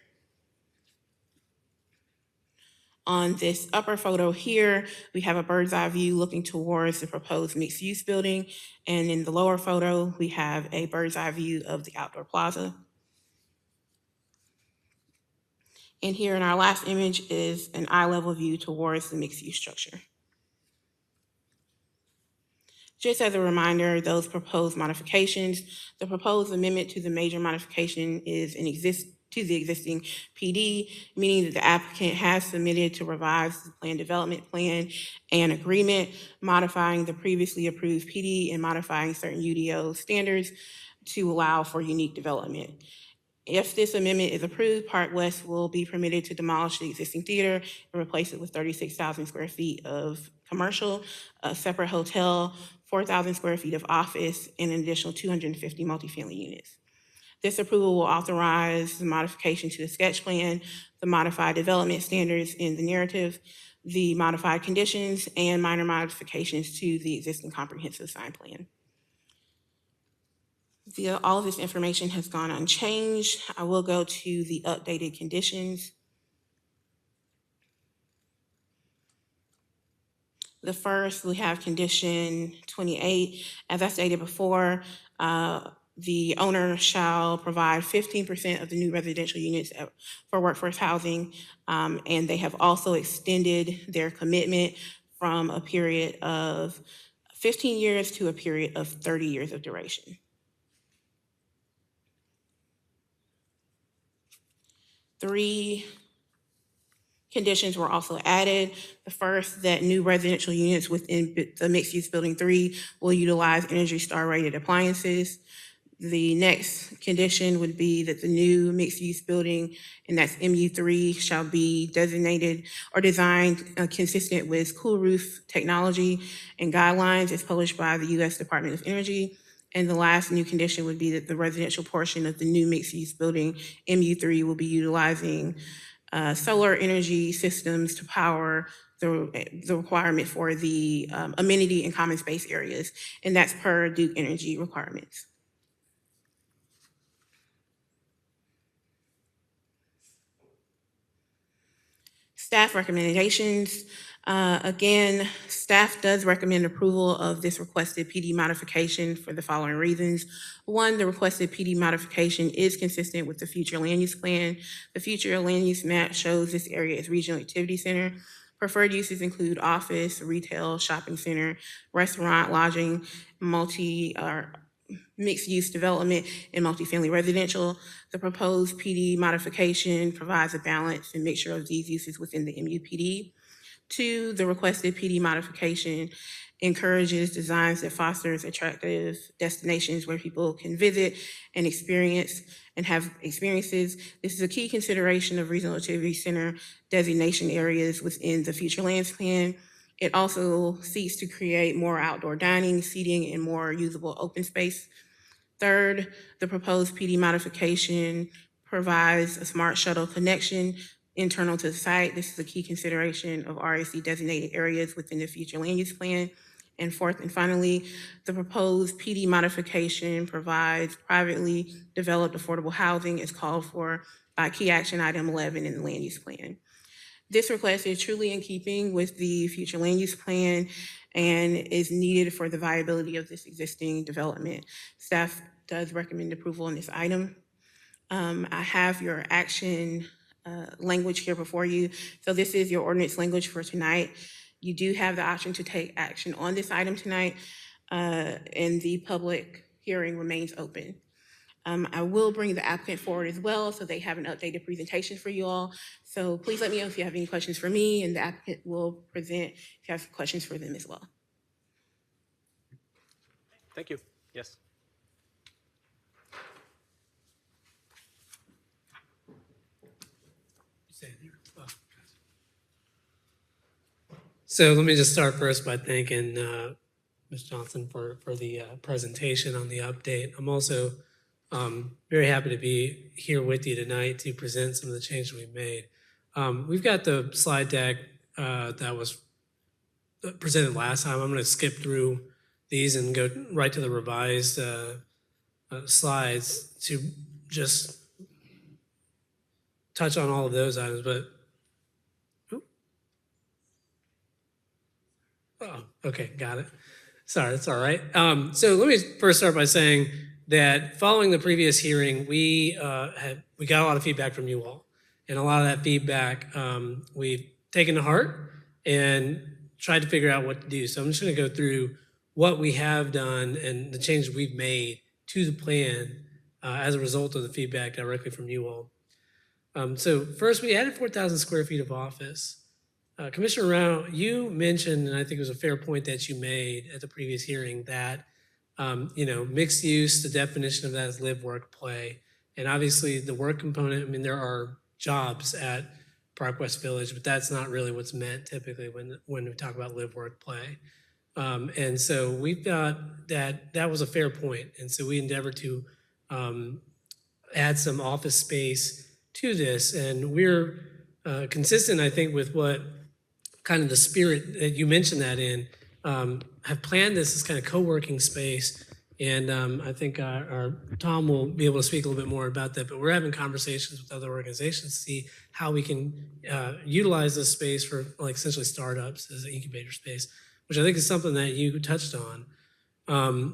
On this upper photo here, we have a bird's eye view looking towards the proposed mixed-use building. And in the lower photo, we have a bird's eye view of the outdoor plaza. And here in our last image is an eye-level view towards the mixed-use structure. Just as a reminder, those proposed modifications, the proposed amendment to the major modification is to the existing PD, meaning that the applicant has submitted to revise the plan development plan and agreement, modifying the previously approved PD and modifying certain UDO standards to allow for unique development. If this amendment is approved, Park West will be permitted to demolish the existing theater and replace it with 36,000 square feet of commercial, a separate hotel, 4,000 square feet of office, and an additional 250 multifamily units. This approval will authorize the modification to the sketch plan, the modified development standards in the narrative, the modified conditions, and minor modifications to the existing comprehensive sign plan. All of this information has gone unchanged. I will go to the updated conditions. The first, we have condition 28. As I stated before, the owner shall provide 15% of the new residential units for workforce housing, and they have also extended their commitment from a period of 15 years to a period of 30 years of duration. 3 conditions were also added. The first, that new residential units within the mixed-use building 3 will utilize Energy Star rated appliances. The next condition would be that the new mixed-use building, and that's MU3, shall be designated or designed consistent with cool roof technology and guidelines as published by the U.S. Department of Energy. And the last new condition would be that the residential portion of the new mixed-use building, MU3, will be utilizing solar energy systems to power the requirement for the amenity and common space areas, and that's per Duke Energy requirements. Staff recommendations. Again, staff does recommend approval of this requested PD modification for the following reasons. 1, the requested PD modification is consistent with the future land use plan. The future land use map shows this area as regional activity center. Preferred uses include office, retail, shopping center, restaurant, lodging, mixed-use development, and multifamily residential. The proposed PD modification provides a balance and mixture of these uses within the MUPD. 2, the requested PD modification encourages designs that fosters attractive destinations where people can visit and experience and have experiences. This is a key consideration of regional activity center designation areas within the future lands plan. It also seeks to create more outdoor dining, seating, and more usable open space. 3rd, the proposed PD modification provides a smart shuttle connection internal to the site. This is a key consideration of RAC designated areas within the future land use plan. And 4th and finally, the proposed PD modification provides privately developed affordable housing as called for by key action item 11 in the land use plan. This request is truly in keeping with the future land use plan and is needed for the viability of this existing development. Staff does recommend approval on this item. I have your action language here before you. So this is your ordinance language for tonight. You do have the option to take action on this item tonight, and the public hearing remains open. I will bring the applicant forward as well so they have an updated presentation for you all. So please let me know if you have any questions for me, and the applicant will present if you have questions for them as well. Thank you. Yes. stand here. Oh, so let me just start first by thanking Ms. Johnson for the presentation on the update. I'm also very happy to be here with you tonight to present some of the changes we've made. We've got the slide deck that was presented last time. I'm going to skip through these and go right to the revised slides to just touch on all of those items. But oh, okay, got it. Sorry, that's all right. So let me first start by saying that following the previous hearing, we got a lot of feedback from you all, and a lot of that feedback we've taken to heart and tried to figure out what to do. So I'm just going to go through what we have done and the changes we've made to the plan as a result of the feedback directly from you all. So first, we added 4,000 square feet of office. Commissioner Rao, you mentioned, and I think it was a fair point that you made at the previous hearing, that mixed use, the definition of that is live, work, play. And obviously the work component, I mean, there are jobs at Park West Village, but that's not really what's meant typically when we talk about live, work, play. And so we thought that was a fair point. And so we endeavored to add some office space to this. And we're consistent, I think, with what kind of the spirit that you mentioned that in, have planned this as kind of co-working space. And I think our Tom will be able to speak a little bit more about that, but we're having conversations with other organizations to see how we can utilize this space for like essentially startups as an incubator space, which I think is something that you touched on.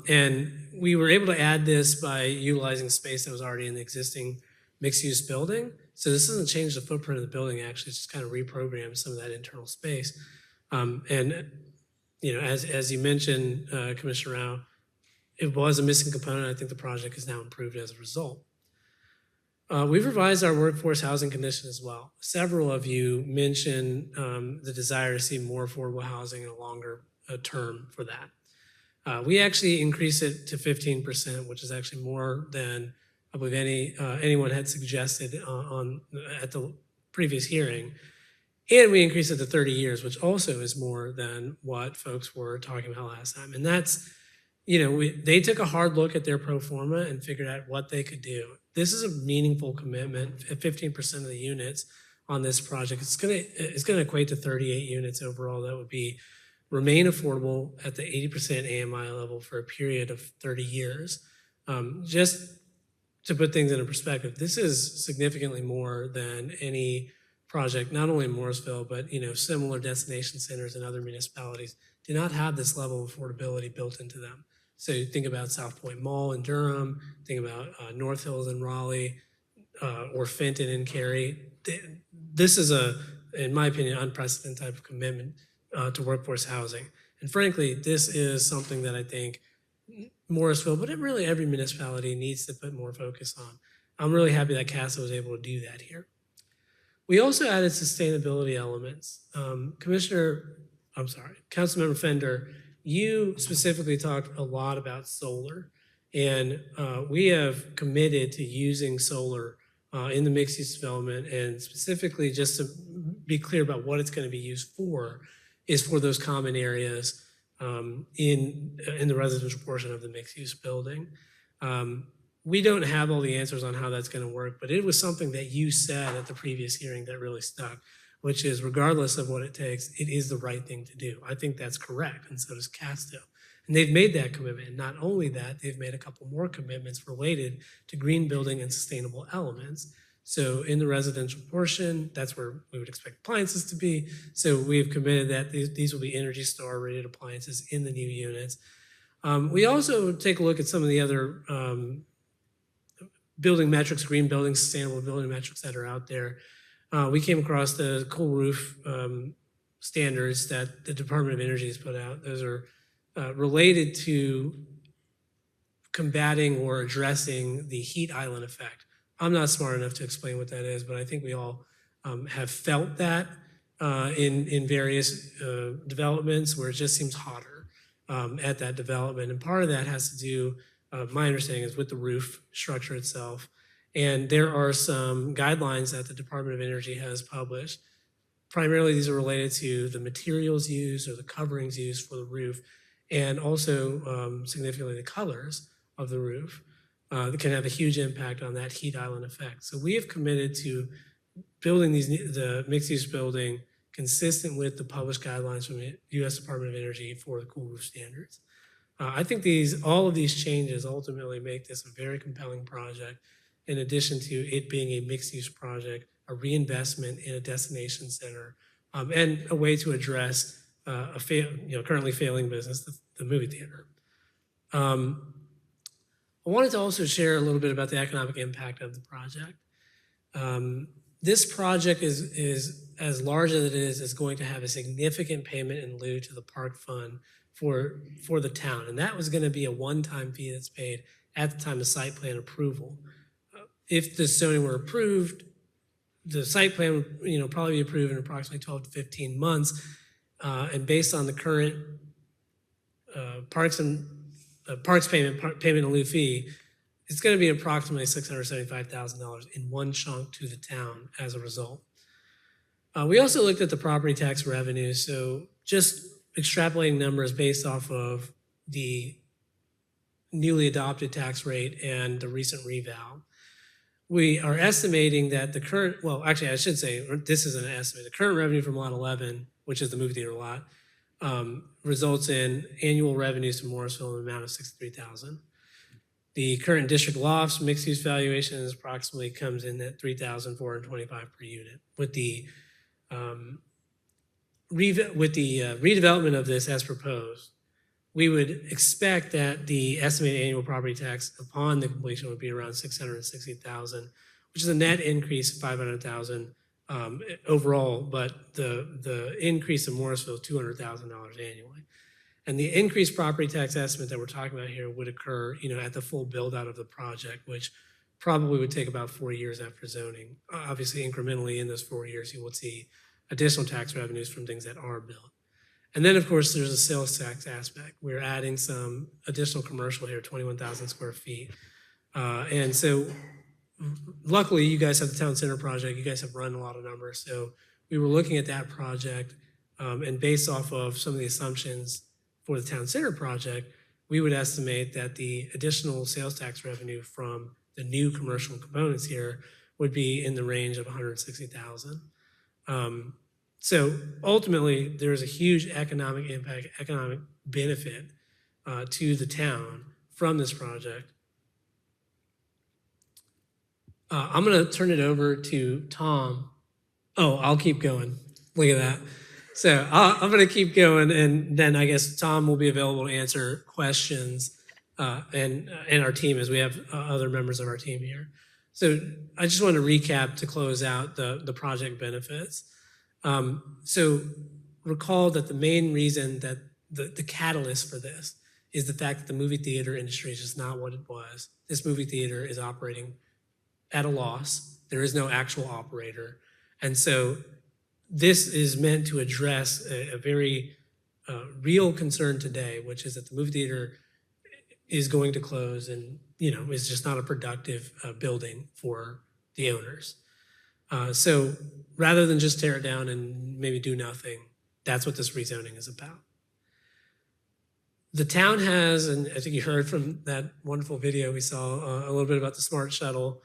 And we were able to add this by utilizing space that was already in the existing mixed-use building. So this doesn't change the footprint of the building, actually, it's just kind of reprogram some of that internal space. And as you mentioned, Commissioner Rao, it was a missing component. I think the project is now improved as a result. We've revised our workforce housing condition as well. Several of you mentioned the desire to see more affordable housing in a longer term for that. We actually increased it to 15%, which is actually more than I believe anyone had suggested at the previous hearing. And we increased it to 30 years, which also is more than what folks were talking about last time. And that's, they took a hard look at their pro forma and figured out what they could do. This is a meaningful commitment. At 15% of the units on this project, it's going to equate to 38 units overall. That would remain affordable at the 80% AMI level for a period of 30 years. Just to put things into perspective, this is significantly more than any project, not only in Morrisville, but similar destination centers in other municipalities do not have this level of affordability built into them. So you think about South Point Mall in Durham, think about North Hills in Raleigh, or Fenton in Cary. This is in my opinion, unprecedented type of commitment to workforce housing. And frankly, this is something that I think Morrisville, but really every municipality needs to put more focus on. I'm really happy that CASA was able to do that here. We also added sustainability elements. Councilmember Fender, you specifically talked a lot about solar, and we have committed to using solar in the mixed-use development, and specifically just to be clear about what it's going to be used for, is for those common areas in the residential portion of the mixed-use building. We don't have all the answers on how that's going to work, but it was something that you said at the previous hearing that really stuck, which is regardless of what it takes, it is the right thing to do. I think that's correct, and so does Casto. And they've made that commitment. And not only that, they've made a couple more commitments related to green building and sustainable elements. So in the residential portion, that's where we would expect appliances to be. So we've committed that these will be Energy Star rated appliances in the new units. We also take a look at some of the other building metrics, green building, sustainable building metrics that are out there. We came across the cool roof standards that the Department of Energy has put out. Those are related to combating or addressing the heat island effect. I'm not smart enough to explain what that is, but I think we all have felt that in various developments where it just seems hotter at that development. And part of that has to do, my understanding is with the roof structure itself. And there are some guidelines that the Department of Energy has published. Primarily, these are related to the materials used or the coverings used for the roof, and also significantly the colors of the roof that can have a huge impact on that heat island effect. So we have committed to building the mixed-use building consistent with the published guidelines from the U.S. Department of Energy for the cool roof standards. I think all of these changes ultimately make this a very compelling project, in addition to it being a mixed-use project, a reinvestment in a destination center, and a way to address a currently failing business, the movie theater. I wanted to also share a little bit about the economic impact of the project. This project is as large as it is going to have a significant payment in lieu to the park fund for the town. And that was going to be a one-time fee that's paid at the time of site plan approval. If the zoning were approved, the site plan would probably be approved in approximately 12 to 15 months. And based on the current parks payment in lieu fee, it's going to be approximately $675,000 in one chunk to the town as a result. We also looked at the property tax revenue. So just extrapolating numbers based off of the newly adopted tax rate and the recent reval, we are estimating that the current, well, actually, I should say, this is an estimate. The current revenue from Lot 11, which is the movie theater lot, results in annual revenues to Morrisville in the amount of $63,000. The current district lofts mixed-use valuation approximately comes in at $3,425 per unit. With the redevelopment of this as proposed, we would expect that the estimated annual property tax upon the completion would be around $660,000, which is a net increase of $500,000 overall, but the increase in Morrisville is $200,000 annually. And the increased property tax estimate that we're talking about here would occur, at the full build out of the project, which probably would take about 4 years after zoning. Obviously, incrementally in those 4 years, you will see additional tax revenues from things that are built. And then, of course, there's a sales tax aspect. We're adding some additional commercial here, 21,000 square feet. And so luckily, you guys have the town center project. You guys have run a lot of numbers. So we were looking at that project, and based off of some of the assumptions for the town center project, we would estimate that the additional sales tax revenue from the new commercial components here would be in the range of $160,000. So ultimately, there is a huge economic impact, economic benefit to the town from this project. I'm going to turn it over to Tom. Oh, I'll keep going. Look at that. So I'm going to keep going, and then I guess Tom will be available to answer questions, and our team, as we have other members of our team here. So I just want to recap to close out the project benefits. So recall that the main reason that the catalyst for this is the fact that the movie theater industry is just not what it was. This movie theater is operating at a loss. There is no actual operator. And so this is meant to address a very real concern today, which is that the movie theater is going to close and, is just not a productive building for the owners. So rather than just tear it down and maybe do nothing, that's what this rezoning is about. The town has, and I think you heard from that wonderful video we saw, a little bit about the Smart Shuttle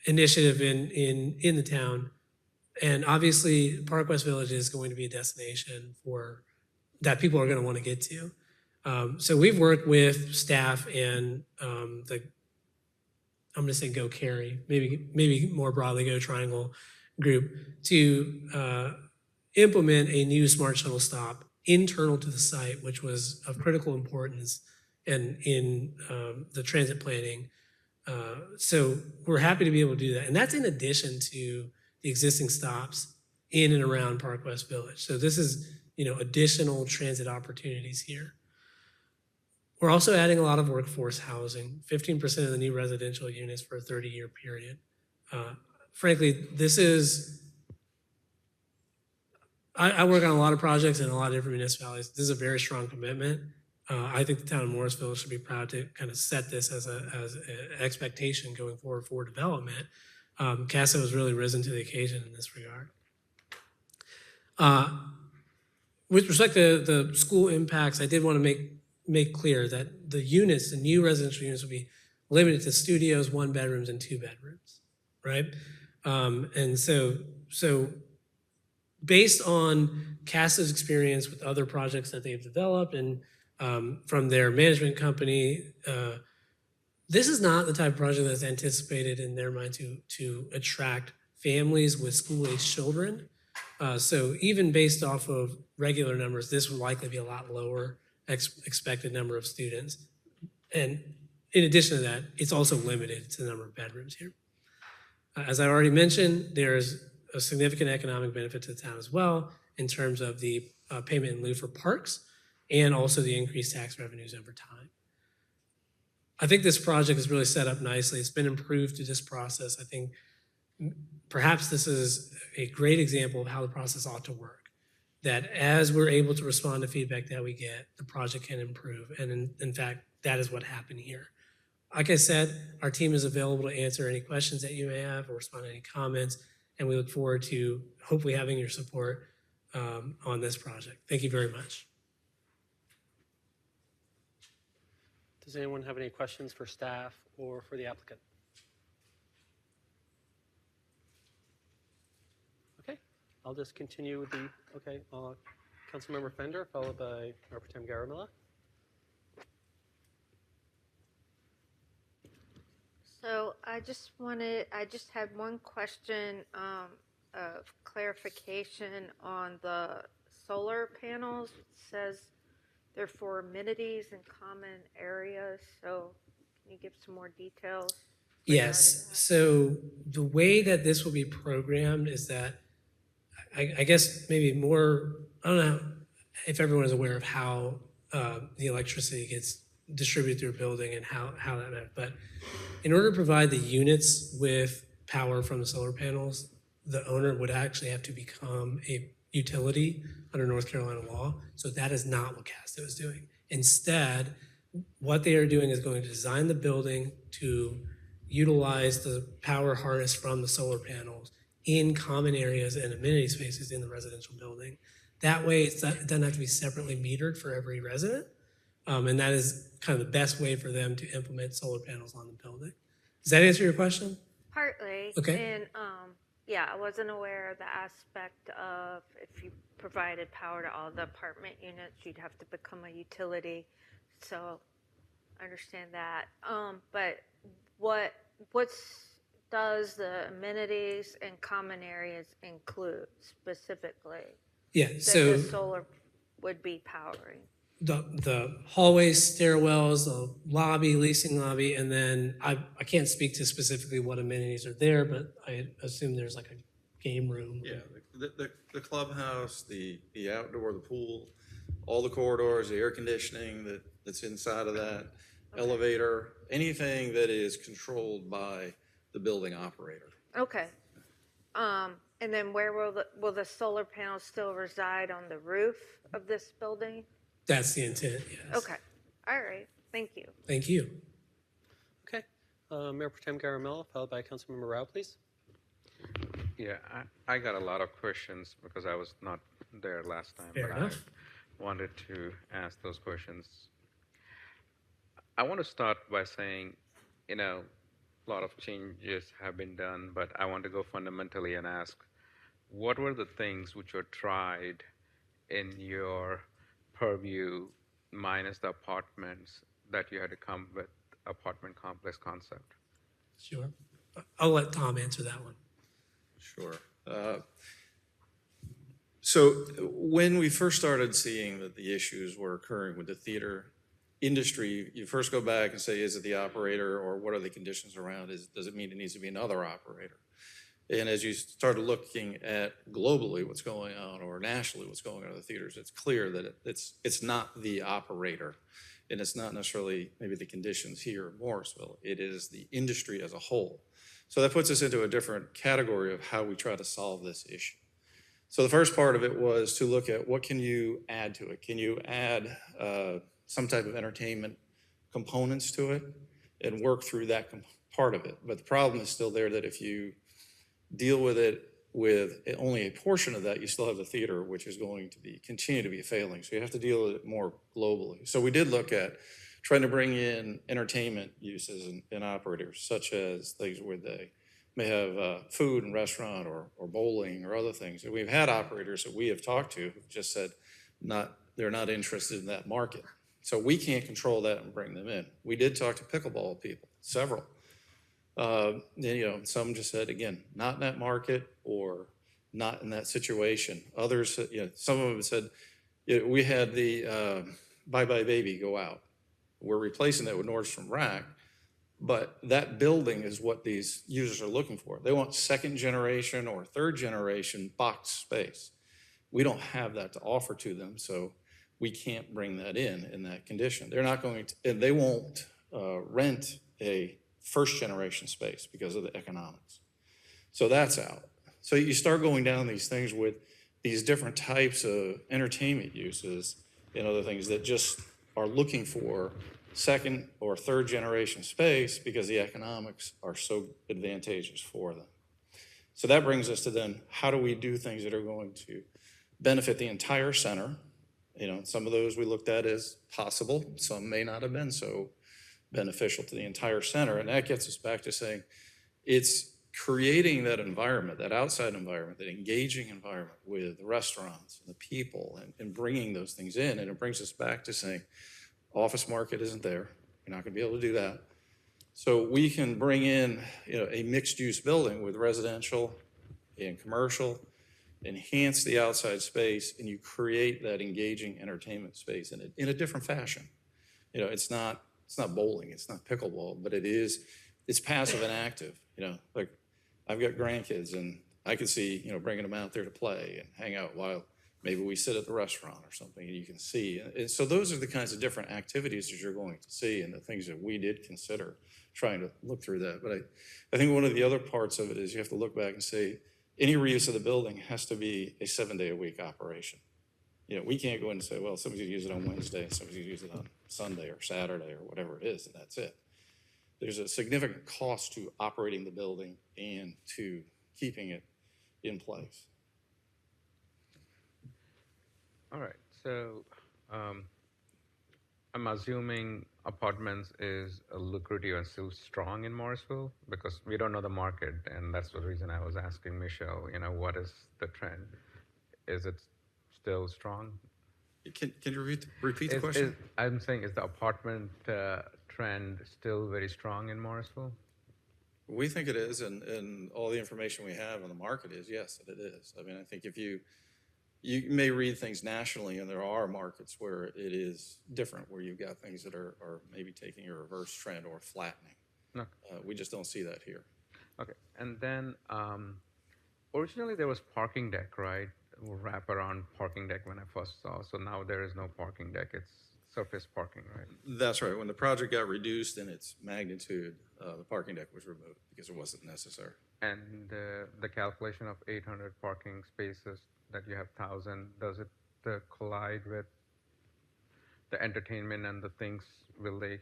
initiative in the town. And obviously, Park West Village is going to be a destination that people are going to want to get to. So we've worked with staff and I'm going to say Go Carry, maybe more broadly Go Triangle group, to implement a new Smart Shuttle stop internal to the site, which was of critical importance in the transit planning. So we're happy to be able to do that. And that's in addition to the existing stops in and around Park West Village. So this is, additional transit opportunities here. We're also adding a lot of workforce housing, 15% of the new residential units for a 30-year period. Frankly, this is, I work on a lot of projects in a lot of different municipalities. This is a very strong commitment. I think the town of Morrisville should be proud to kind of set this as an expectation going forward for development. CASA has really risen to the occasion in this regard. With respect to the school impacts, I did want to make clear that the units, the new residential units, will be limited to studios, 1 bedrooms, and 2 bedrooms, right? And so based on CASA's experience with other projects that they've developed and from their management company, this is not the type of project that's anticipated in their mind to attract families with school-age children. So even based off of regular numbers, this would likely be a lot lower expected number of students. And in addition to that, it's also limited to the number of bedrooms here. As I already mentioned, there's a significant economic benefit to the town as well in terms of the payment in lieu for parks and also the increased tax revenues over time. I think this project is really set up nicely. It's been improved through this process. I think perhaps this is a great example of how the process ought to work. That as we're able to respond to feedback that we get, the project can improve. And in fact, that is what happened here. Like I said, our team is available to answer any questions that you may have or respond to any comments. And we look forward to hopefully having your support on this project. Thank you very much. Does anyone have any questions for staff or for the applicant? Okay, I'll just continue with the, Councilmember Fender, followed by Mayor Pro Tem Garamilla. So I just had one question of clarification on the solar panels. It says they're for amenities and common areas. So can you give some more details? Yes. So the way that this will be programmed is that I guess maybe more, I don't know if everyone is aware of how the electricity gets distributed through a building and how that, but in order to provide the units with power from the solar panels, the owner would actually have to become a utility under North Carolina law. So that is not what CASTA is doing. Instead, what they are doing is going to design the building to utilize the power harness from the solar panels in common areas and amenity spaces in the residential building. That way, it doesn't have to be separately metered for every resident. And that is kind of the best way for them to implement solar panels on the building. Does that answer your question? Partly. Okay. And yeah, I wasn't aware of the aspect of if you provided power to all the apartment units, you'd have to become a utility. So I understand that. But what does the amenities and common areas include specifically? Yeah, that so the solar would be powering. The hallways, stairwells, the lobby, leasing lobby, and then I can't speak to specifically what amenities are there, but I assume there's like a game room. Yeah, the clubhouse, the outdoor, the pool, all the corridors, the air conditioning that's inside of that, elevator, anything that is controlled by the building operator. Okay. And then where will the solar panels still reside on the roof of this building? That's the intent, yes. Okay. All right. Thank you. Thank you. Okay. Mayor Pro Tem Garamilla, followed by Councilmember Rao, please. Yeah, I got a lot of questions because I was not there last time. Fair enough. I wanted to ask those questions. I want to start by saying, a lot of changes have been done, but I want to go fundamentally and ask, what were the things which were tried in your purview minus the apartments that you had to come with apartment complex concept? Sure. I'll let Tom answer that one. Sure. So when we first started seeing that the issues were occurring with the theater industry, you first go back and say, is it the operator or what are the conditions around? Does it mean it needs to be another operator? And as you started looking at globally what's going on or nationally what's going on in the theaters, it's clear that it's not the operator and it's not necessarily maybe the conditions here in Morrisville. It is the industry as a whole. So that puts us into a different category of how we try to solve this issue. So the first part of it was to look at what can you add to it? Can you add some type of entertainment components to it and work through that part of it. But the problem is still there that if you deal with it with only a portion of that, you still have the theater, which is going to continue to be failing. So you have to deal with it more globally. So we did look at trying to bring in entertainment uses and operators, such as things where they may have food and restaurant or bowling or other things. And we've had operators that we have talked to who've just said they're not interested in that market. So we can't control that and bring them in. We did talk to pickleball people, several. Some just said, again, not in that market or not in that situation. Others, some of them said, we had the Bye Bye Baby go out. We're replacing that with Nordstrom Rack, but that building is what these users are looking for. They want second generation or third generation box space. We don't have that to offer to them, so we can't bring that in that condition. They're not going to, and they won't rent a first generation space because of the economics. So that's out. So you start going down these things with these different types of entertainment uses and other things that just are looking for second or third generation space because the economics are so advantageous for them. So that brings us to then, how do we do things that are going to benefit the entire center? Some of those we looked at as possible. Some may not have been so beneficial to the entire center. And that gets us back to saying it's creating that environment, that outside environment, that engaging environment with the restaurants and the people and bringing those things in. And it brings us back to saying office market isn't there. You're not going to be able to do that. So we can bring in a mixed use building with residential and commercial, enhance the outside space, and you create that engaging entertainment space in a different fashion. It's not bowling, it's not pickleball, but it's passive and active. Like I've got grandkids and I can see, bringing them out there to play and hang out while maybe we sit at the restaurant or something and you can see. And so those are the kinds of different activities that you're going to see and the things that we did consider trying to look through that. But I think one of the other parts of it is you have to look back and say, any reuse of the building has to be a 7-day-a-week operation. We can't go in and say, well, somebody's gonna use it on Wednesday, somebody's gonna use it on Sunday or Saturday or whatever it is, and that's it. There's a significant cost to operating the building and to keeping it in place. All right, so I'm assuming apartments is lucrative and still strong in Morrisville because we don't know the market, and that's the reason I was asking Michelle, what is the trend? Is it still strong? Can you repeat the question? I'm saying, is the apartment trend still very strong in Morrisville? We think it is, and all the information we have on the market is, yes, that it is. I mean, I think if you may read things nationally, and there are markets where it is different, where you've got things that are maybe taking a reverse trend or flattening. Okay. We just don't see that here. Okay, and then originally there was parking deck, right? Wrap around parking deck when I first saw. So now there is no parking deck. It's surface parking, right? That's right. When the project got reduced in its magnitude, the parking deck was removed because it wasn't necessary. And the calculation of 800 parking spaces that you have 1,000, does it collide with the entertainment and the things? Will they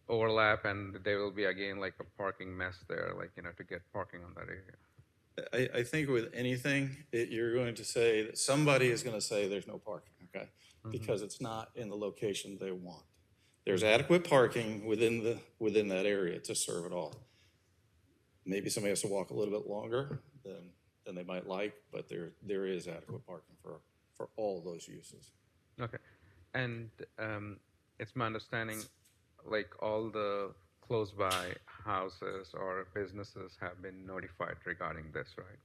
overlap and there will be again like a parking mess there, like, to get parking on that area? I think with anything, you're going to say that somebody is going to say there's no parking, okay? Mm-hmm. Because it's not in the location they want. There's adequate parking within that area to serve it all. Maybe somebody has to walk a little bit longer than they might like, but there is adequate parking for all those uses. Okay, and it's my understanding, like all the close by houses or businesses have been notified regarding this, right?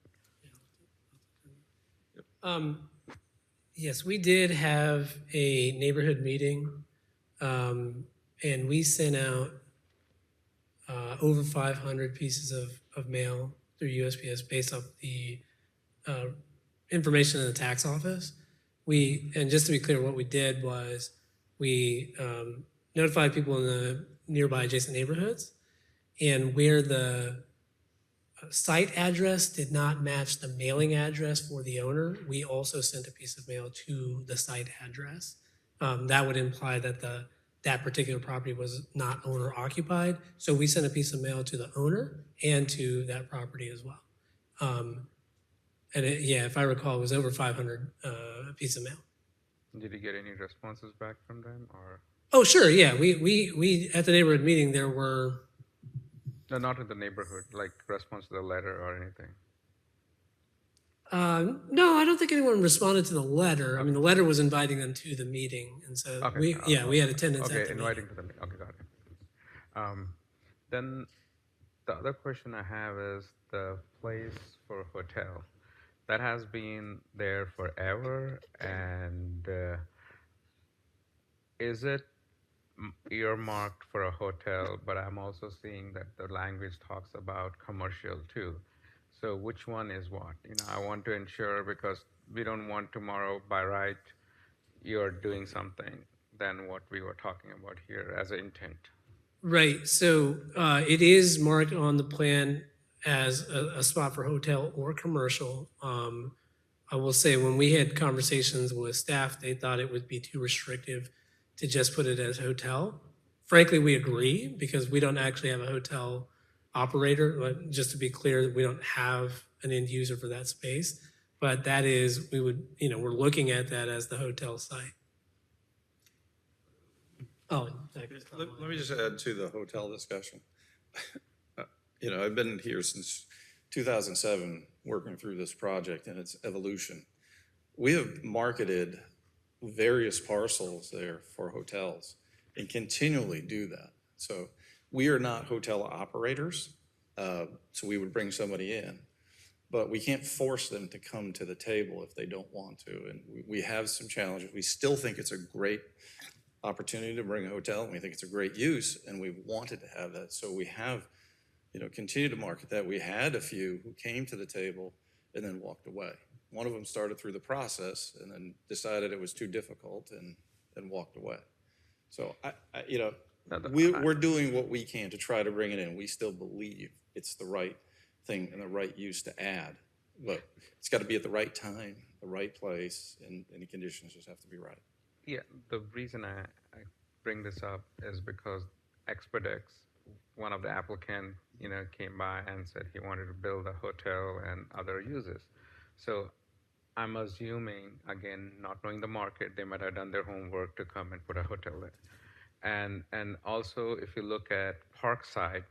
Yes, we did have a neighborhood meeting, and we sent out over 500 pieces of mail through USPS based off the information in the tax office. And just to be clear, what we did was we notified people in the nearby adjacent neighborhoods, and where the site address did not match the mailing address for the owner, we also sent a piece of mail to the site address that would imply that that particular property was not owner occupied. So we sent a piece of mail to the owner and to that property as well. And yeah, if I recall, it was over 500 piece of mail. Did you get any responses back from them, or? Oh, sure, yeah. We at the neighborhood meeting, there were. No, not in the neighborhood, like response to the letter or anything. No, I don't think anyone responded to the letter. I mean, the letter was inviting them to the meeting, and so Okay. we had attendance Okay, at the inviting meeting. to the meeting. Okay, got it. Then the other question I have is the place for hotel. That has been there forever, and is it earmarked for a hotel? But I'm also seeing that the language talks about commercial too. So which one is what? I want to ensure, because we don't want tomorrow by right you're doing something than what we were talking about here as an intent. Right. So it is marked on the plan as a spot for hotel or commercial. I will say when we had conversations with staff, they thought it would be too restrictive to just put it as hotel. Frankly, we agree because we don't actually have a hotel operator. But just to be clear, we don't have an end user for that space. But that is, we're looking at that as the hotel site. Oh, let me just add to the hotel discussion. I've been here since 2007 working through this project and its evolution. We have marketed various parcels there for hotels and continually do that. So we are not hotel operators, so we would bring somebody in, but we can't force them to come to the table if they don't want to. And we have some challenges. We still think it's a great opportunity to bring a hotel, and we think it's a great use, and we wanted to have that. So we have, continued to market that. We had a few who came to the table and then walked away. One of them started through the process and then decided it was too difficult and walked away. So we're doing what we can to try to bring it in. We still believe it's the right thing and the right use to add, but it's got to be at the right time, the right place, and the conditions just have to be right. Yeah, the reason I bring this up is because Expedix, one of the applicants, came by and said he wanted to build a hotel and other uses. So I'm assuming, again, not knowing the market, they might have done their homework to come and put a hotel there. And also, if you look at Parkside,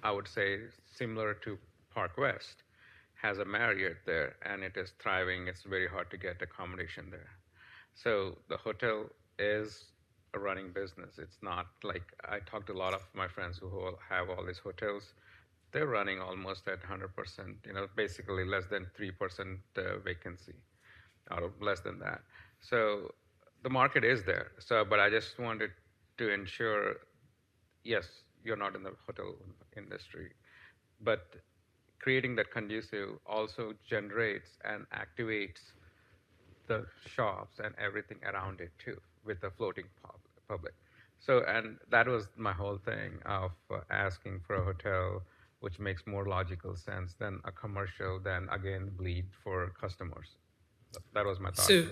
I would say similar to Park West, has a Marriott there, and it is thriving. It's very hard to get accommodation there. So the hotel is a running business. It's not like, I talked to a lot of my friends who have all these hotels. They're running almost at 100%, basically less than 3% vacancy, or less than that. So the market is there. So, but I just wanted to ensure, yes, you're not in the hotel industry, but creating that conducive also generates and activates the shops and everything around it too, with the floating public. So, and that was my whole thing of asking for a hotel, which makes more logical sense than a commercial, then again bleed for customers. That was my thought. So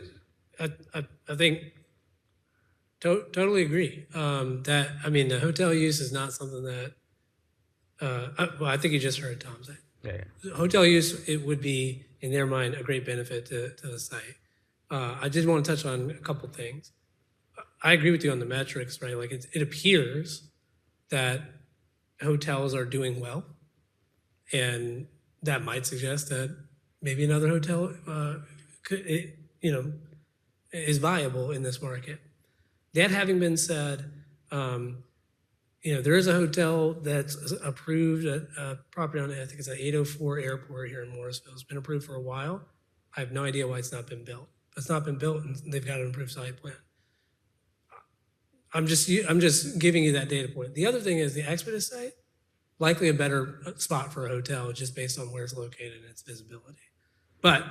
I think totally agree. The hotel use is not something that, well, I think you just heard Tom say. Yeah. Hotel use, it would be, in their mind, a great benefit to the site. I did want to touch on a couple things. I agree with you on the metrics, right? Like it appears that hotels are doing well, and that might suggest that maybe another hotel is viable in this market. That having been said, there is a hotel that's approved at a property on, I think it's at 804 Airport here in Morrisville. It's been approved for a while. I have no idea why it's not been built. It's not been built, and they've got an approved site plan. I'm just giving you that data point. The other thing is the Expedis site, likely a better spot for a hotel just based on where it's located and its visibility. But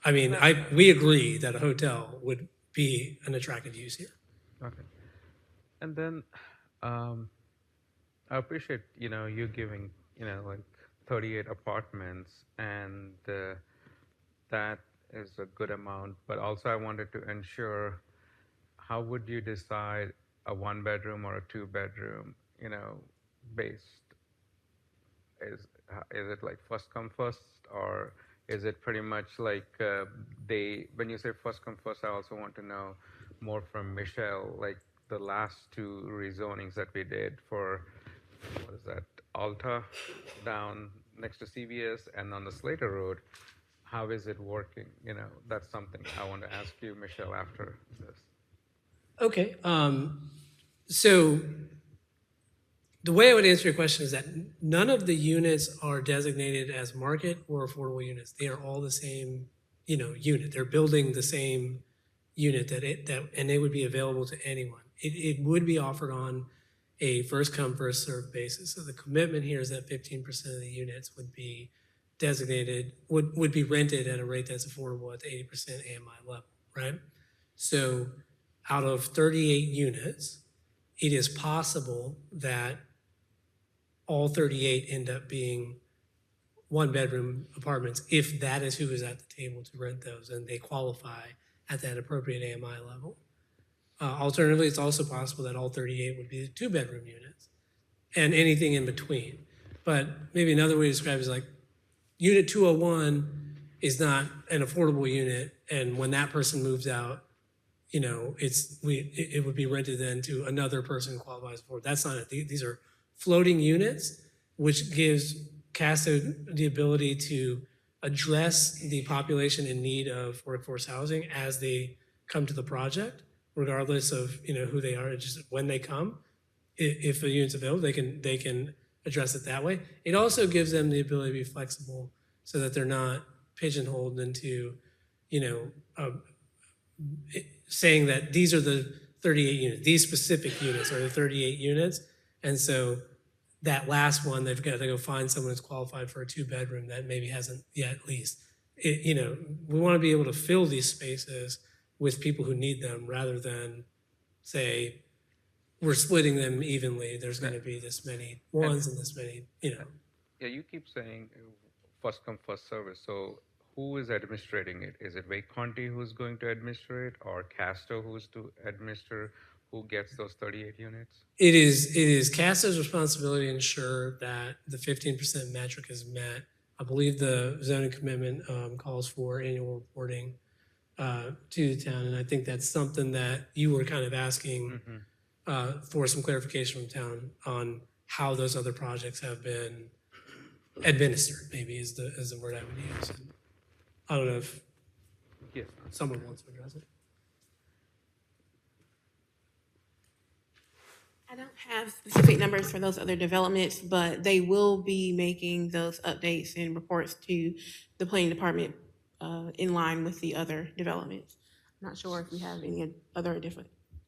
we agree that a hotel would be an attractive use here. Okay. And then I appreciate, you giving, like 38 apartments, and that is a good amount. But also I wanted to ensure how would you decide a 1-bedroom or a 2-bedroom, based? Is it like first come first, or is it pretty much like when you say first come first, I also want to know more from Michelle, like the last 2 rezonings that we did for, what is that, Alta down next to CVS and on the Slater Road. How is it working? That's something I want to ask you, Michelle, after this. Okay. So the way I would answer your question is that none of the units are designated as market or affordable units. They are all the same, unit. They're building the same unit and they would be available to anyone. It would be offered on a first come, first served basis. So the commitment here is that 15% of the units would be designated, would be rented at a rate that's affordable at the 80% AMI level, right? So out of 38 units, it is possible that all 38 end up being 1-bedroom apartments if that is who is at the table to rent those and they qualify at that appropriate AMI level. Alternatively, it's also possible that all 38 would be 2-bedroom units and anything in between. But maybe another way to describe it is like unit 201 is not an affordable unit, and when that person moves out, it would be rented then to another person who qualifies for it. That's not it. These are floating units, which gives CASA the ability to address the population in need of workforce housing as they come to the project, regardless of who they are. Just when they come, if a unit's available, they can address it that way. It also gives them the ability to be flexible so that they're not pigeonholed into, saying that these are the 38 units, these specific units are the 38 units. And so that last one, they've got to go find someone who's qualified for a 2-bedroom that maybe hasn't yet leased. We want to be able to fill these spaces with people who need them rather than say, we're splitting them evenly. There's going to be this many ones and this many, Yeah, you keep saying first come, first service. So who is administrating it? Is it Wake County who's going to administer it, or Castor who's to administer? Who gets those 38 units? It is CASA's responsibility to ensure that the 15% metric is met. I believe the zoning commitment calls for annual reporting to the town, and I think that's something that you were kind of asking for some clarification from town on how those other projects have been administered. Maybe is the word I would use. And I don't know if someone wants to address it. I don't have specific numbers for those other developments, but they will be making those updates and reports to the planning department in line with the other developments. I'm not sure if we have any other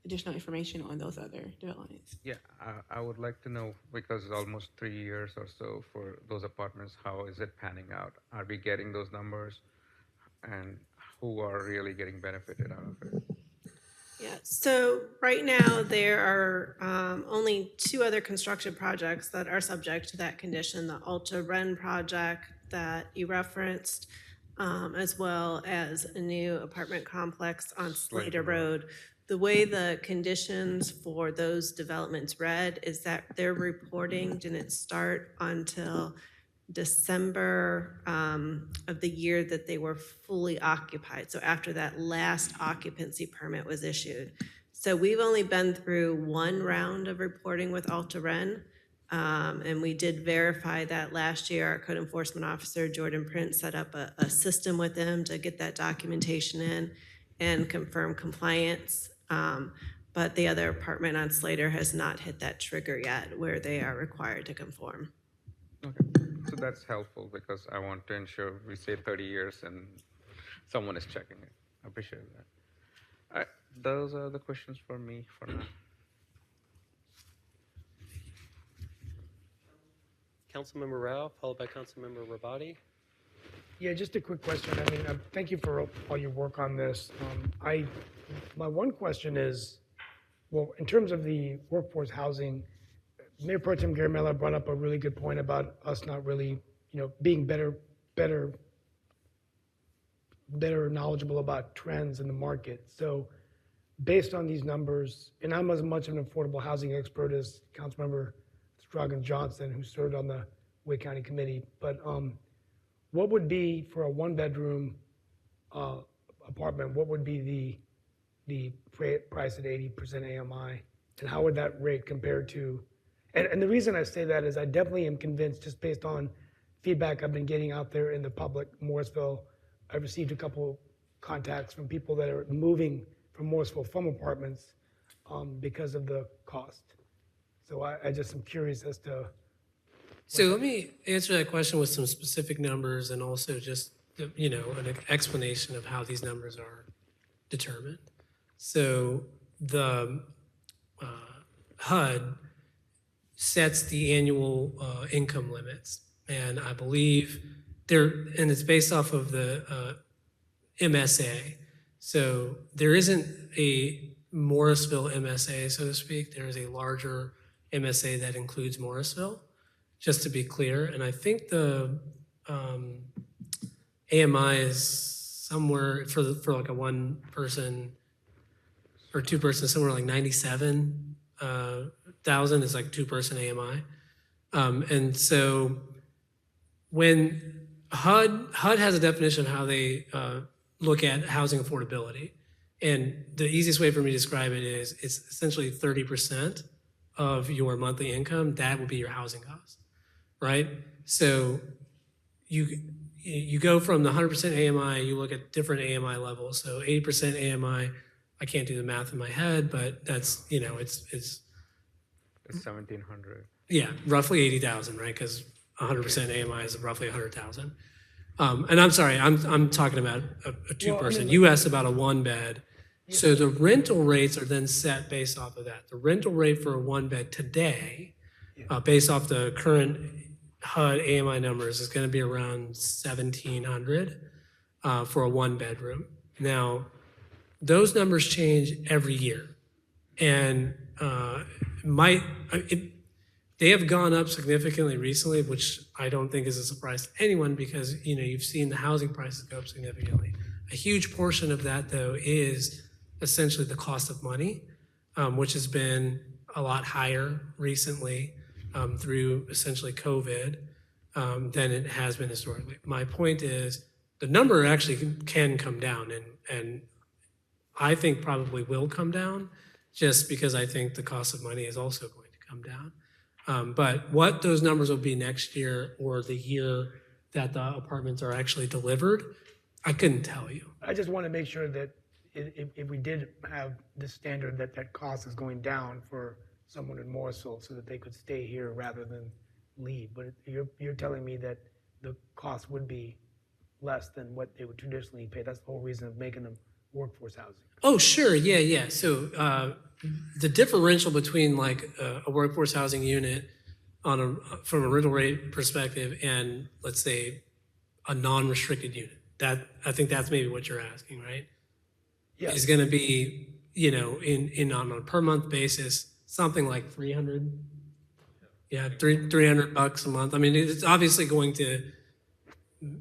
additional information on those other developments. Yeah, I would like to know, because it's almost 3 years or so for those apartments, how is it panning out? Are we getting those numbers? And who are really getting benefited out of it? Yeah, so right now there are only 2 other construction projects that are subject to that condition, the Alta Ren project that you referenced, as well as a new apartment complex on Slater Road. The way the conditions for those developments read is that their reporting didn't start until December of the year that they were fully occupied. So after that last occupancy permit was issued. So we've only been through 1 round of reporting with Alta Ren. And we did verify that last year. Our code enforcement officer, Jordan Prince, set up a system with them to get that documentation in and confirm compliance. But the other apartment on Slater has not hit that trigger yet where they are required to conform. Okay, so that's helpful because I want to ensure we say 30 years and someone is checking it. I appreciate that. All right, those are the questions for me for now. Councilmember Rao, followed by Councilmember Rabati. Yeah, just a quick question. I mean, thank you for all your work on this. My one question is, well, in terms of the workforce housing, Mayor Pro Tem Garimella brought up a really good point about us not really, being better knowledgeable about trends in the market. So based on these numbers, and I'm as much of an affordable housing expert as Councilmember Strogan Johnson, who served on the Wake County Committee, but what would be for a one-bedroom apartment, what would be the price at 80% AMI, and how would that rate compare to, and the reason I say that is I definitely am convinced, just based on feedback I've been getting out there in the public, Morrisville, I've received a couple contacts from people that are moving from Morrisville from apartments because of the cost. So I just am curious as to. So let me answer that question with some specific numbers and also just, you know, an explanation of how these numbers are determined. So the HUD sets the annual income limits, and I believe and it's based off of the MSA. So there isn't a Morrisville MSA, so to speak. There is a larger MSA that includes Morrisville, just to be clear. And I think the AMI is somewhere for like a one person or two person, somewhere like 97,000 is like 2-person AMI. And so when HUD has a definition of how they look at housing affordability. And the easiest way for me to describe it is it's essentially 30% of your monthly income, that will be your housing cost, right? So you go from the 100% AMI, you look at different AMI levels. So 80% AMI, I can't do the math in my head, but that's, you know, it's 1,700. Yeah, roughly 80,000, right? Because 100% AMI is roughly 100,000. And I'm sorry, I'm talking about a two-person. Well, I mean, You asked about a one-bed. Yeah. So the rental rates are then set based off of that. The rental rate for a one-bed today, based off the current HUD AMI numbers, is going to be around 1,700 for a one-bedroom. Now, those numbers change every year, and they have gone up significantly recently, which I don't think is a surprise to anyone because, you know, you've seen the housing prices go up significantly. A huge portion of that, though, is essentially the cost of money, which has been a lot higher recently through essentially COVID than it has been historically. My point is the number actually can come down, and I think probably will come down just because I think the cost of money is also going to come down. But what those numbers will be next year or the year that the apartments are actually delivered, I couldn't tell you. I just want to make sure that if we did have this standard, that cost is going down for someone in Morrisville so that they could stay here rather than leave. But you're telling me that the cost would be less than what they would traditionally pay. That's the whole reason of making them workforce housing. Oh, sure. Yeah. So the differential between like a workforce housing unit from a rental rate perspective and, let's say, a non-restricted unit, that I think that's maybe what you're asking, right? Yeah. Is going to be, you know, in on a per month basis, something like 300. Yeah, $300 a month. I mean, it's obviously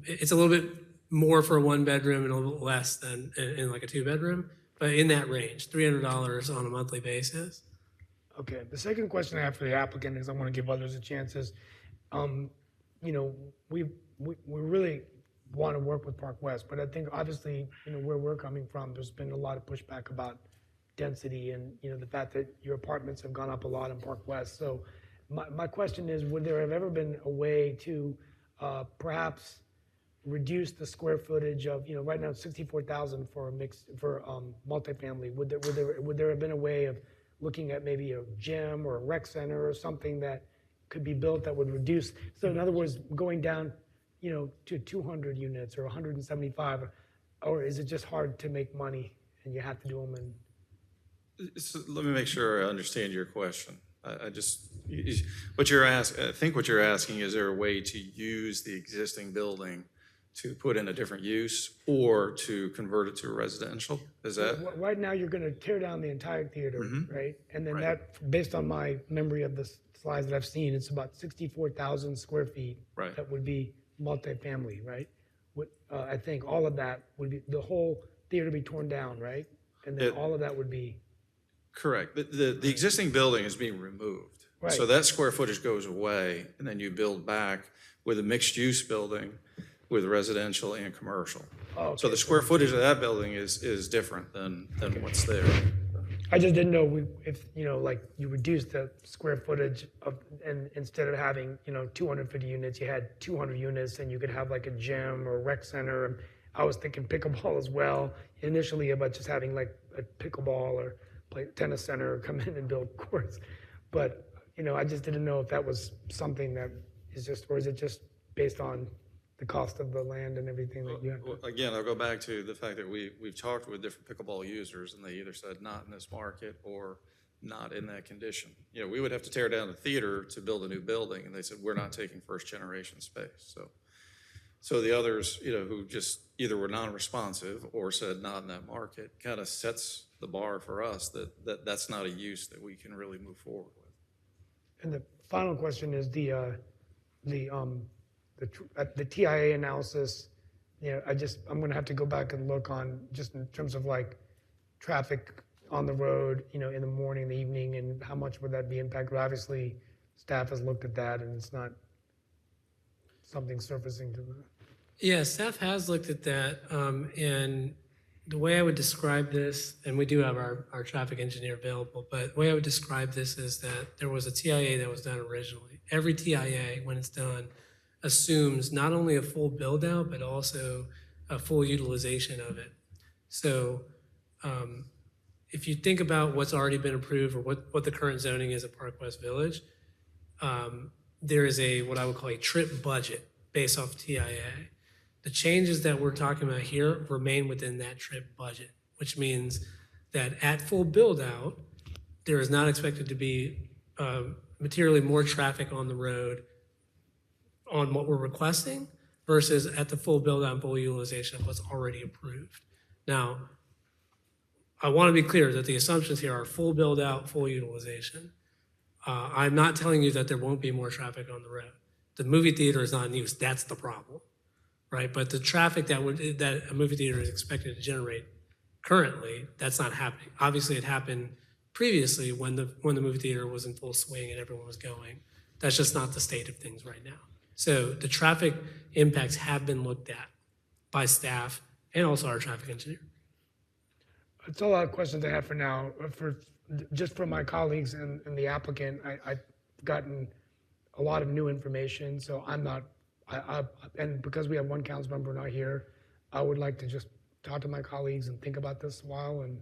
it's a little bit more for a one bedroom and a little less than in like a two bedroom, but in that range, $300 on a monthly basis. Okay. The second question I have for the applicant is I want to give others a chance is, you know, we really want to work with Park West, but I think obviously, you know, where we're coming from, there's been a lot of pushback about density and, you know, the fact that your apartments have gone up a lot in Park West. So my question is, would there have ever been a way to perhaps reduce the square footage of, you know, right now it's 64,000 for multifamily. Would there have been a way of looking at maybe a gym or a rec center or something that could be built that would reduce? So in other words, going down, you know, to 200 units or 175, or is it just hard to make money and you have to do them in? So let me make sure I understand your question. I think what you're asking, is there a way to use the existing building to put in a different use or to convert it to a residential? Is that? Right now, you're going to tear down the entire theater, right? And then that, based on my memory of the slides that I've seen, it's about 64,000 square feet. Right. That would be multifamily, right? I think all of that would be, the whole theater be torn down, right? And then all of that would be, Correct. The existing building is being removed. Right. So that square footage goes away, and then you build back with a mixed-use building with residential and commercial. Oh, So okay. the square footage of that building is different than what's there. I just didn't know if, like you reduce the square footage of, and instead of having, 250 units, you had 200 units and you could have like a gym or rec center. I was thinking pickleball as well initially about just having like a pickleball or play tennis center or come in and build courts. But, I just didn't know if that was something that is just, or is it just based on the cost of the land and everything that you have? Well, again, I'll go back to the fact that we've talked with different pickleball users, and they either said not in this market or not in that condition. We would have to tear down the theater to build a new building, and they said, we're not taking first generation space. So the others, who just either were non-responsive or said not in that market, kind of sets the bar for us that's not a use that we can really move forward with. And the final question is the TIA analysis. I'm going to have to go back and look on just in terms of like traffic on the road, in the morning, in the evening, and how much would that be impacted? Obviously, staff has looked at that, and it's not something surfacing to the. Yeah, staff has looked at that, and the way I would describe this, and we do have our traffic engineer available, but the way I would describe this is that there was a TIA that was done originally. Every TIA, when it's done, assumes not only a full build out, but also a full utilization of it. So if you think about what's already been approved or what the current zoning is at Park West Village, there is what I would call a trip budget based off TIA. The changes that we're talking about here remain within that trip budget, which means that at full build out, there is not expected to be materially more traffic on the road on what we're requesting versus at the full build out and full utilization of what's already approved. Now, I want to be clear that the assumptions here are full build out, full utilization. I'm not telling you that there won't be more traffic on the road. The movie theater is not in use. That's the problem, right? But the traffic that a movie theater is expected to generate currently, that's not happening. Obviously, it happened previously when the movie theater was in full swing and everyone was going. That's just not the state of things right now. So the traffic impacts have been looked at by staff and also our traffic engineer. That's all the questions I have for now. Just for my colleagues and the applicant, I've gotten a lot of new information, so I'm not, and because we have one council member not here, I would like to just talk to my colleagues and think about this a while and,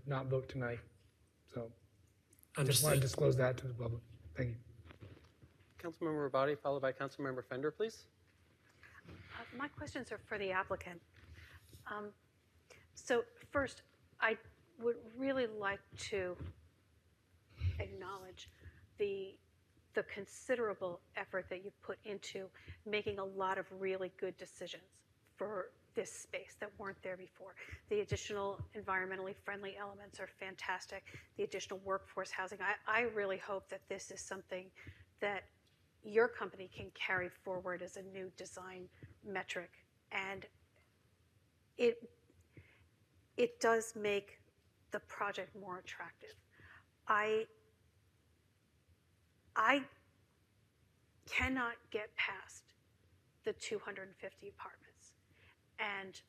not vote tonight. So I just want to disclose that to the public. Thank you. Councilmember Rabati, followed by Councilmember Fender, please. My questions are for the applicant. So first, I would really like to acknowledge the considerable effort that you put into making a lot of really good decisions for this space that weren't there before. The additional environmentally friendly elements are fantastic. The additional workforce housing. I really hope that this is something that your company can carry forward as a new design metric. And it does make the project more attractive. I cannot get past the 250 apartments. And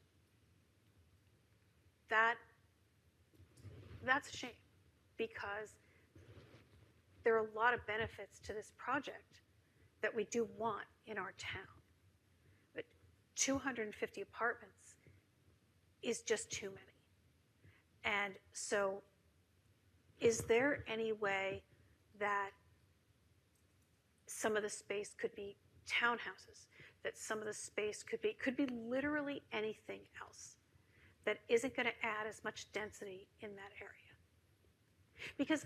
that's a shame, because there are a lot of benefits to this project that we do want in our town. But 250 apartments is just too many. And so is there any way that some of the space could be townhouses, that some of the space could be literally anything else that isn't going to add as much density in that area? Because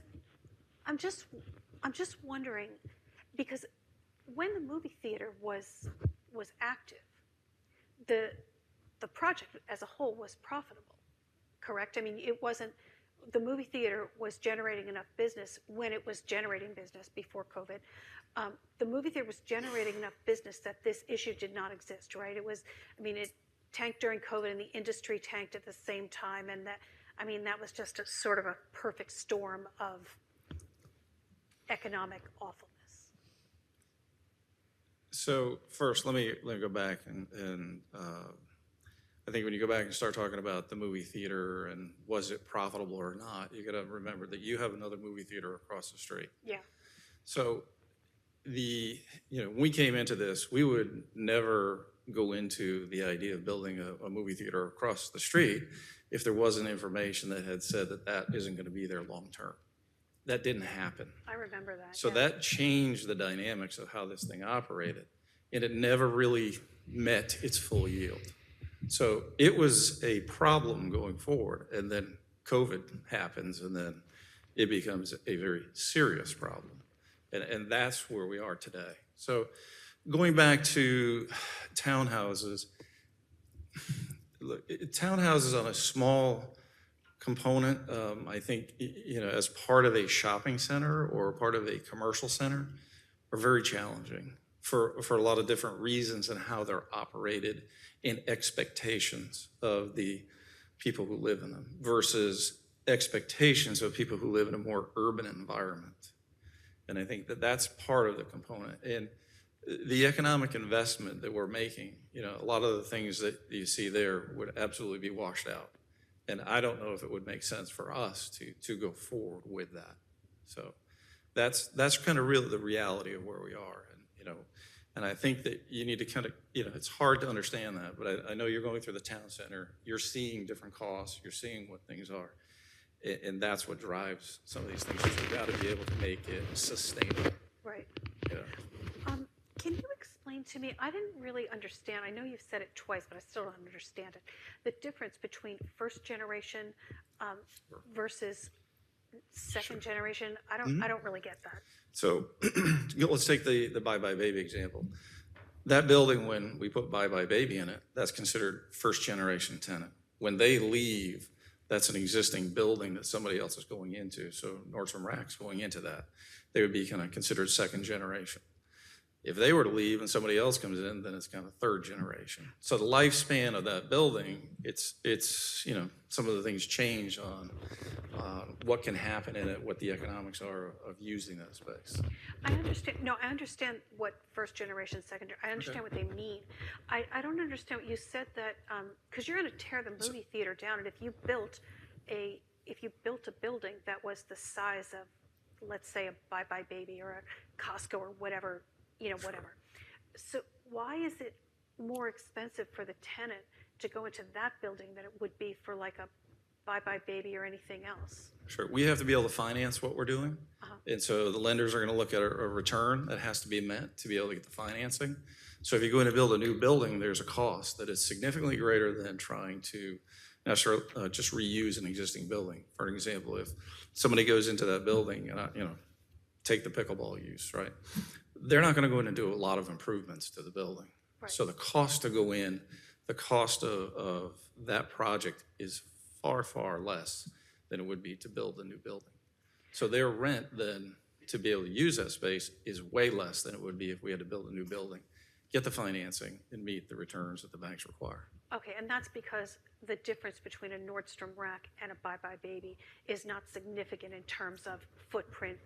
I'm just wondering, because when the movie theater was active, the project as a whole was profitable, correct? I mean, it wasn't, the movie theater was generating enough business when it was generating business before COVID. The movie theater was generating enough business that this issue did not exist, right? It was, I mean, it tanked during COVID and the industry tanked at the same time, and that, I mean, that was just a sort of a perfect storm of economic awfulness. So first, let me go back and I think when you go back and start talking about the movie theater and was it profitable or not, you got to remember that you have another movie theater across the street. Yeah. So when we came into this, we would never go into the idea of building a movie theater across the street if there wasn't information that had said that that isn't going to be there long term. That didn't happen. I remember that. So yeah. that changed the dynamics of how this thing operated, and it never really met its full yield. So it was a problem going forward, and then COVID happens, and then it becomes a very serious problem. And that's where we are today. So going back to townhouses, look, townhouses on a small component, I think, as part of a shopping center or part of a commercial center are very challenging for a lot of different reasons and how they're operated and expectations of the people who live in them versus expectations of people who live in a more urban environment. And I think that that's part of the component. And the economic investment that we're making, a lot of the things that you see there would absolutely be washed out. And I don't know if it would make sense for us to go forward with that. So that's kind of really the reality of where we are. And I think that you need to kind of, it's hard to understand that, but I know you're going through the town center, you're seeing different costs, you're seeing what things are. And that's what drives some of these things. You've got to be able to make it sustainable. Right. Yeah. Can you explain to me, I didn't really understand, I know you've said it twice, but I still don't understand it, the difference between first generation versus second generation. I don't really get that. So let's take the Bye Bye Baby example. That building, when we put Bye Bye Baby in it, that's considered first generation tenant. When they leave, that's an existing building that somebody else is going into. So Nordstrom Rack's going into that. They would be kind of considered second generation. If they were to leave and somebody else comes in, then it's kind of third generation. So the lifespan of that building, it's some of the things change on what can happen in it, what the economics are of using that space. I understand. No, I understand what first generation, second. I understand what they mean. I don't understand what you said that because you're going to tear the movie theater down, and if you built a building that was the size of, let's say, a Bye Bye Baby or a Costco or whatever. Whatever. So why is it more expensive for the tenant to go into that building than it would be for like a Bye Bye Baby or anything else? Sure. We have to be able to finance what we're doing. And so the lenders are going to look at a return that has to be met to be able to get the financing. So if you're going to build a new building, there's a cost that is significantly greater than trying to just reuse an existing building. For an example, if somebody goes into that building and, take the pickleball use, right? They're not going to go in and do a lot of improvements to the building. Right. So the cost to go in, the cost of that project is far, far less than it would be to build a new building. So their rent then to be able to use that space is way less than it would be if we had to build a new building, get the financing, and meet the returns that the banks require. Okay, and that's because the difference between a Nordstrom Rack and a Bye Bye Baby is not significant in terms of footprint,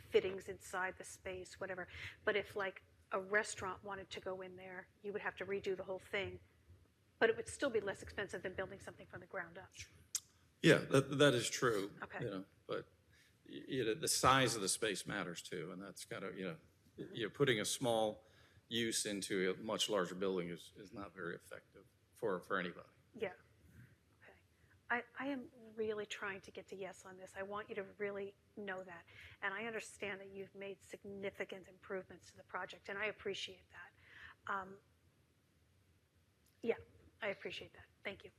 fittings inside the space, whatever. But if like a restaurant wanted to go in there, you would have to redo the whole thing. But it would still be less expensive than building something from the ground up. Yeah, that is true. Okay. But the size of the space matters too, and that's kind of putting a small use into a much larger building is not very effective for anybody. Yeah. Okay. I am really trying to get to yes on this. I want you to really know that. And I understand that you've made significant improvements to the project, and I appreciate that. Yeah, I appreciate that. Thank you.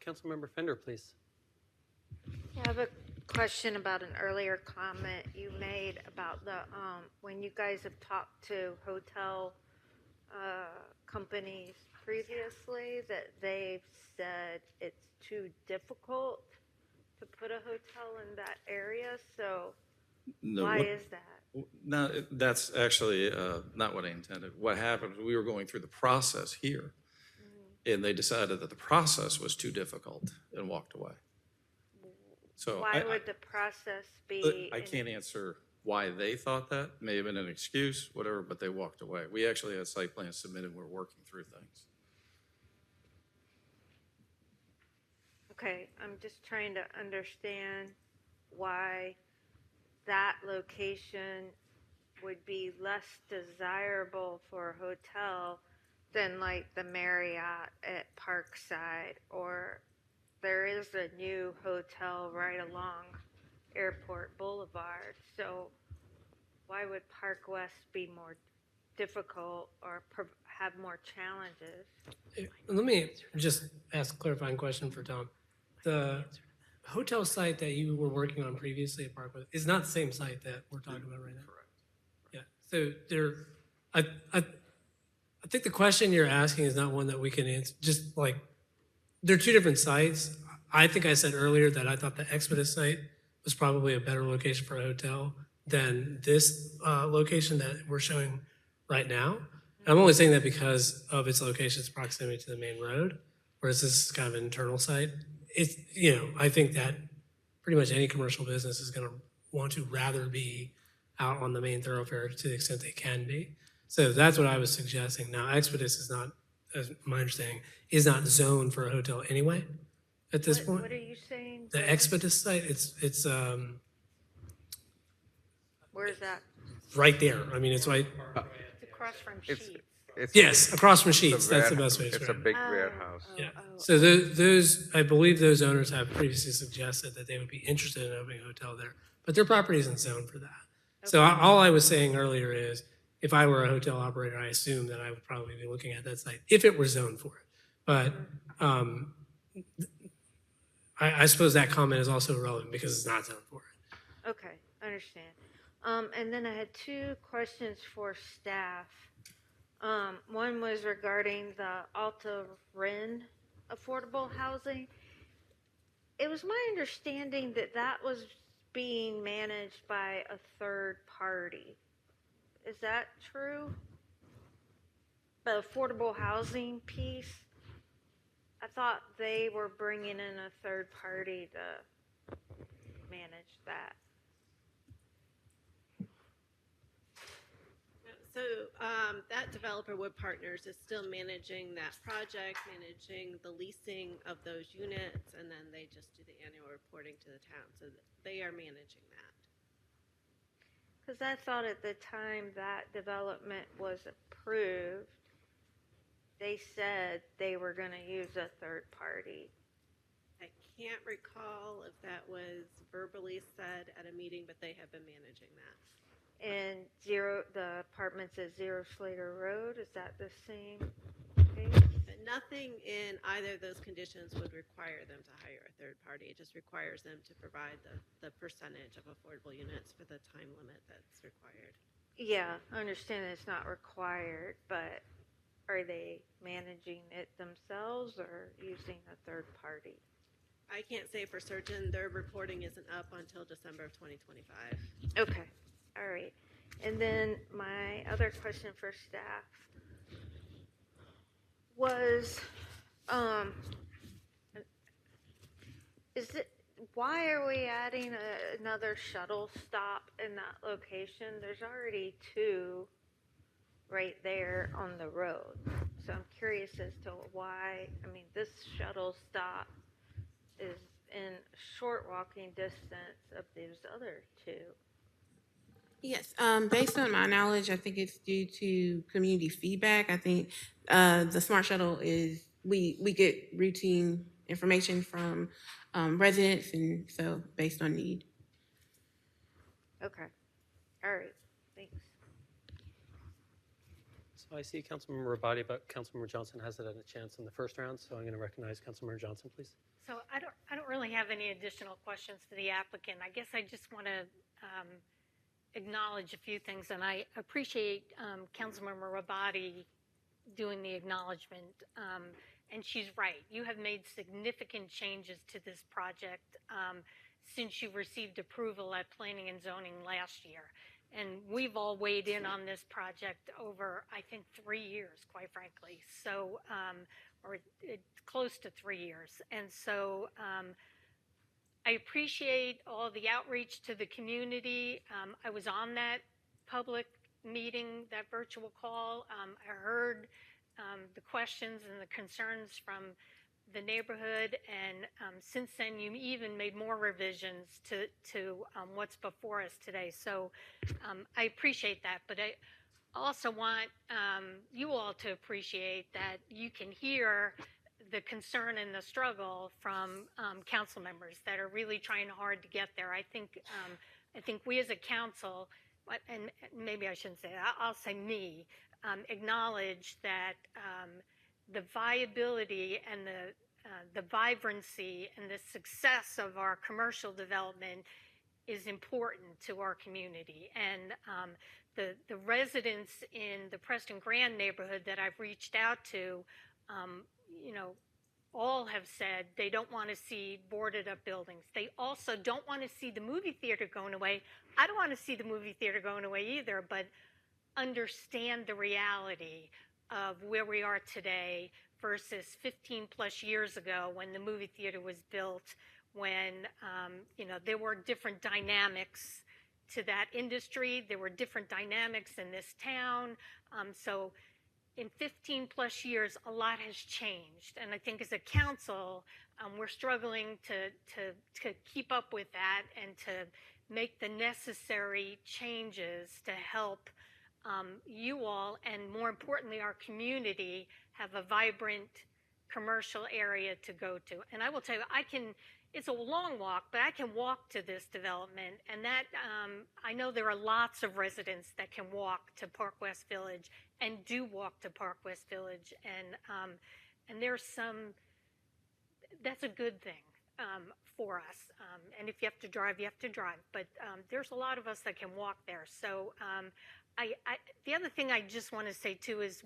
Councilmember Fender, please. I have a question about an earlier comment you made about the when you guys have talked to hotel companies previously that they've said it's too difficult to put a hotel in that area. So why is that? No, that's actually not what I intended. What happened was we were going through the process here. and they decided that the process was too difficult and walked away. So Why would the process be? I can't answer why they thought that. May have been an excuse, whatever, but they walked away. We actually had site plans submitted. We're working through things. Okay, I'm just trying to understand why that location would be less desirable for a hotel than like the Marriott at Parkside, or there is a new hotel right along Airport Boulevard. So why would Park West be more difficult or have more challenges? Let me just ask a clarifying question for Tom. The hotel site that you were working on previously at Parkway is not the same site that we're talking about right now. Correct. Yeah. So I think the question you're asking is not one that we can answer. Just like they're two different sites. I think I said earlier that I thought the Exodus site was probably a better location for a hotel than this location that we're showing right now. And I'm only saying that because of its location's proximity to the main road, whereas this is kind of an internal site. It's, I think that pretty much any commercial business is going to want to rather be out on the main thoroughfare to the extent they can be. So that's what I was suggesting. Now, Expedus is not, as my understanding, is not zoned for a hotel anyway at this point. What are you saying? The Expedus site, it's Where's that? right there. I mean, it's right. It's across from Sheets. Yes, across from Sheets. That's the best way to It's a describe it. big warehouse. Yeah. So those, I believe those owners have previously suggested that they would be interested in opening a hotel there, but their property isn't zoned for that. So all I was saying earlier is, if I were a hotel operator, I assume that I would probably be looking at that site if it were zoned for it. But I suppose that comment is also relevant because it's not zoned for it. Okay, I understand. And then I had two questions for staff. One was regarding the Alta Ren affordable housing. It was my understanding that that was being managed by a third party. Is that true? The affordable housing piece? I thought they were bringing in a third party to manage that. So that developer, Wood Partners, is still managing that project, managing the leasing of those units, and then they just do the annual reporting to the town. So they are managing that. Because I thought at the time that development was approved, they said they were going to use a third party. I can't recall if that was verbally said at a meeting, but they have been managing that. And the apartments at 0 Slater Road, is that the same case? But nothing in either of those conditions would require them to hire a third party. It just requires them to provide the percentage of affordable units for the time limit that's required. Yeah, I understand it's not required, but are they managing it themselves or using a third party? I can't say for certain. Their reporting isn't up until December of 2025. Okay. All right. And then my other question for staff was, why are we adding another shuttle stop in that location? There's already 2 right there on the road. So I'm curious as to why, this shuttle stop is in short walking distance of these other 2. Yes, based on my knowledge, I think it's due to community feedback. I think the Smart Shuttle is, we get routine information from residents, and so based on need. Okay. All right. Thanks. So I see Councilmember Rabadi, but Councilmember Johnson hasn't had a chance in the first round, so I'm going to recognize Councilmember Johnson, please. So I don't really have any additional questions to the applicant. I guess I just want to acknowledge a few things, and I appreciate Councilmember Rabadi doing the acknowledgement. And she's right. You have made significant changes to this project since you received approval at Planning and Zoning last year. And we've all weighed in on this project over, I think, 3 years, quite frankly. So, or close to 3 years. And so I appreciate all the outreach to the community. I was on that public meeting, that virtual call. I heard the questions and the concerns from the neighborhood, and since then you even made more revisions to what's before us today. So I appreciate that, but I also want you all to appreciate that you can hear the concern and the struggle from council members that are really trying hard to get there. I think we as a council, and maybe I shouldn't say that, I'll say me, acknowledge that the viability and the vibrancy and the success of our commercial development is important to our community. And the residents in the Preston Grand neighborhood that I've reached out to, you know, all have said they don't want to see boarded up buildings. They also don't want to see the movie theater going away. I don't want to see the movie theater going away either, but understand the reality of where we are today versus 15 plus years ago when the movie theater was built, when you know, there were different dynamics to that industry. There were different dynamics in this town. So in 15 plus years, a lot has changed. And I think as a council, we're struggling to keep up with that and to make the necessary changes to help you all, and more importantly, our community, have a vibrant commercial area to go to. And I will tell you, it's a long walk, but I can walk to this development, and that I know there are lots of residents that can walk to Park West Village and do walk to Park West Village, and there's some, that's a good thing for us. And if you have to drive, you have to drive, but there's a lot of us that can walk there. So the other thing I just want to say too is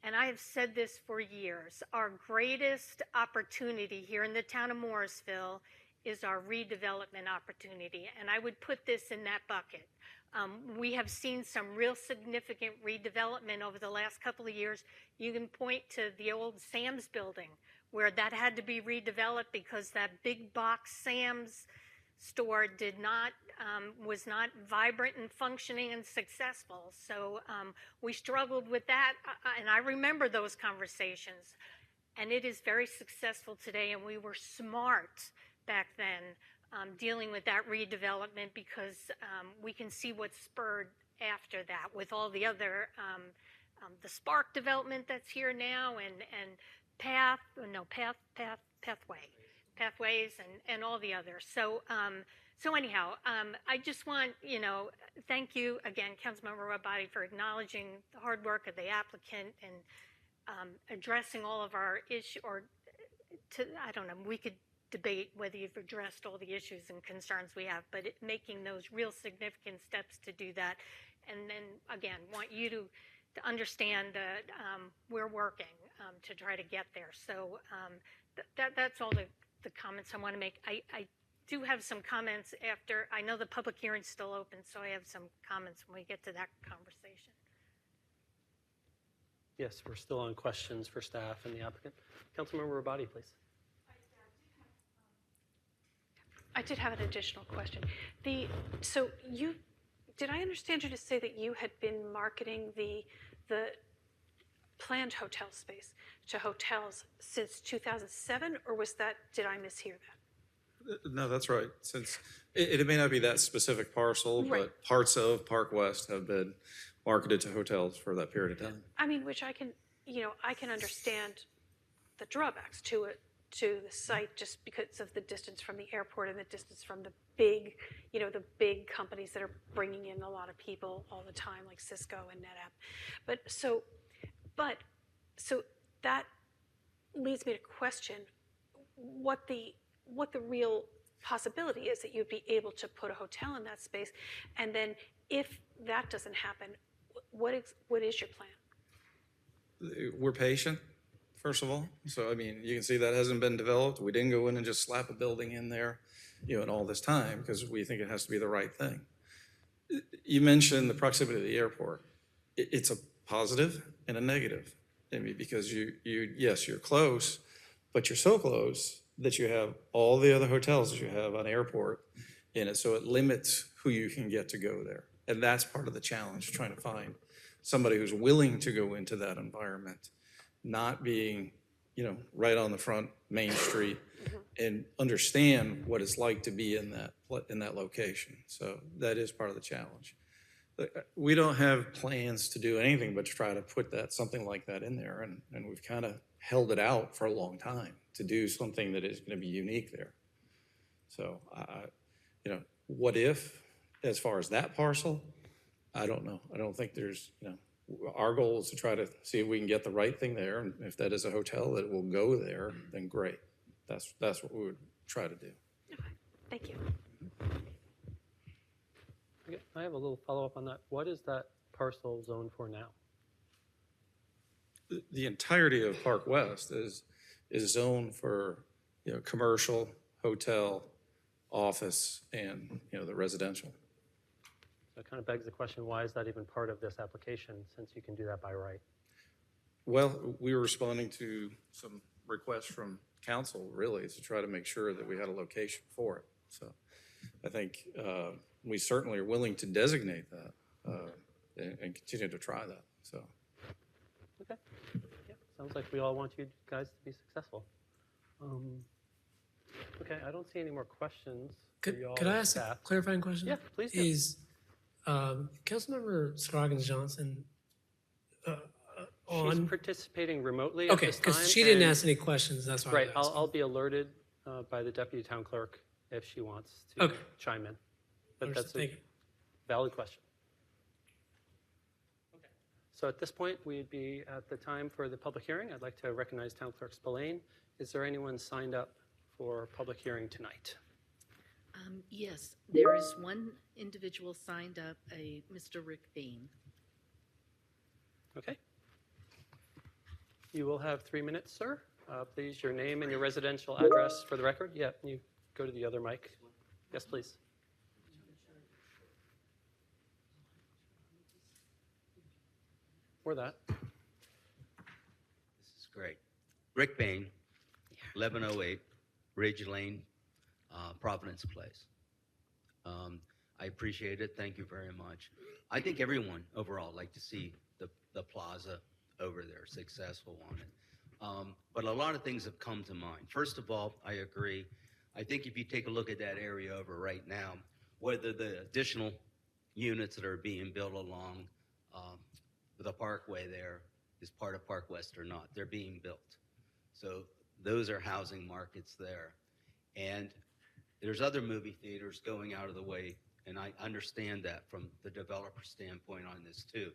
and I have said this for years, our greatest opportunity here in the town of Morrisville is our redevelopment opportunity. And I would put this in that bucket. We have seen some real significant redevelopment over the last couple of years. You can point to the old Sam's building where that had to be redeveloped because that big box Sam's store was not vibrant and functioning and successful. So we struggled with that, and I remember those conversations. And it is very successful today, and we were smart back then dealing with that redevelopment because we can see what spurred after that with all the other, the Spark development that's here now, and Pathways and all the others. So so anyhow, I just want, thank you again, Councilmember Rabati, for acknowledging the hard work of the applicant and addressing all of our issues, I don't know, we could debate whether you've addressed all the issues and concerns we have, but making those real significant steps to do that. And then again, want you to understand that we're working to try to get there. So that's all the comments I want to make. I do have some comments after. I know the public hearing's still open, so I have some comments when we get to that conversation. Yes, we're still on questions for staff and the applicant. Councilmember Rabati, please. I did have an additional question. Did I understand you to say that you had been marketing the planned hotel space to hotels since 2007, or did I mishear that? No, that's right. Since it may not be that specific parcel, Right. but parts of Park West have been marketed to hotels for that period of time. I mean, which I can understand the drawbacks to it, to the site, just because of the distance from the airport and the distance from the big companies that are bringing in a lot of people all the time, like Cisco and NetApp. But so that leads me to question what the real possibility is that you'd be able to put a hotel in that space, and then if that doesn't happen, what is your plan? We're patient, first of all. So, I mean, you can see that hasn't been developed. We didn't go in and just slap a building in there, in all this time, because we think it has to be the right thing. You mentioned the proximity to the airport. It's a positive and a negative. I mean, because yes, you're close, but you're so close that you have all the other hotels that you have on airport in it. So it limits who you can get to go there. And that's part of the challenge, trying to find somebody who's willing to go into that environment, not being, right on the front Main Street, and understand what it's like to be in that location. So that is part of the challenge. We don't have plans to do anything but to try to put something like that in there, and we've kind of held it out for a long time to do something that is going to be unique there. So, what if, as far as that parcel, I don't know. I don't think there's, our goal is to try to see if we can get the right thing there, and if that is a hotel that will go there, then great. That's what we would try to do. Okay, thank you. Okay, I have a little follow-up on that. What is that parcel zoned for now? The entirety of Park West is zoned for, commercial, hotel, office, and, the residential. So it kind of begs the question, why is that even part of this application, since you can do that by right? Well, we were responding to some requests from council, really, to try to make sure that we had a location for it. So I think we certainly are willing to designate that and continue to try that. So. Okay. Yeah, sounds like we all want you guys to be successful. Okay, I don't see any more questions. Could I ask a clarifying question? Yeah, please do. Is Councilmember Scroggins Johnson on? She's participating remotely Okay, at this time. because she didn't ask any questions, that's why. Right, I'll be alerted by the deputy town clerk if she wants to chime in. But that's a valid question. Okay. So at this point, we'd be at the time for the public hearing. I'd like to recognize Town Clerk Spillane. Is there anyone signed up for public hearing tonight? Yes, there is one individual signed up, a Mr. Rick Bain. Okay. You will have 3 minutes, sir. Please, your name and your residential address for the record. Yeah, you go to the other mic. Yes, please. Or that. This is great. Rick Bain, 1108 Ridge Lane, Providence Place. I appreciate it. Thank you very much. I think everyone overall like to see the plaza over there successful on it. But a lot of things have come to mind. First of all, I agree. I think if you take a look at that area over right now, whether the additional units that are being built along the parkway there is part of Park West or not, they're being built. So those are housing markets there. And there's other movie theaters going out of the way, and I understand that from the developer standpoint on this too.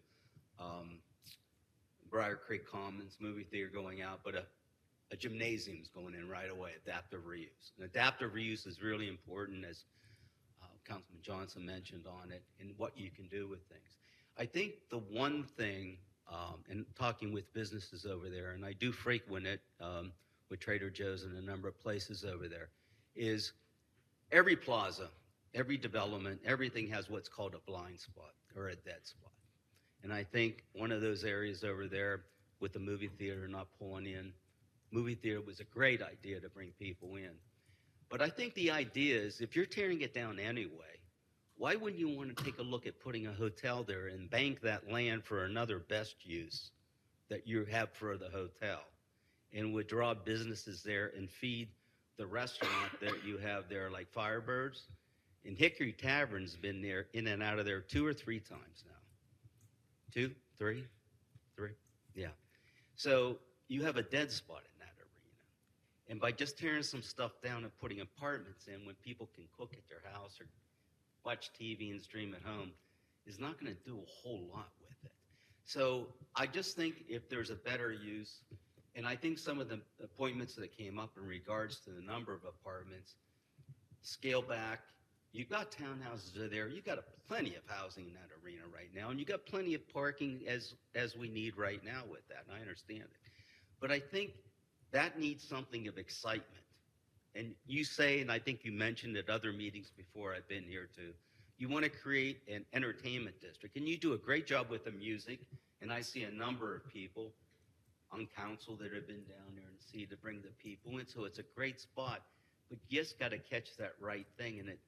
Briar Creek Commons movie theater going out, but a gymnasium is going in right away, adaptive reuse. And adaptive reuse is really important, as Councilman Johnson mentioned on it, and what you can do with things. I think the one thing, and talking with businesses over there, and I do frequent it with Trader Joe's and a number of places over there, is every plaza, every development, everything has what's called a blind spot or a dead spot. And I think one of those areas over there with the movie theater not pulling in, movie theater was a great idea to bring people in. But I think the idea is if you're tearing it down anyway, why wouldn't you want to take a look at putting a hotel there and bank that land for another best use that you have for the hotel, and would draw businesses there and feed the restaurant that you have there, like Firebirds? And Hickory Tavern's been there, in and out of there 2 or 3 times now. 2, 3, 3, yeah. So you have a dead spot in that arena. And by just tearing some stuff down and putting apartments in when people can cook at their house or watch TV and stream at home is not going to do a whole lot with it. So I just think if there's a better use, and I think some of the appointments that came up in regards to the number of apartments, scale back. You've got townhouses there. You've got plenty of housing in that arena right now, and you've got plenty of parking as we need right now with that, and I understand it. But I think that needs something of excitement. And you say, and I think you mentioned at other meetings before I've been here too, You want to create an entertainment district, and you do a great job with the music. And I see a number of people on council that have been down there and see to bring the people in. So it's a great spot, but you just got to catch that right thing, and it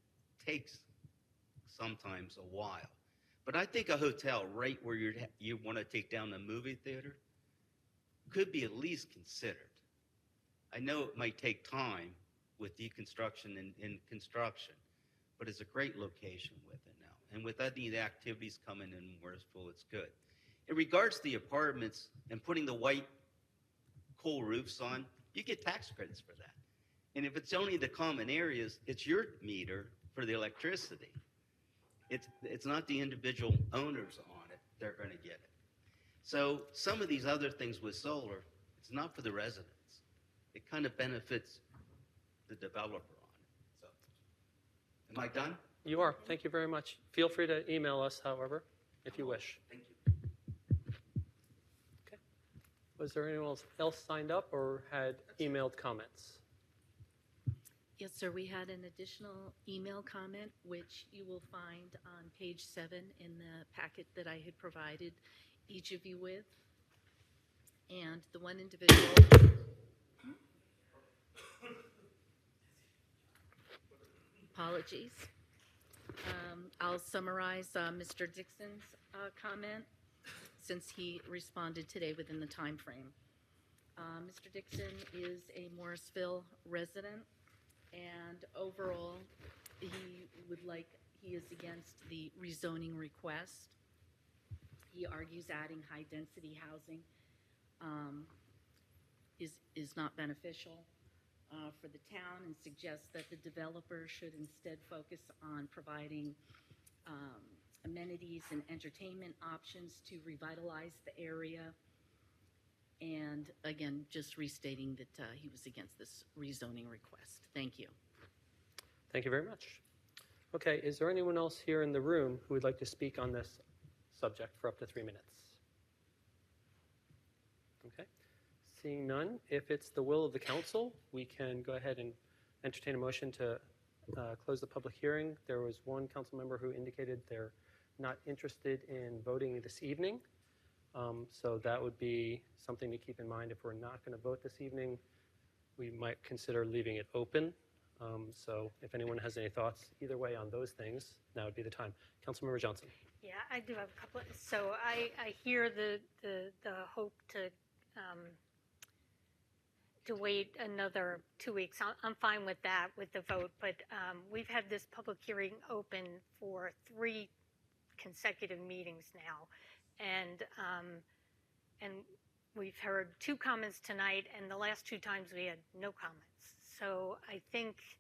takes sometimes a while. But I think a hotel right where you want to take down the movie theater could be at least considered. I know it might take time with deconstruction and construction, but it's a great location with it now. And with any activities coming in Morrisville, it's good. In regards to the apartments and putting the white coal roofs on, you get tax credits for that. And if it's only the common areas, it's your meter for the electricity. It's not the individual owners on it, they're going to get it. So some of these other things with solar, it's not for the residents. It kind of benefits the developer on it. So, am I done? You are. Thank you very much. Feel free to email us, however, if you wish. Thank you. Okay. Was there anyone else signed up or had emailed comments? Yes, sir. We had an additional email comment, which you will find on page 7 in the packet that I had provided each of you with. And the one individual... Apologies. I'll summarize Mr. Dixon's comment since he responded today within the time frame. Mr. Dixon is a Morrisville resident, and overall, he is against the rezoning request. He argues adding high-density housing is not beneficial for the town, and suggests that the developer should instead focus on providing amenities and entertainment options to revitalize the area. And again, just restating that he was against this rezoning request. Thank you. Thank you very much. Okay, is there anyone else here in the room who would like to speak on this subject for up to 3 minutes? Okay. Seeing none, if it's the will of the council, we can go ahead and entertain a motion to close the public hearing. There was one council member who indicated they're not interested in voting this evening. So that would be something to keep in mind. If we're not going to vote this evening, we might consider leaving it open. So if anyone has any thoughts either way on those things, now would be the time. Councilmember Johnson. Yeah, I do have a couple. So I hear the hope to wait another 2 weeks. I'm fine with that, with the vote, but we've had this public hearing open for 3 consecutive meetings now, and we've heard 2 comments tonight, and the last 2 times we had no comments. So I think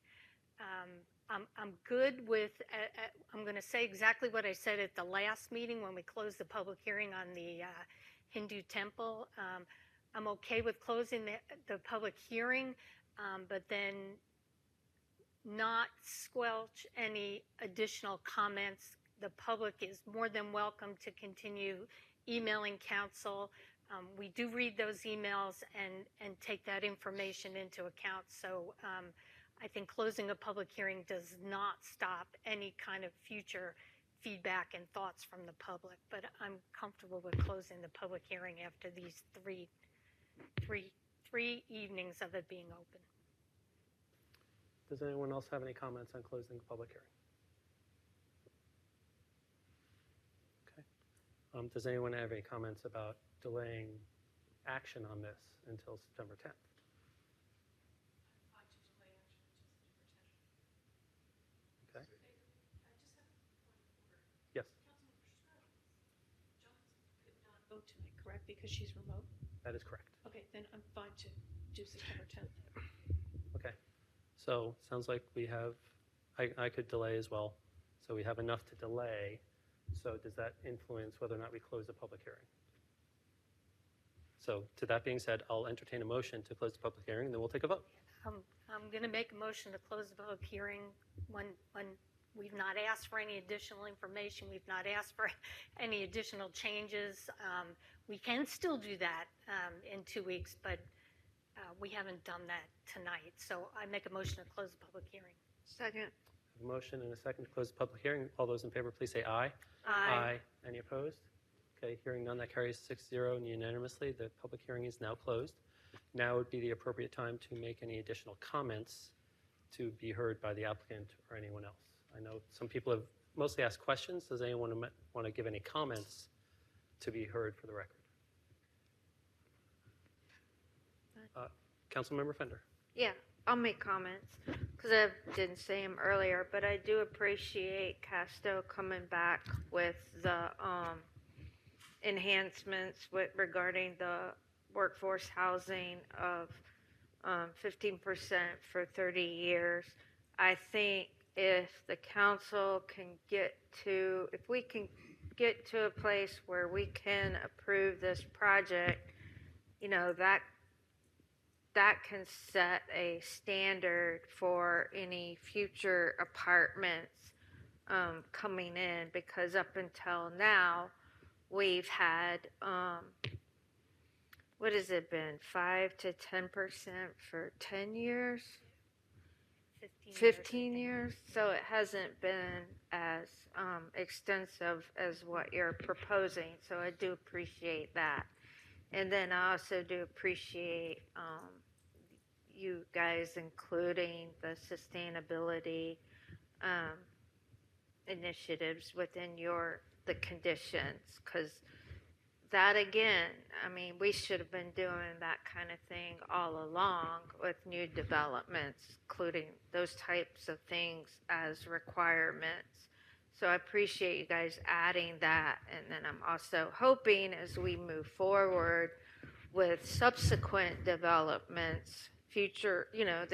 I'm good with. I'm going to say exactly what I said at the last meeting when we closed the public hearing on the Hindu temple. I'm okay with closing the public hearing, but then not squelch any additional comments. The public is more than welcome to continue emailing council. We do read those emails and take that information into account. So I think closing a public hearing does not stop any kind of future feedback and thoughts from the public. But I'm comfortable with closing the public hearing after these three evenings of it being open. Does anyone else have any comments on closing the public hearing? Okay. Does anyone have any comments about delaying action on this until September 10th? Okay. Yes. Could not vote tonight, correct? Because she's remote? That is correct. Okay, then I'm fine to do September 10th. Okay. So sounds like we have, I could delay as well. So we have enough to delay. So does that influence whether or not we close the public hearing? So to that being said, I'll entertain a motion to close the public hearing, and then we'll take a vote. I'm going to make a motion to close the public hearing when we've not asked for any additional information. We've not asked for any additional changes. We can still do that in 2 weeks, but we haven't done that tonight. So I make a motion to close the public hearing. Second. A motion and a second to close the public hearing. All those in favor, please say aye. Aye. Any opposed? Okay, hearing none, that carries 6-0 and unanimously. The public hearing is now closed. Now would be the appropriate time to make any additional comments to be heard by the applicant or anyone else. I know some people have mostly asked questions. Does anyone want to give any comments to be heard for the record? Councilmember Fender. Yeah, I'll make comments because I didn't say them earlier, but I do appreciate Casto coming back with the enhancements regarding the workforce housing of 15% for 30 years. I think if the council can if we can get to a place where we can approve this project, you know, that can set a standard for any future apartments coming in, because up until now, we've had, what has it been, 5 to 10% for 10 years? 15 years. So it hasn't been as extensive as what you're proposing. So I do appreciate that. And then I also do appreciate you guys including the sustainability initiatives within the conditions, because that again, I mean, we should have been doing that kind of thing all along with new developments, including those types of things as requirements. So I appreciate you guys adding that. And then I'm also hoping as we move forward with subsequent developments, future, you know,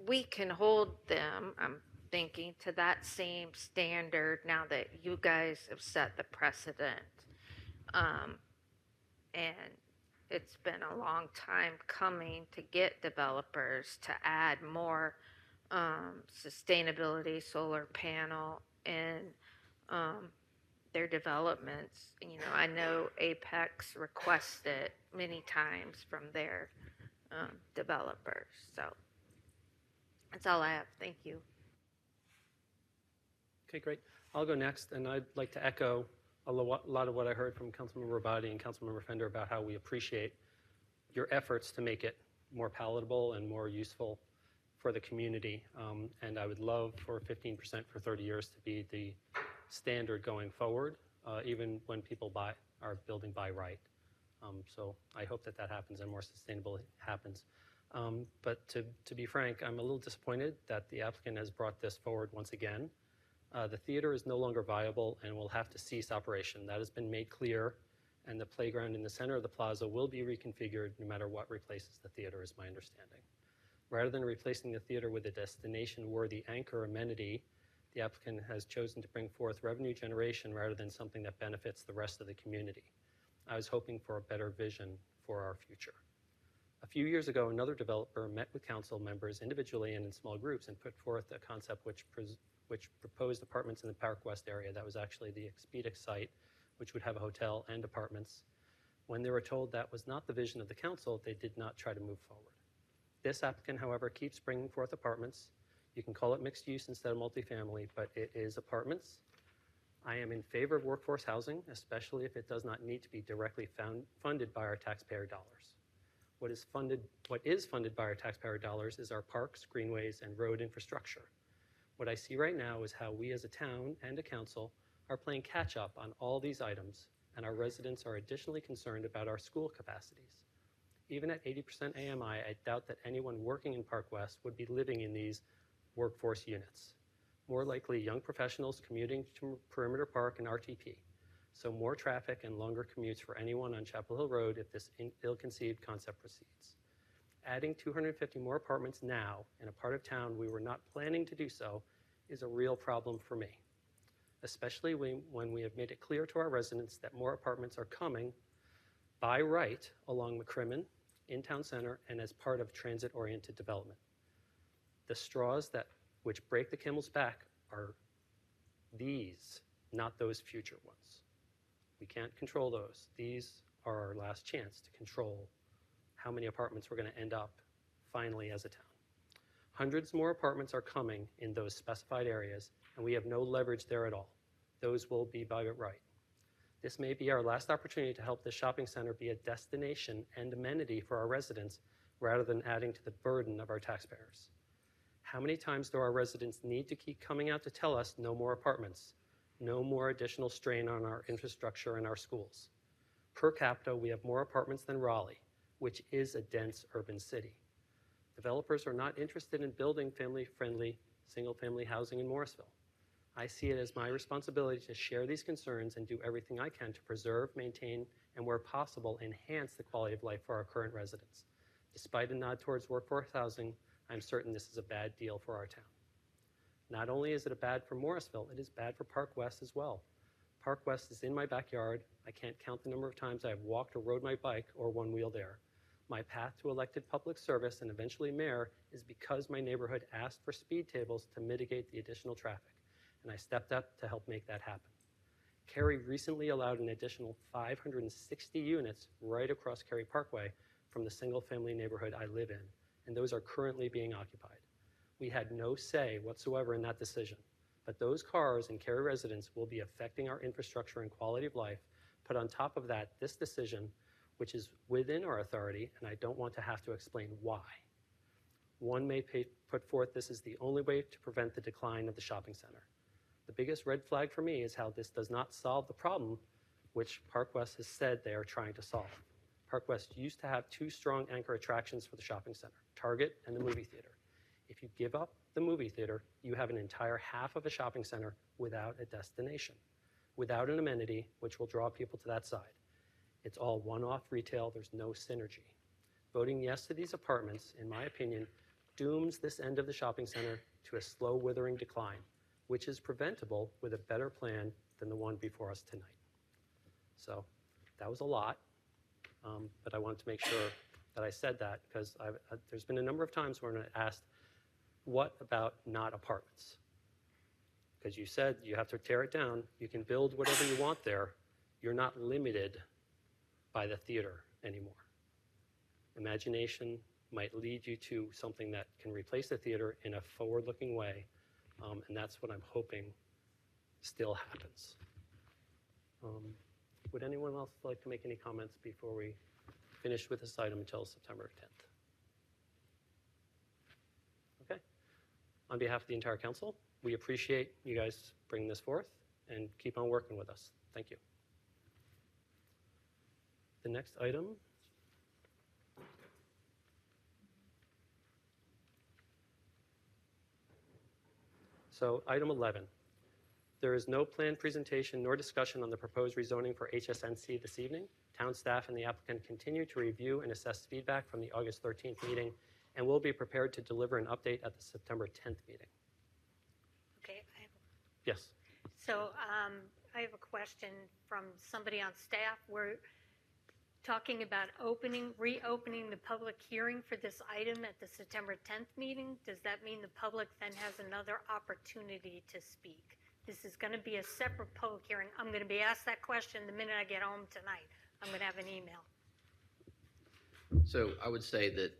we can hold them, I'm thinking, to that same standard now that you guys have set the precedent. And it's been a long time coming to get developers to add more sustainability solar panel in their developments. You know, I know Apex requested many times from their developers. So that's all I have. Thank you. Okay, great. I'll go next, and I'd like to echo a lot of what I heard from Councilmember Rabadi and Councilmember Fender about how we appreciate your efforts to make it more palatable and more useful for the community. And I would love for 15% for 30 years to be the standard going forward, even when people are building by right. So I hope that happens and more sustainable happens. But to be frank, I'm a little disappointed that the applicant has brought this forward once again. The theater is no longer viable and will have to cease operation. That has been made clear, and the playground in the center of the plaza will be reconfigured no matter what replaces the theater, is my understanding. Rather than replacing the theater with a destination-worthy anchor amenity, the applicant has chosen to bring forth revenue generation rather than something that benefits the rest of the community. I was hoping for a better vision for our future. A few years ago, another developer met with council members individually and in small groups and put forth a concept which proposed apartments in the Park West area. That was actually the Expedix site, which would have a hotel and apartments. When they were told that was not the vision of the council, they did not try to move forward. This applicant, however, keeps bringing forth apartments. You can call it mixed use instead of multifamily, but it is apartments. I am in favor of workforce housing, especially if it does not need to be directly funded by our taxpayer dollars. What is funded by our taxpayer dollars is our parks, greenways, and road infrastructure. What I see right now is how we as a town and a council are playing catch up on all these items, and our residents are additionally concerned about our school capacities. Even at 80% AMI, I doubt that anyone working in Park West would be living in these workforce units. More likely young professionals commuting to Perimeter Park and RTP. So more traffic and longer commutes for anyone on Chapel Hill Road if this ill-conceived concept proceeds. Adding 250 more apartments now in a part of town we were not planning to do so is a real problem for me, especially when we have made it clear to our residents that more apartments are coming by right along McCrimmon, in town center, and as part of transit-oriented development. The straws which break the camel's back are these, not those future ones. We can't control those. These are our last chance to control how many apartments we're going to end up finally as a town. Hundreds more apartments are coming in those specified areas, and we have no leverage there at all. Those will be by right. This may be our last opportunity to help this shopping center be a destination and amenity for our residents rather than adding to the burden of our taxpayers. How many times do our residents need to keep coming out to tell us no more apartments, no more additional strain on our infrastructure and our schools? Per capita, we have more apartments than Raleigh, which is a dense urban city. Developers are not interested in building family-friendly, single-family housing in Morrisville. I see it as my responsibility to share these concerns and do everything I can to preserve, maintain, and where possible, enhance the quality of life for our current residents. Despite a nod towards workforce housing, I'm certain this is a bad deal for our town. Not only is it bad for Morrisville, it is bad for Park West as well. Park West is in my backyard. I can't count the number of times I have walked or rode my bike or one wheel there. My path to elected public service and eventually mayor is because my neighborhood asked for speed tables to mitigate the additional traffic, and I stepped up to help make that happen. Cary recently allowed an additional 560 units right across Cary Parkway from the single-family neighborhood I live in, and those are currently being occupied. We had no say whatsoever in that decision, but those cars and Cary residents will be affecting our infrastructure and quality of life. Put on top of that, this decision, which is within our authority, and I don't want to have to explain why. One may put forth this is the only way to prevent the decline of the shopping center. The biggest red flag for me is how this does not solve the problem which Park West has said they are trying to solve. Park West used to have two strong anchor attractions for the shopping center, Target and the movie theater. If you give up the movie theater, you have an entire half of a shopping center without a destination, without an amenity which will draw people to that side. It's all one-off retail, there's no synergy. Voting yes to these apartments, in my opinion, dooms this end of the shopping center to a slow withering decline, which is preventable with a better plan than the one before us tonight. So that was a lot, but I wanted to make sure that I said that because there's been a number of times when I asked, what about not apartments? Because you said you have to tear it down. You can build whatever you want there. You're not limited by the theater anymore. Imagination might lead you to something that can replace the theater in a forward-looking way, and that's what I'm hoping still happens. Would anyone else like to make any comments before we finish with this item until September 10th? Okay. On behalf of the entire council, we appreciate you guys bringing this forth and keep on working with us. Thank you. The next item item 11. There is no planned presentation nor discussion on the proposed rezoning for HSNC this evening. Town staff and the applicant continue to review and assess feedback from the August 13th meeting and will be prepared to deliver an update at the September 10th meeting. Okay. Yes. So I have a question from somebody on staff. We're talking about reopening the public hearing for this item at the September 10th meeting. Does that mean the public then has another opportunity to speak? This is going to be a separate public hearing. I'm going to be asked that question the minute I get home tonight. I'm going to have an email. So I would say that,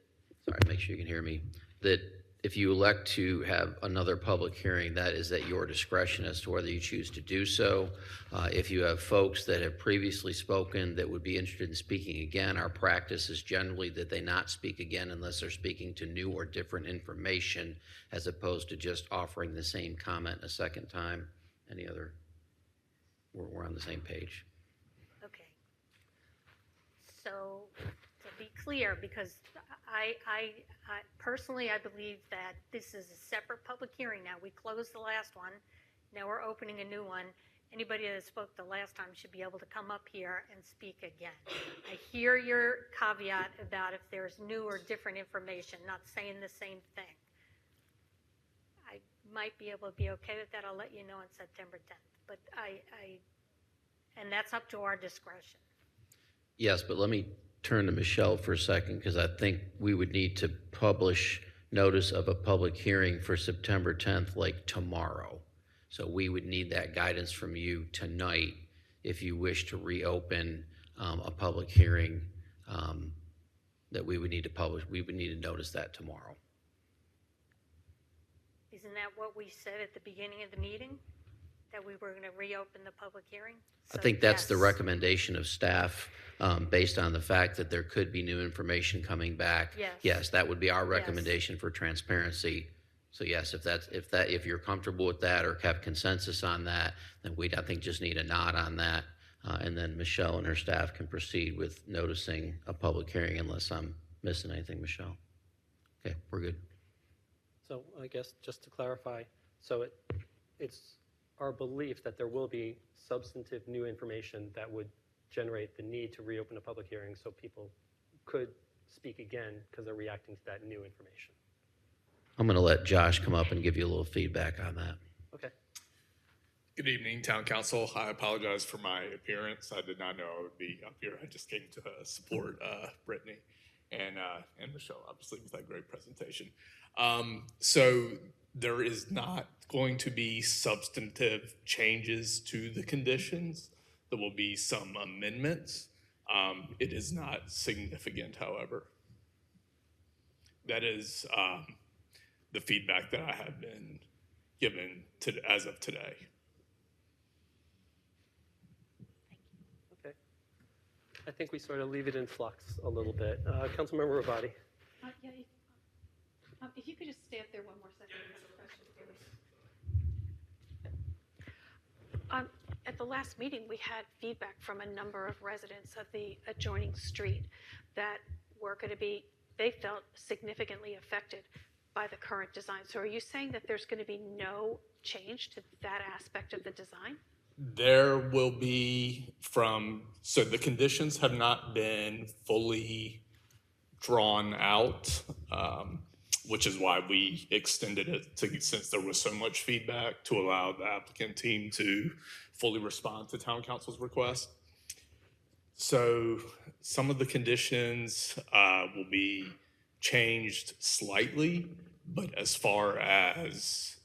sorry, make sure you can hear me, that if you elect to have another public hearing, that is at your discretion as to whether you choose to do so. If you have folks that have previously spoken that would be interested in speaking again, our practice is generally that they not speak again unless they're speaking to new or different information, as opposed to just offering the same comment a second time. Any other? We're on the same page. Okay. So to be clear, because I personally, I believe that this is a separate public hearing now. We closed the last one. Now we're opening a new one. Anybody that spoke the last time should be able to come up here and speak again. I hear your caveat about if there's new or different information, not saying the same thing. I might be able to be okay with that. I'll let you know on September 10th. But and that's up to our discretion. Yes, but let me turn to Michelle for a second, because I think we would need to publish notice of a public hearing for September 10th, like tomorrow. So we would need that guidance from you tonight if you wish to reopen a public hearing that we would need to publish. We would need to notice that tomorrow. Isn't that what we said at the beginning of the meeting? That we were going to reopen the public hearing? I So, think that's the yes. recommendation of staff, based on the fact that there could be new information coming back. Yes. Yes, that would be our Yes. recommendation for transparency. So yes, if you're comfortable with that or have consensus on that, then we'd, I think, just need a nod on that. And then Michelle and her staff can proceed with noticing a public hearing unless I'm missing anything, Michelle. Okay, we're good. So I guess just to clarify, so it's our belief that there will be substantive new information that would generate the need to reopen a public hearing so people could speak again because they're reacting to that new information. I'm going to let Josh come up and give you a little feedback on that. Okay. Good evening, Town Council. I apologize for my appearance. I did not know I would be up here. I just came to support Brittany and Michelle, obviously, with that great presentation. So there is not going to be substantive changes to the conditions. There will be some amendments. It is not significant, however. That is the feedback that I have been given as of today. Okay. I think we sort of leave it in flux a little bit. Councilmember Ravati. If you could just stay up there one more second. At the last meeting, we had feedback from a number of residents of the adjoining street that were going to be, they felt significantly affected by the current design. So are you saying that there's going to be no change to that aspect of the design? There will be so the conditions have not been fully drawn out, which is why we extended it since there was so much feedback to allow the applicant team to fully respond to Town Council's request. So some of the conditions will be changed slightly, but as far as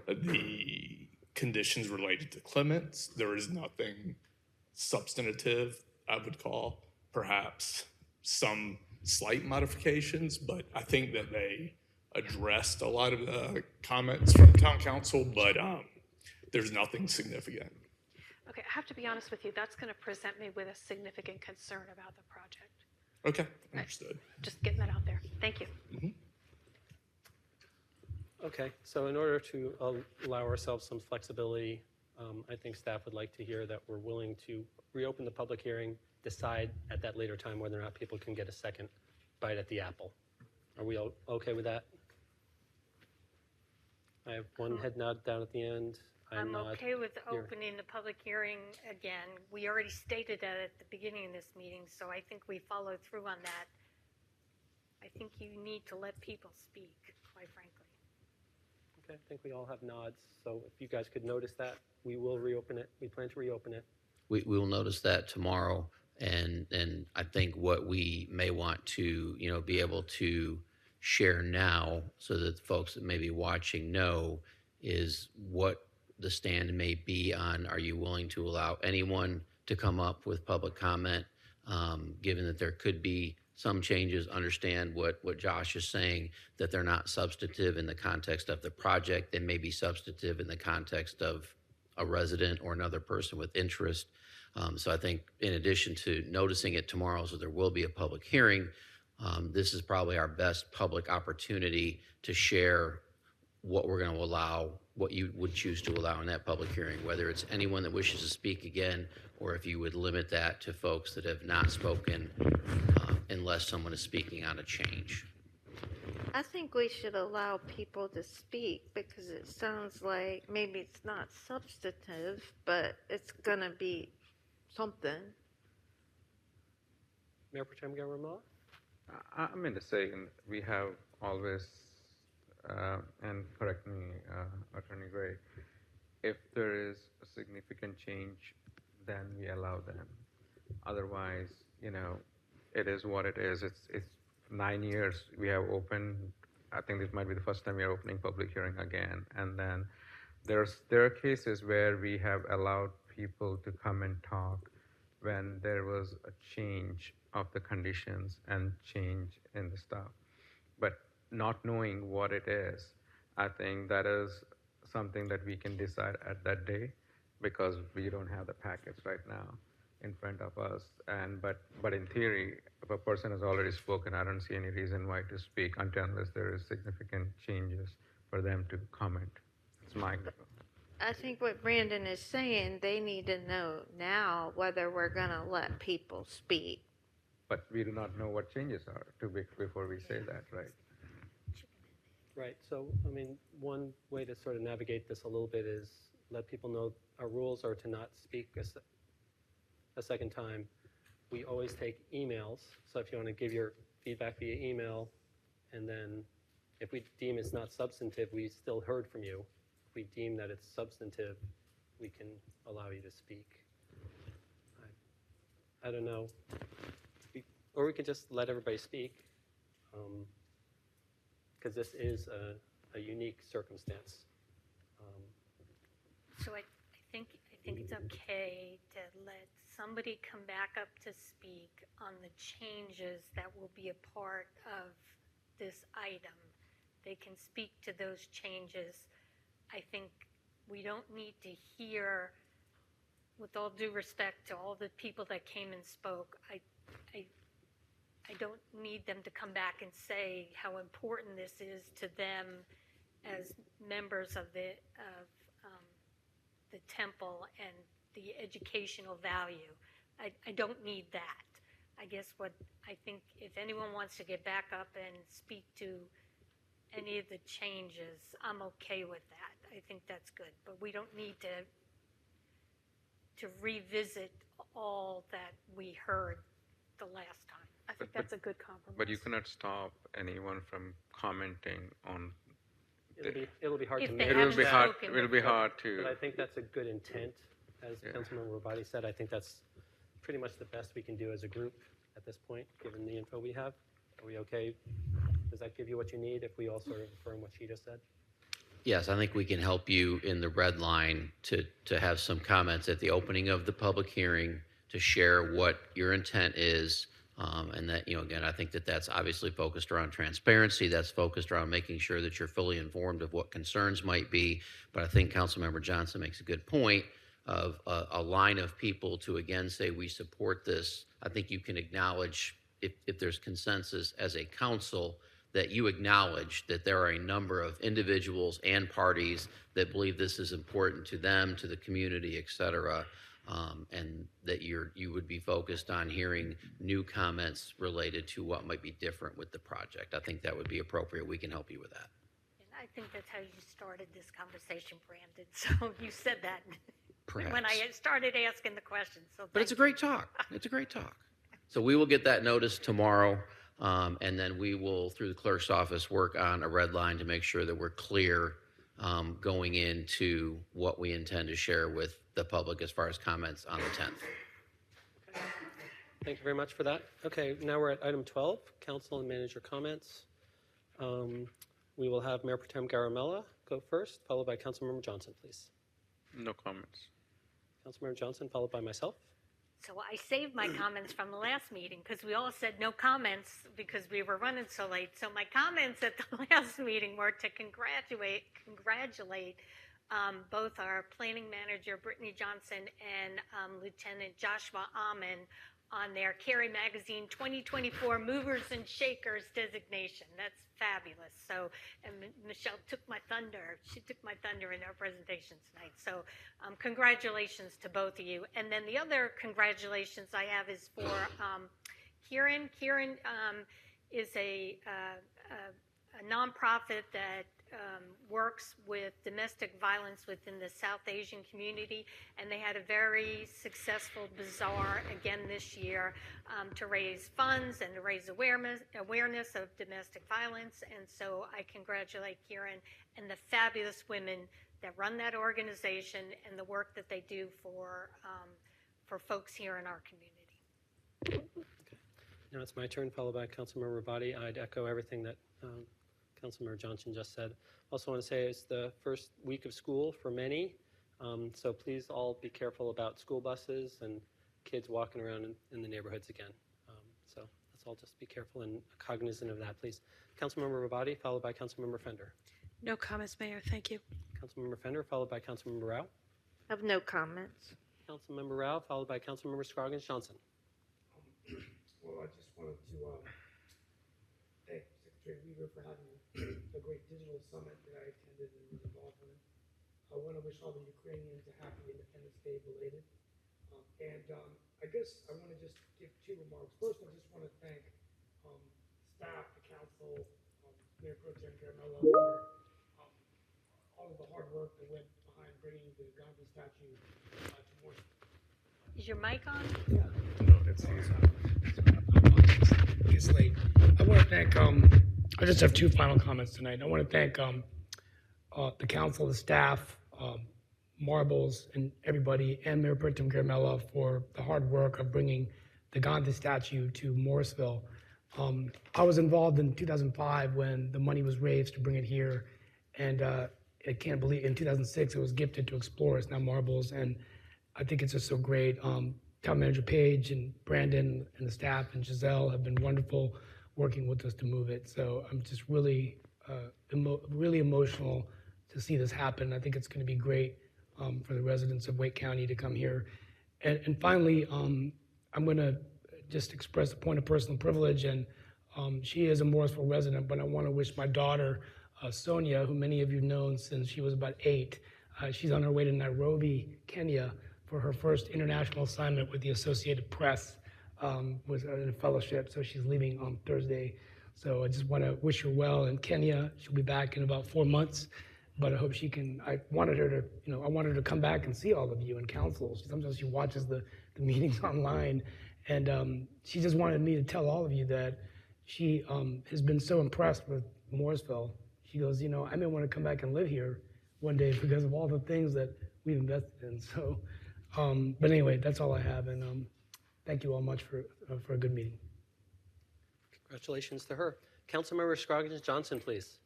the conditions related to Clements, there is nothing substantive, I would call. Perhaps some slight modifications, but I think that they addressed a lot of the comments from Town Council, but there's nothing significant. Okay, I have to be honest with you, that's going to present me with a significant concern about the project. Okay, understood. Just getting that out there. Thank you. Mm-hmm. Okay, so in order to allow ourselves some flexibility, I think staff would like to hear that we're willing to reopen the public hearing, decide at that later time whether or not people can get a second bite at the apple. Are we all okay with that? I have one head nod down at the end. I'm okay with opening the public hearing again. We already stated that at the beginning of this meeting, so I think we followed through on that. I think you need to let people speak, quite frankly. Okay, I think we all have nods. So if you guys could notice that, we will reopen it. We plan to reopen it. We will notice that tomorrow, and I think what we may want to, be able to share now so that the folks that may be watching know is what the stand may be on. Are you willing to allow anyone to come up with public comment, given that there could be some changes? Understand what Josh is saying, that they're not substantive in the context of the project. They may be substantive in the context of a resident or another person with interest. So I think in addition to noticing it tomorrow, so there will be a public hearing, this is probably our best public opportunity to share what we're going to allow, what you would choose to allow in that public hearing, whether it's anyone that wishes to speak again, or if you would limit that to folks that have not spoken unless someone is speaking on a change. I think we should allow people to speak because it sounds like maybe it's not substantive, but it's going to be something. Mayor Pro Tem Garamella? I mean to say, we have always, and correct me, Attorney Gray, if there is a significant change, then we allow them. Otherwise, it is what it is. It's 9 years we have opened. I think this might be the first time we are opening public hearing again. And then there are cases where we have allowed people to come and talk when there was a change of the conditions and change in the stuff. But not knowing what it is, I think that is something that we can decide at that day because we don't have the packets right now in front of us. And but in theory, if a person has already spoken, I don't see any reason why to speak unless there is significant changes for them to comment. It's my. I think what Brandon is saying, they need to know now whether we're gonna let people speak. But we do not know what changes are before we say that, right? Right. So, I mean, one way to sort of navigate this a little bit is let people know our rules are to not speak a second time. We always take emails. So if you want to give your feedback via email, and then if we deem it's not substantive, we still heard from you. If we deem that it's substantive, we can allow you to speak. I don't know. Or we could just let everybody speak, because this is a unique circumstance. So I think it's okay to let somebody come back up to speak on the changes that will be a part of this item. They can speak to those changes. I think we don't need to hear, with all due respect to all the people that came and spoke, I don't need them to come back and say how important this is to them as members of the temple and the educational value. I don't need that. I guess what I think, if anyone wants to get back up and speak to any of the changes, I'm okay with that. I think that's good, but we don't need to revisit all that we heard the last time. I think that's a good compromise. But you cannot stop anyone from commenting on. It'll be hard If to they manage. It will be haven't hard. spoken. It will be hard to. But I think that's a good intent, as Councilmember Rabati said. I think that's pretty much the best we can do as a group at this point, given the info we have. Are we okay? Does that give you what you need if we all sort of affirm what she just said? Yes, I think we can help you in the red line to have some comments at the opening of the public hearing to share what your intent is. And that, again, I think that's obviously focused around transparency. That's focused around making sure that you're fully informed of what concerns might be. But I think Councilmember Johnson makes a good point of a line of people to, again, say we support this. I think you can acknowledge, if there's consensus as a council, that you acknowledge that there are a number of individuals and parties that believe this is important to them, to the community, et cetera. And that you would be focused on hearing new comments related to what might be different with the project. I think that would be appropriate. We can help you with that. And I think that's how you started this conversation, Brandon. So you said that Perhaps. when I started asking the questions. So But it's a great talk. It's a great talk. So we will get that notice tomorrow, and then we will, through the clerk's office, work on a red line to make sure that we're clear going into what we intend to share with the public as far as comments on the 10th. Thank you very much for that. Okay, now we're at item 12, council and manager comments. We will have Mayor Pro Tem Garamella go first, followed by Councilmember Johnson, please. No comments. Councilmember Johnson, followed by myself. So I saved my comments from the last meeting because we all said no comments because we were running so late. So my comments at the last meeting were to congratulate both our planning manager, Brittany Johnson, and Lieutenant Joshua Amon on their Carey Magazine 2024 Movers and Shakers designation. That's fabulous. So, and Michelle took my thunder. She took my thunder in our presentation tonight. So congratulations to both of you. And then the other congratulations I have is for Kieran. Kieran is a nonprofit that works with domestic violence within the South Asian community, and they had a very successful bazaar again this year to raise funds and to raise awareness of domestic violence. And so I congratulate Kieran and the fabulous women that run that organization and the work that they do for folks here in our community. Now it's my turn, followed by Councilmember Rabati. I'd echo everything that Councilmember Johnson just said. Also want to say it's the first week of school for many, so please all be careful about school buses and kids walking around in the neighborhoods again. So let's all just be careful and cognizant of that, please. Councilmember Rabati, followed by Councilmember Fender. No comments, Mayor. Thank you. Councilmember Fender, followed by Councilmember Rao. I have no comments. Councilmember Rao, followed by Councilmember Scroggins Johnson. Well, I just wanted to thank Secretary Weaver for having a great digital summit that I attended and was involved in. I want to wish all the Ukrainians a happy Independence Day belated. I guess I want to just give two remarks. First, I just want to thank staff, the council, Mayor Pro Tem Caramello, for all of the hard work that went behind bringing the Gandhi statue to Morrisville. Is your mic on? Yeah. No, it's late. I want to thank, I just have two final comments tonight. I want to thank the council, the staff, Marbles, and everybody, and Mayor Pro Tem Caramello for the hard work of bringing the Gandhi statue to Morrisville. I was involved in 2005 when the money was raised to bring it here, and I can't believe in 2006 it was gifted to Explorers, now Marbles, and I think it's just so great. Town Manager Page and Brandon and the staff and Giselle have been wonderful working with us to move it. So I'm just really, really emotional to see this happen. I think it's going to be great for the residents of Wake County to come here. And finally, I'm going to just express a point of personal privilege. And she is a Morrisville resident, but I want to wish my daughter, Sonia, who many of you have known since she was about 8, she's on her way to Nairobi, Kenya, for her first international assignment with the Associated Press, with a fellowship. So she's leaving on Thursday. So I just want to wish her well in Kenya. She'll be back in about 4 months, but I hope she can. I wanted her to come back and see all of you in council. Sometimes she watches the meetings online, and she just wanted me to tell all of you that she has been so impressed with Morrisville. She goes, I may want to come back and live here one day because of all the things that we've invested in. So. But anyway, that's all I have, and thank you all much for a good meeting. Congratulations to her. Councilmember Scroggins Johnson, please.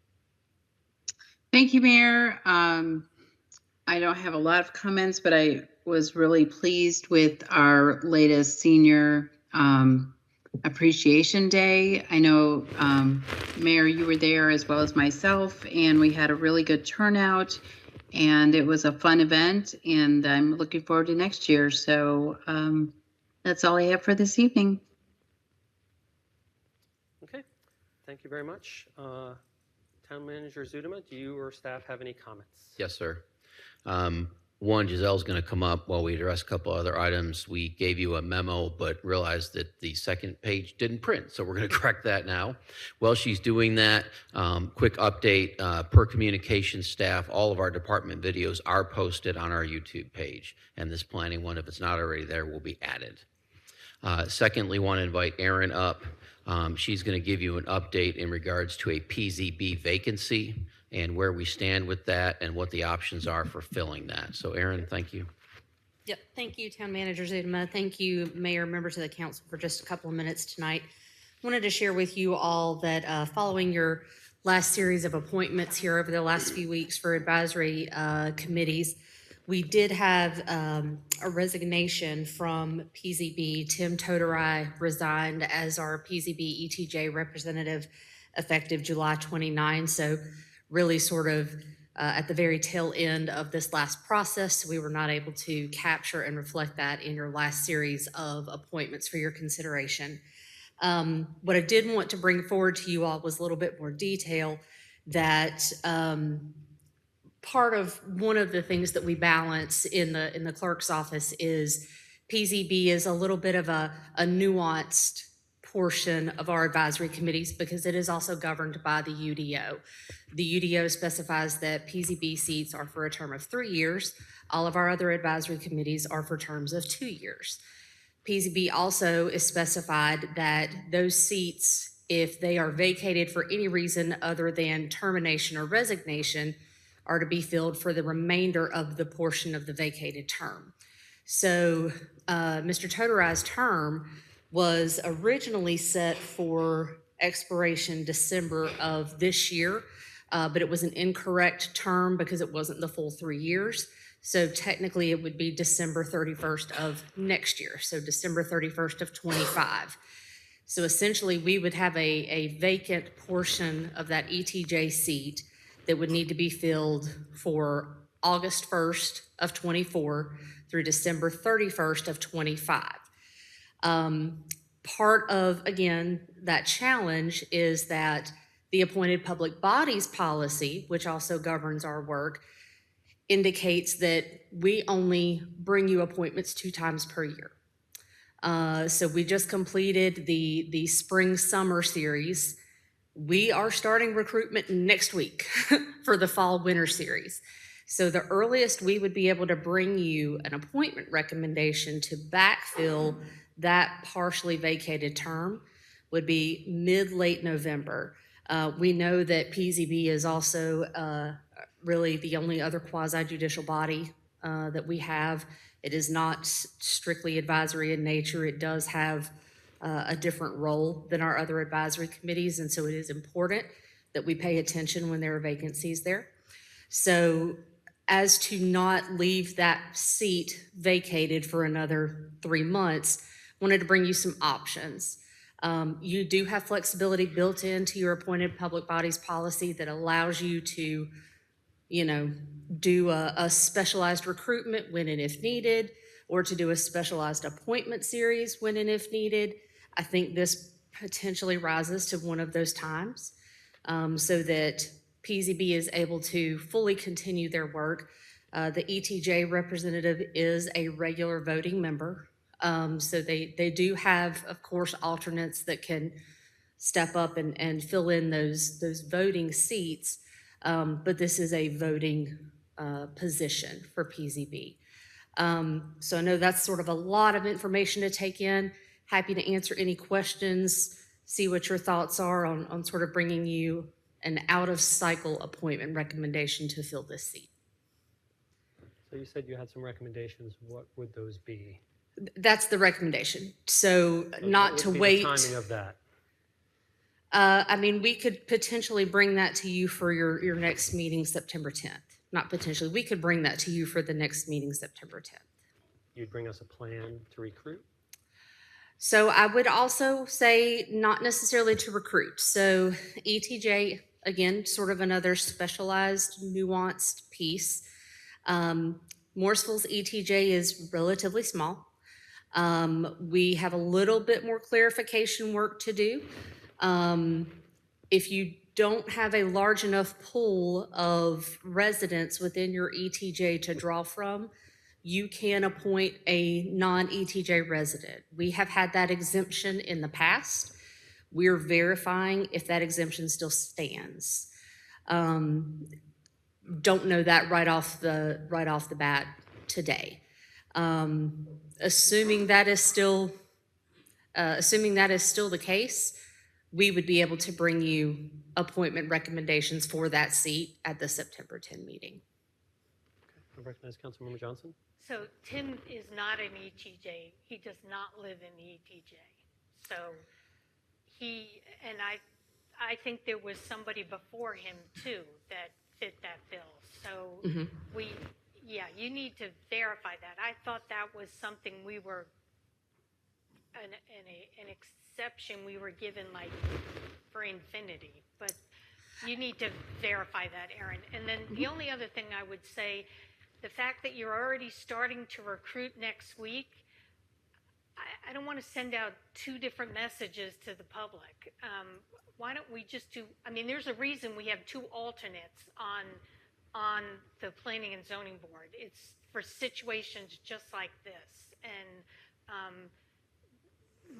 Thank you, Mayor. I don't have a lot of comments, but I was really pleased with our latest senior appreciation day. I know, Mayor, you were there as well as myself, and we had a really good turnout. And it was a fun event, and I'm looking forward to next year. So that's all I have for this evening. Okay, thank you very much. Town Manager Zudema, do you or staff have any comments? Yes, sir. One, Giselle's going to come up while we address a couple other items. We gave you a memo, but realized that the second page didn't print, so we're going to correct that now. While she's doing that, quick update, per communication staff, all of our department videos are posted on our YouTube page, and this planning one, if it's not already there, will be added. Secondly, want to invite Erin up. She's going to give you an update in regards to a PZB vacancy and where we stand with that and what the options are for filling that. So Erin, thank you. Yep, thank you, Town Manager Zudema. Thank you, Mayor, members of the council, for just a couple of minutes tonight. Wanted to share with you all that following your last series of appointments here over the last few weeks for advisory committees, we did have a resignation from PZB. Tim Toterai resigned as our PZB ETJ representative effective July 29. So really sort of at the very tail end of this last process, we were not able to capture and reflect that in your last series of appointments for your consideration. What I did want to bring forward to you all was a little bit more detail that part of one of the things that we balance in the clerk's office is PZB is a little bit of a nuanced portion of our advisory committees because it is also governed by the UDO. The UDO specifies that PZB seats are for a term of 3 years. All of our other advisory committees are for terms of 2 years. PZB also is specified that those seats, if they are vacated for any reason other than termination or resignation, are to be filled for the remainder of the portion of the vacated term. So Mr. Toterai's term was originally set for expiration December of this year, but it was an incorrect term because it wasn't the full 3 years. So technically it would be December 31st of next year, so December 31st of 25. So essentially we would have a vacant portion of that ETJ seat that would need to be filled for August 1st of 24 through December 31st of 25. Part of, again, that challenge is that the appointed public bodies policy, which also governs our work, indicates that we only bring you appointments 2 times per year. So we just completed the spring-summer series. We are starting recruitment next week for the fall-winter series. So the earliest we would be able to bring you an appointment recommendation to backfill that partially vacated term would be mid-late November. We know that PZB is also really the only other quasi-judicial body that we have. It is not strictly advisory in nature. It does have a different role than our other advisory committees, and so it is important that we pay attention when there are vacancies there. So as to not leave that seat vacated for another 3 months, wanted to bring you some options. You do have flexibility built into your appointed public bodies policy that allows you to, do a specialized recruitment when and if needed, or to do a specialized appointment series when and if needed. I think this potentially rises to one of those times, so that PZB is able to fully continue their work. The ETJ representative is a regular voting member. So they do have, of course, alternates that can step up and fill in those voting seats. But this is a voting position for PZB. So I know that's sort of a lot of information to take in. Happy to answer any questions, see what your thoughts are on sort of bringing you an out-of-cycle appointment recommendation to fill this seat. So you said you had some recommendations. What would those be? That's the recommendation. So not what to would be wait. The timing of that. I mean, we could potentially bring that to you for your next meeting, September 10th. Not potentially, we could bring that to you for the next meeting, September 10th. You'd bring us a plan to recruit? So I would also say not necessarily to recruit. So ETJ, again, sort of another specialized, nuanced piece. Morrisville's ETJ is relatively small. We have a little bit more clarification work to do. If you don't have a large enough pool of residents within your ETJ to draw from, you can appoint a non-ETJ resident. We have had that exemption in the past. We're verifying if that exemption still stands. Don't know that right off the bat today. Assuming that is still the case, we would be able to bring you appointment recommendations for that seat at the September 10 meeting. I recognize Councilmember Johnson. So Tim is not an ETJ. He does not live in the ETJ. So I think there was somebody before him too that fit that bill. So you need to verify that. I thought that was something we were, an exception we were given like for infinity, but you need to verify that, Erin. And then the only other thing I would say, the fact that you're already starting to recruit next week, I don't want to send out 2 different messages to the public. Why don't we just do, there's a reason we have 2 alternates on the Planning and Zoning Board. It's for situations just like this. And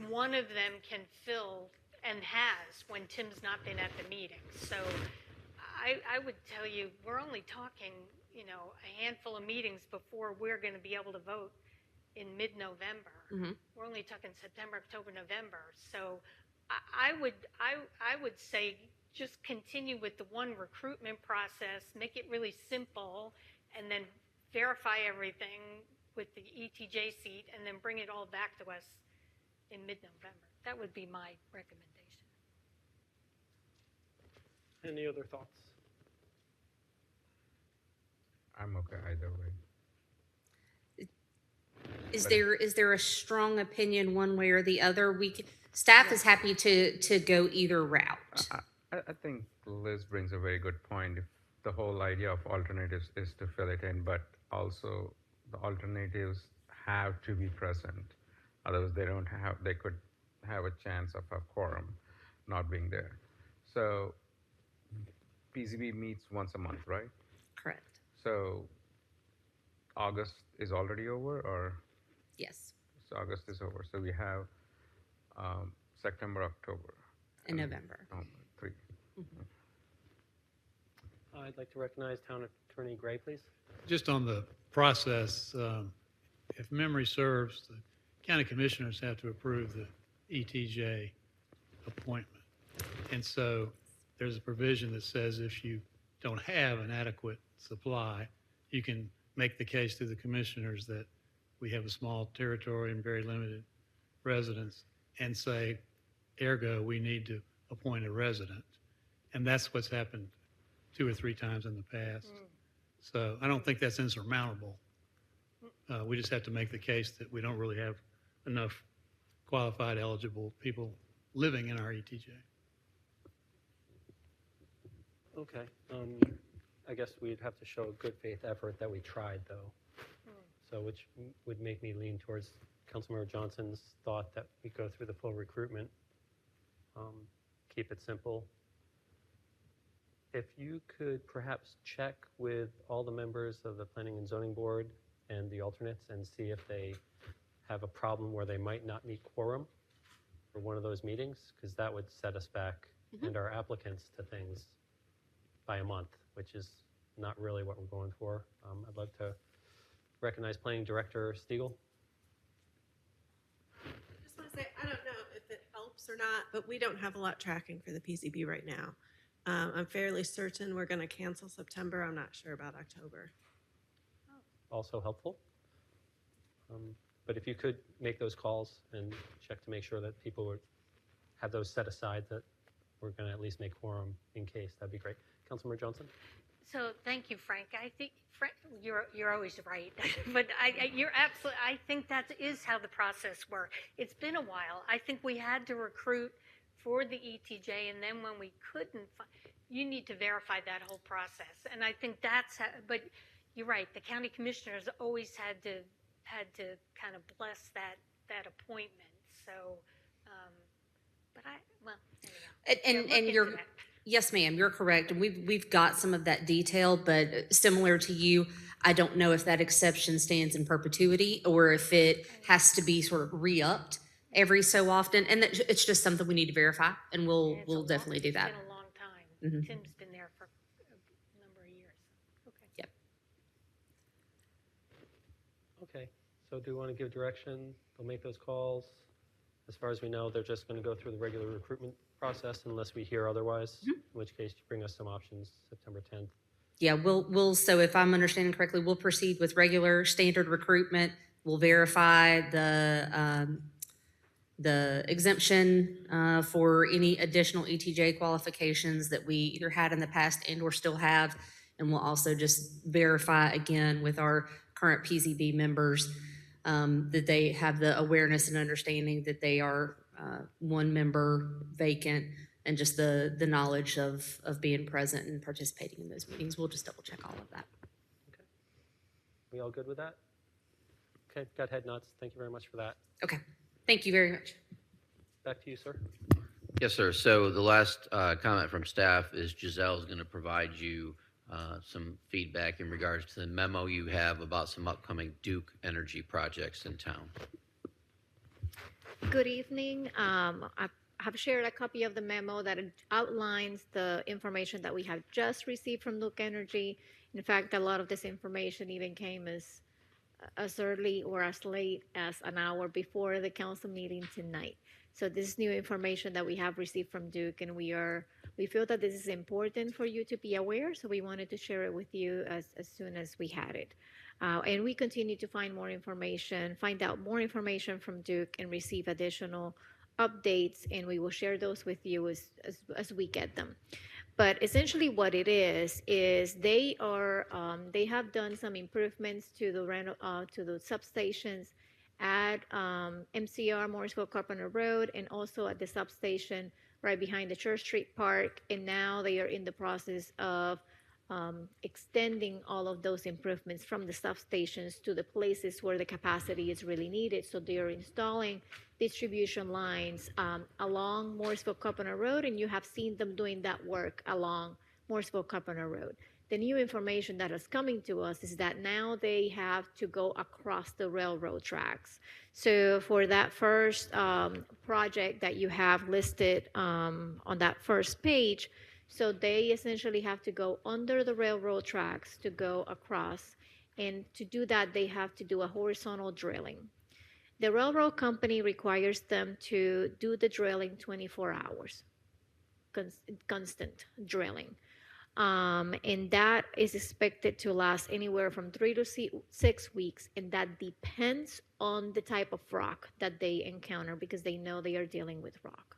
one of them can fill, and has, when Tim's not been at the meeting. So I would tell you, we're only talking, a handful of meetings before we're going to be able to vote in mid-November. We're only talking September, October, November. So I would say just continue with the one recruitment process, make it really simple, and then verify everything with the ETJ seat, and then bring it all back to us in mid-November. That would be my recommendation. Any other thoughts? I'm okay either way. Is there a strong opinion one way or the other? Staff is happy to go either route. I think Liz brings a very good point. the whole idea of alternatives is to fill it in, but also the alternatives have to be present. Otherwise, they could have a chance of a quorum not being there. So PCB meets once a month, right? Correct. So August is already over, or? Yes. So August is over. So we have September, October. In November. 3. I'd like to recognize Town Attorney Gray, please. Just on the process, if memory serves, the county commissioners have to approve the ETJ appointment. And so there's a provision that says if you don't have an adequate supply, you can make the case to the commissioners that we have a small territory and very limited residents, and say, ergo, we need to appoint a resident. And that's what's happened 2 or 3 times in the past. So I don't think that's insurmountable. We just have to make the case that we don't really have enough qualified, eligible people living in our ETJ. Okay. I guess we'd have to show a good faith effort that we tried, though. So which would make me lean towards Councilmember Johnson's thought that we go through the full recruitment. Keep it simple. If you could perhaps check with all the members of the Planning and Zoning Board and the alternates and see if they have a problem where they might not meet quorum for one of those meetings, because that would set us back and our applicants to things by a month, which is not really what we're going for. I'd love to recognize Planning Director Stiegel. I just want to say, I don't know if it helps or not, but we don't have a lot tracking for the PCB right now. I'm fairly certain we're going to cancel September. I'm not sure about October. Also helpful. But if you could make those calls and check to make sure that people would have those set aside, that we're going to at least make quorum in case, that'd be great. Councilmember Johnson? So thank you, Frank. I think Frank, you're always right, but you're absolutely. I think that is how the process works. It's been a while. I think we had to recruit for the ETJ, and then when we couldn't, you need to verify that whole process. And I think that's how. But you're right. The county commissioners always had to kind of bless that appointment. So, but And you're. Yes, ma'am, you're correct. And we've got some of that detail, but similar to you, I don't know if that exception stands in perpetuity or if it has to be sort of re-upped every so often. And it's just something we need to verify, and we'll definitely do that. It's been a long time. Tim's been there for a number of years. Okay. Yep. Okay. So do you want to give direction? They'll make those calls. As far as we know, they're just going to go through the regular recruitment process unless we hear otherwise, in which case you bring us some options September 10th. Yeah, so if I'm understanding correctly, we'll proceed with regular standard recruitment. We'll verify the exemption for any additional ETJ qualifications that we either had in the past and or still have. And we'll also just verify again with our current PZB members that they have the awareness and understanding that they are one member vacant, and just the knowledge of being present and participating in those meetings. We'll just double check all of that. Okay. We all good with that? Okay, got head nods. Thank you very much for that. Okay, thank you very much. Back to you, sir. Yes, sir. So the last comment from staff is Giselle is going to provide you some feedback in regards to the memo you have about some upcoming Duke Energy projects in town. Good evening. I have shared a copy of the memo that outlines the information that we have just received from Duke Energy. In fact, a lot of this information even came as early or as late as an hour before the council meeting tonight. So this is new information that we have received from Duke, and we feel that this is important for you to be aware, so we wanted to share it with you as soon as we had it. And we continue to find out more information from Duke and receive additional updates, and we will share those with you as we get them. But essentially what it is they have done some improvements to the substations at MCR, Morrisville Carpenter Road, and also at the substation right behind the Church Street Park. And now they are in the process of extending all of those improvements from the substations to the places where the capacity is really needed. So they are installing distribution lines along Morrisville-Carpenter Road, and you have seen them doing that work along Morrisville-Carpenter Road. The new information that is coming to us is that now they have to go across the railroad tracks. So for that first project that you have listed on that first page, so they essentially have to go under the railroad tracks to go across. And to do that, they have to do a horizontal drilling. The railroad company requires them to do the drilling 24 hours, constant drilling. And that is expected to last anywhere from 3 to 6 weeks, and that depends on the type of rock that they encounter, because they know they are dealing with rock.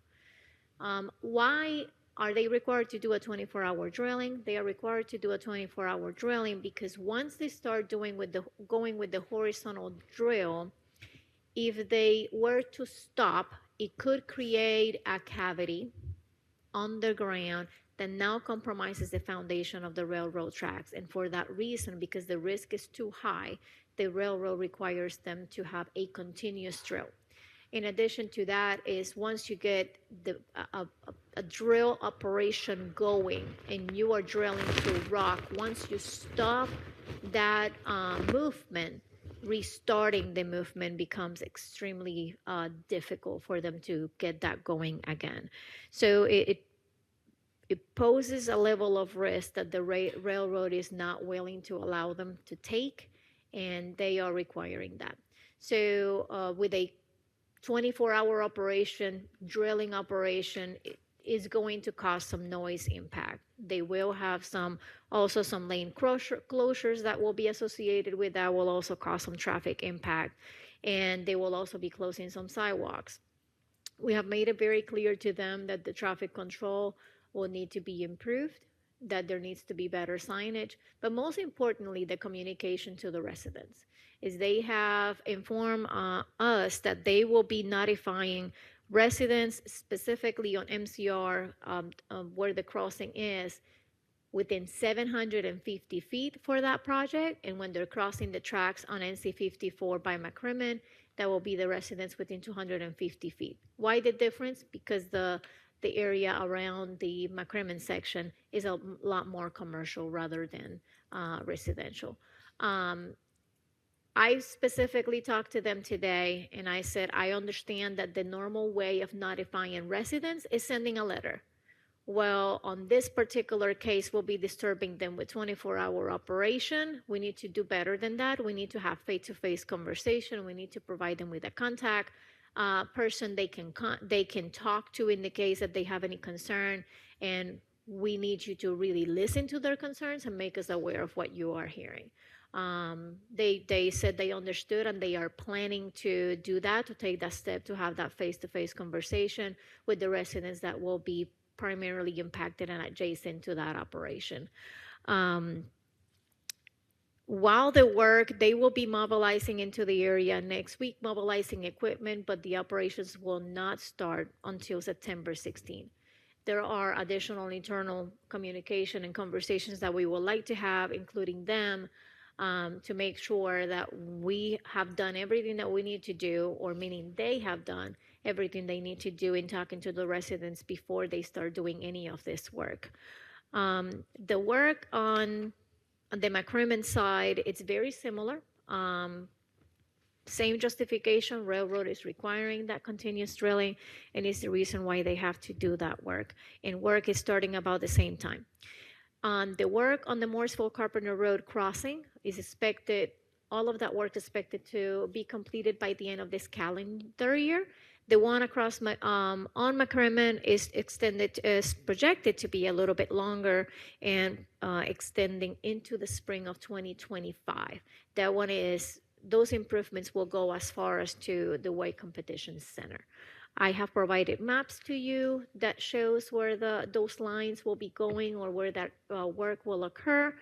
Why are they required to do a 24-hour drilling? They are required to do a 24-hour drilling because once they start going with the horizontal drill, if they were to stop, it could create a cavity underground that now compromises the foundation of the railroad tracks. And for that reason, because the risk is too high, the railroad requires them to have a continuous drill. In addition to that is once you get a drill operation going and you are drilling through rock, once you stop that movement, restarting the movement becomes extremely difficult for them to get that going again. So it poses a level of risk that the railroad is not willing to allow them to take, and they are requiring that. So with a 24-hour operation, drilling operation, is going to cause some noise impact. They will have also some lane closures that will be associated with that, will also cause some traffic impact, and they will also be closing some sidewalks. We have made it very clear to them that the traffic control will need to be improved, that there needs to be better signage, but most importantly, the communication to the residents. Is they have informed us that they will be notifying residents specifically on MCR where the crossing is within 750 feet for that project, and when they're crossing the tracks on NC 54 by McCrimmon, that will be the residents within 250 feet. Why the difference? Because the area around the McCrimmon section is a lot more commercial rather than residential. I specifically talked to them today, and I said, I understand that the normal way of notifying residents is sending a letter. Well, on this particular case, we'll be disturbing them with 24-hour operation. We need to do better than that. We need to have face-to-face conversation. We need to provide them with a contact person they can talk to in the case that they have any concern. And we need you to really listen to their concerns and make us aware of what you are hearing. They said they understood, and they are planning to do that, to take that step, to have that face-to-face conversation with the residents that will be primarily impacted and adjacent to that operation. While the work, they will be mobilizing into the area next week, mobilizing equipment, but the operations will not start until September 16th. There are additional internal communication and conversations that we would like to have, including them, to make sure that we have done everything that we need to do, or meaning they have done everything they need to do in talking to the residents before they start doing any of this work. The work on the McCrimmon side, it's very similar. Same justification, railroad is requiring that continuous drilling, and it's the reason why they have to do that work. And work is starting about the same time. The work on the Morrisville-Carpenter Road crossing is expected, all of that work is expected to be completed by the end of this calendar year. The one across on McCrimmon is projected to be a little bit longer and extending into the spring of 2025. That one is, those improvements will go as far as to the White Competition Center. I have provided maps to you that shows where those lines will be going, or where that work will occur.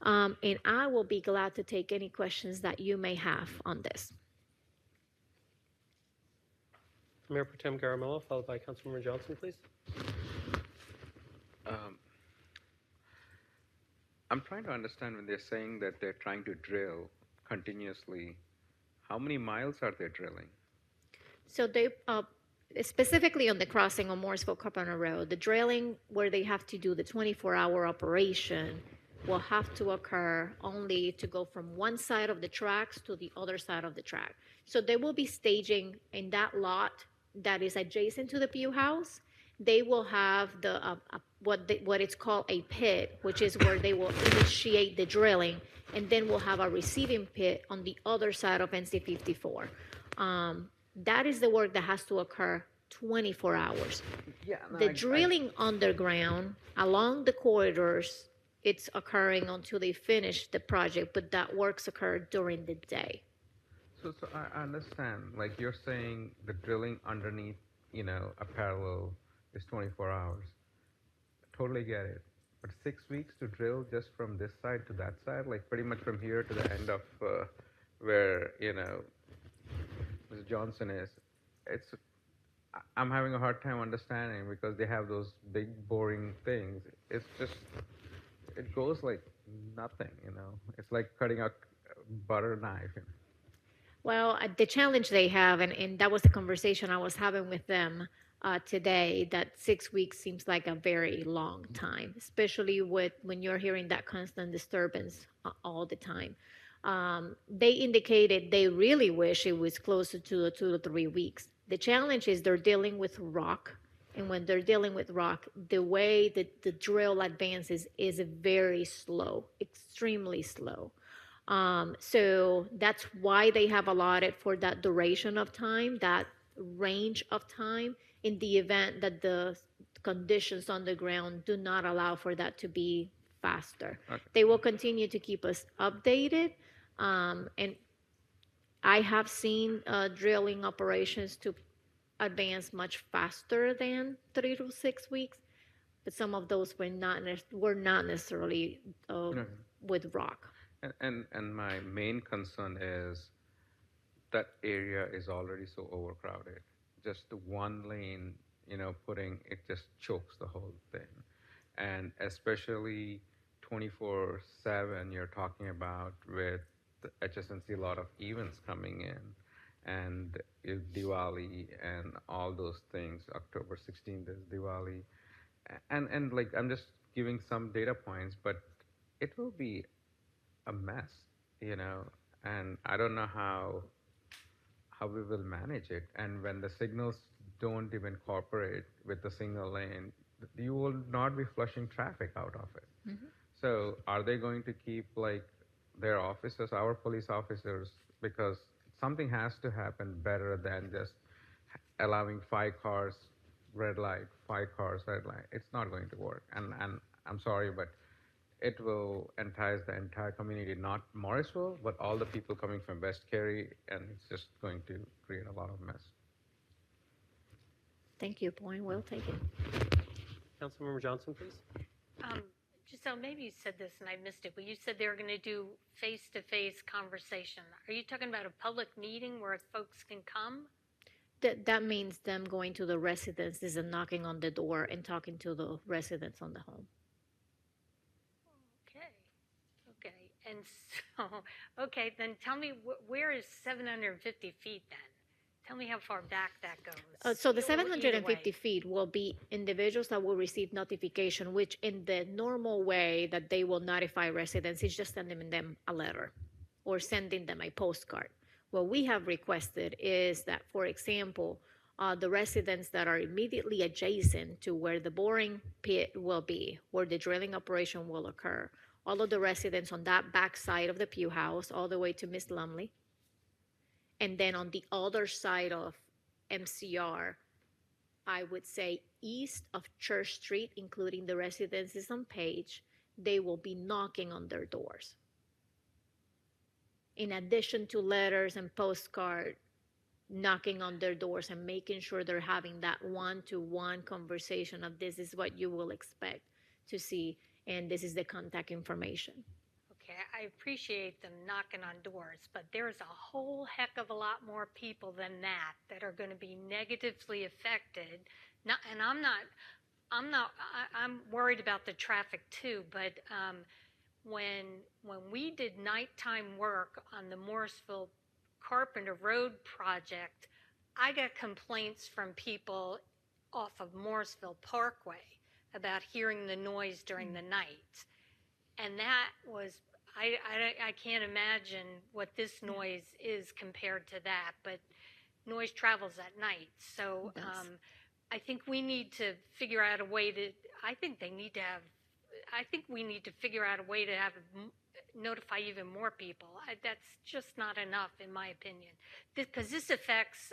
And I will be glad to take any questions that you may have on this. Mayor Pro Tem Garamella, followed by Councilmember Johnson, please. I'm trying to understand when they're saying that they're trying to drill continuously, how many miles are they drilling? So they, specifically on the crossing on Morrisville Carpenter Road, the drilling where they have to do the 24-hour operation will have to occur only to go from one side of the tracks to the other side of the track. So they will be staging in that lot that is adjacent to the Pew House. They will have the what it's called a pit, which is where they will initiate the drilling, and then we'll have a receiving pit on the other side of NC 54. That is the work that has to occur 24 hours. Yeah, no, The drilling underground along the corridors, it's occurring until they finish the project, but that works occur during the day. So I understand. Like you're saying, the drilling underneath, a parallel is 24 hours. Totally get it. But 6 weeks to drill just from this side to that side, like pretty much from here to the end of where Mr. Johnson is. I'm having a hard time understanding because they have those big boring things. It's just, it goes like nothing. It's like cutting a butter knife. Well, the challenge they have, and that was the conversation I was having with them today, that 6 weeks seems like a very long time, especially when you're hearing that constant disturbance all the time. They indicated they really wish it was closer to the 2 to 3 weeks. The challenge is they're dealing with rock, and when they're dealing with rock, the way that the drill advances is very slow, extremely slow. So that's why they have allotted for that duration of time, that range of time, in the event that the conditions on the ground do not allow for that to be faster. Okay. They will continue to keep us updated. And I have seen drilling operations to advance much faster than 3 to 6 weeks, but some of those were not necessarily with rock. And my main concern is that area is already so overcrowded. Just the one lane, putting it just chokes the whole thing. And especially 24/7, you're talking about with the HSNC, a lot of events coming in, and Diwali and all those things. October 16th is Diwali, and like I'm just giving some data points, but it will be a mess, and I don't know how we will manage it. And when the signals don't even cooperate with the single lane, you will not be flushing traffic out of it. Mm-hmm. So are they going to keep like their officers, our police officers, because something has to happen better than just allowing 5 cars red light, 5 cars red light. It's not going to work. And I'm sorry, but it will entice the entire community, not Morrisville, but all the people coming from West Cary, and it's just going to create a lot of mess. Thank you, point well taken. Councilmember Johnson, please. Giselle, maybe you said this and I missed it, but you said they were going to do face-to-face conversation. Are you talking about a public meeting where folks can come? That means them going to the residences and knocking on the door and talking to the residents on the home. Okay. And so, okay, then tell me, where is 750 feet then? Tell me how far back that goes. So the Either 750 way. feet will be individuals that will receive notification, which in the normal way that they will notify residents is just sending them a letter or sending them a postcard. What we have requested is that, for example, the residents that are immediately adjacent to where the boring pit will be, where the drilling operation will occur, all of the residents on that back side of the Pew House, all the way to Miss Lumley, and then on the other side of MCR, I would say east of Church Street, including the residences on Page, they will be knocking on their doors. In addition to letters and postcard, knocking on their doors and making sure they're having that one-to-one conversation of this is what you will expect to see, and this is the contact information. Okay, I appreciate them knocking on doors, but there's a whole heck of a lot more people than that are going to be negatively affected. I'm worried about the traffic too, but when we did nighttime work on the Morrisville Carpenter Road project, I got complaints from people off of Morrisville Parkway about hearing the noise during the night. And that was, I can't imagine what this noise is compared to that, but noise travels at night. So I think we need to figure out a way to, I think we need to figure out a way to have notify even more people. That's just not enough, in my opinion, because this affects.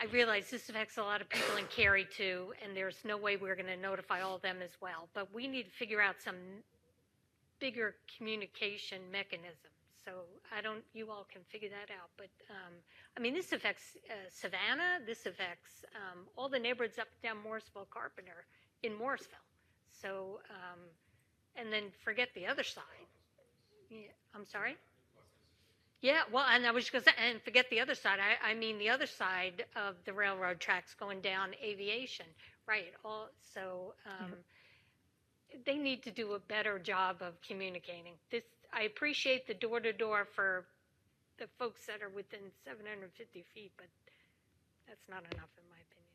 I realize this affects a lot of people in Cary too, and there's no way we're going to notify all of them as well. But we need to figure out some bigger communication mechanism. So you all can figure that out. But I mean, this affects Savannah. This affects all the neighborhoods up and down Morrisville Carpenter in Morrisville. So, and then forget the other side. Yeah, I'm sorry? Yeah, well, and I was going to say, and forget the other side. I mean the other side of the railroad tracks going down Aviation, right? They need to do a better job of communicating. I appreciate the door-to-door for the folks that are within 750 feet, but that's not enough in my opinion.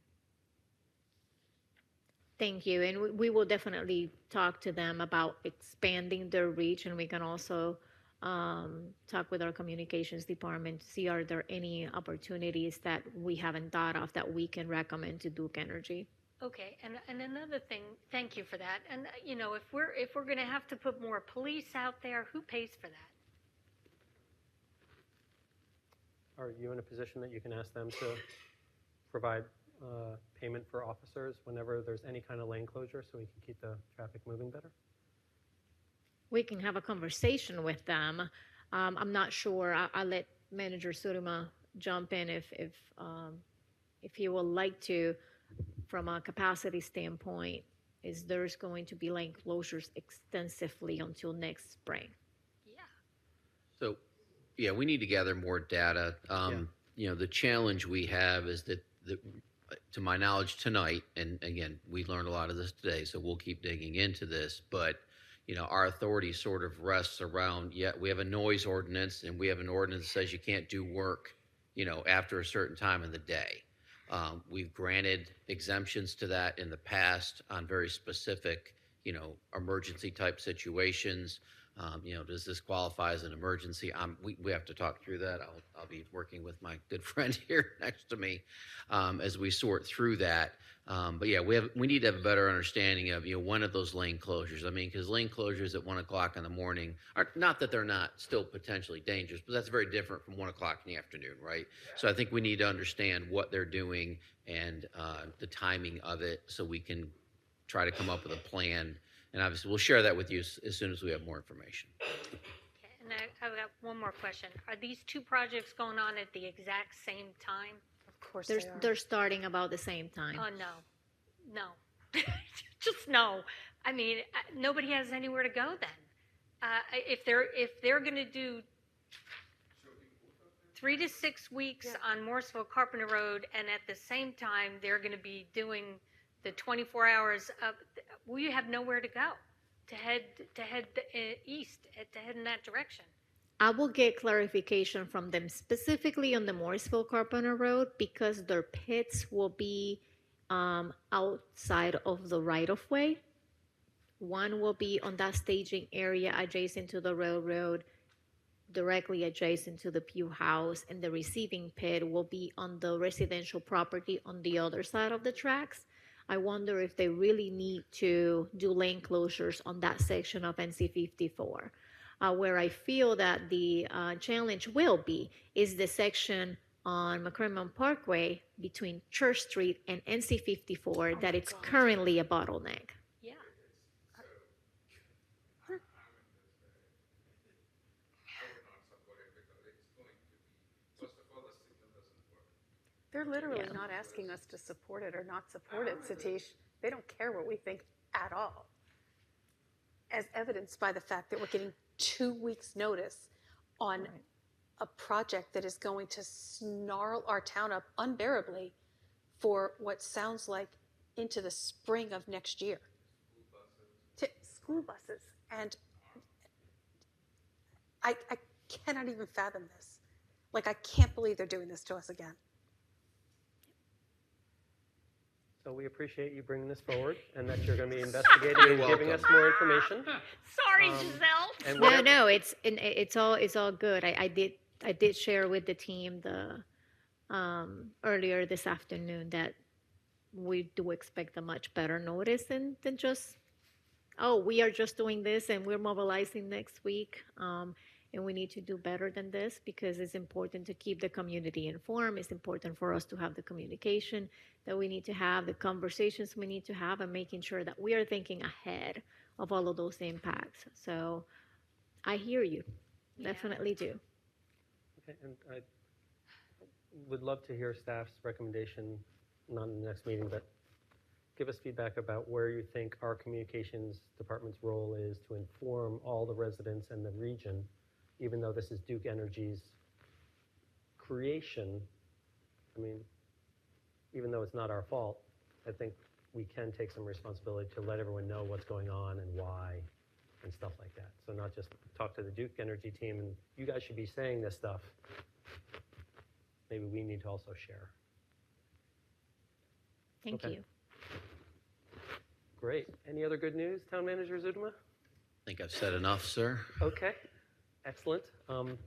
Thank you. And we will definitely talk to them about expanding their reach, and we can also talk with our communications department to see are there any opportunities that we haven't thought of that we can recommend to Duke Energy. Okay, and another thing, thank you for that. And you know, if we're going to have to put more police out there, who pays for that? Are you in a position that you can ask them to provide payment for officers whenever there's any kind of lane closure so we can keep the traffic moving better? We can have a conversation with them. I'm not sure. I'll let Manager Suruma jump in if he would like to. From a capacity standpoint, is there's going to be lane closures extensively until next spring? So, yeah, we need to gather more data. You know, the challenge we have is that, to my knowledge tonight, and again, we learned a lot of this today, so we'll keep digging into this, but, you know, our authority sort of rests around, we have a noise ordinance, and we have an ordinance that says you can't do work, you know, after a certain time of the day. We've granted exemptions to that in the past on very specific, you know, emergency type situations. You know, does this qualify as an emergency? We have to talk through that. I'll be working with my good friend here next to me as we sort through that. But yeah, we need to have a better understanding of, you know, one of those lane closures. I mean, because lane closures at 1 o'clock in the morning are not that they're not still potentially dangerous, but that's very different from 1 o'clock in the afternoon, right? So I think we need to understand what they're doing and the timing of it so we can try to come up with a plan. And obviously, we'll share that with you as soon as we have more information. Okay, and I've got one more question. Are these two projects going on at the exact same time? Of course They're starting about the same time. Oh, no. Just no. I mean, nobody has anywhere to go then. If they're going to do 3 to 6 weeks on Morrisville Carpenter Road, and at the same time, they're going to be doing the 24 hours of, we have nowhere to go to head east, to head in that direction. I will get clarification from them specifically on the Morrisville Carpenter Road because their pits will be outside of the right-of-way. One will be on that staging area adjacent to the railroad, directly adjacent to the Pew House, and the receiving pit will be on the residential property on the other side of the tracks. I wonder if they really need to do lane closures on that section of NC 54. Where I feel that the challenge will be is the section on McCrimmon Parkway between Church Street and NC 54 that it's currently a bottleneck. Yeah. They're literally not asking us to support it or not support it, Satish. They don't care what we think at all. As evidenced by the fact that we're getting 2 weeks' notice on a project that is going to snarl our town up unbearably for what sounds like into the spring of next year. School buses. And I cannot even fathom this. Like, I can't believe they're doing this to us again. So we appreciate you bringing this forward and that you're going to be investigating and giving us more information. Sorry, Giselle. And no, it's all good. I did share with the team earlier this afternoon that we do expect a much better notice than just, oh, we are just doing this and we're mobilizing next week. And we need to do better than this because it's important to keep the community informed. It's important for us to have the communication that we need to have, the conversations we need to have, and making sure that we are thinking ahead of all of those impacts. So I hear you. Yeah. Definitely do. Okay, and I would love to hear staff's recommendation, not in the next meeting, but give us feedback about where you think our communications department's role is to inform all the residents and the region, even though this is Duke Energy's creation. I mean, even though it's not our fault, I think we can take some responsibility to let everyone know what's going on and why and stuff like that. So not just talk to the Duke Energy team and you guys should be saying this stuff. Maybe we need to also share. Thank you. Great. Any other good news, Town Manager Zudema? I think I've said enough, sir. Okay, excellent.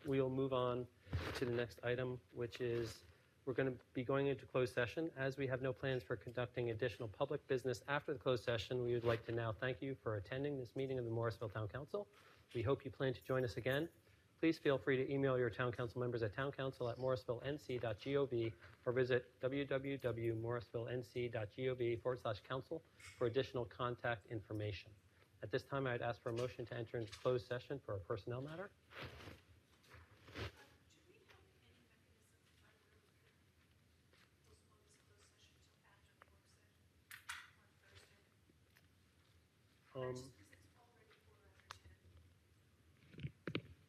We'll move on to the next item, which is we're going to be going into closed session. As we have no plans for conducting additional public business after the closed session, we would like to now thank you for attending this meeting of the Morrisville Town Council. We hope you plan to join us again. Please feel free to email your town council members at towncouncil@morrisvillenc.gov or visit www.morrisvillenc.gov/council for additional contact information. At this time, I'd ask for a motion to enter into closed session for a personnel matter.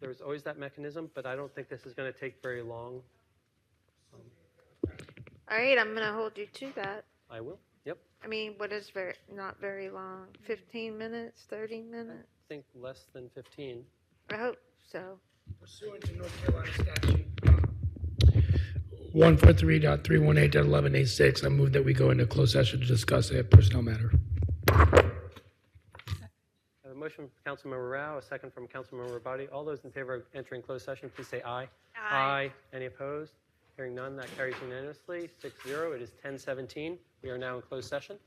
There's always that mechanism, but I don't think this is going to take very long. All right, I'm going to hold you to that. I will. Yep. I mean, what is not very long? 15 minutes, 30 minutes? I think less than 15. I hope so. Pursuant to North Carolina statute 143.318.11A6, I move that we go into closed session to discuss a personnel matter. I have a motion from Councilmember Rao, a second from Councilmember Rabati. All those in favor of entering closed session, please say aye. Aye. Any opposed? Hearing none, that carries unanimously, 6-0. It is 10:17. We are now in closed session.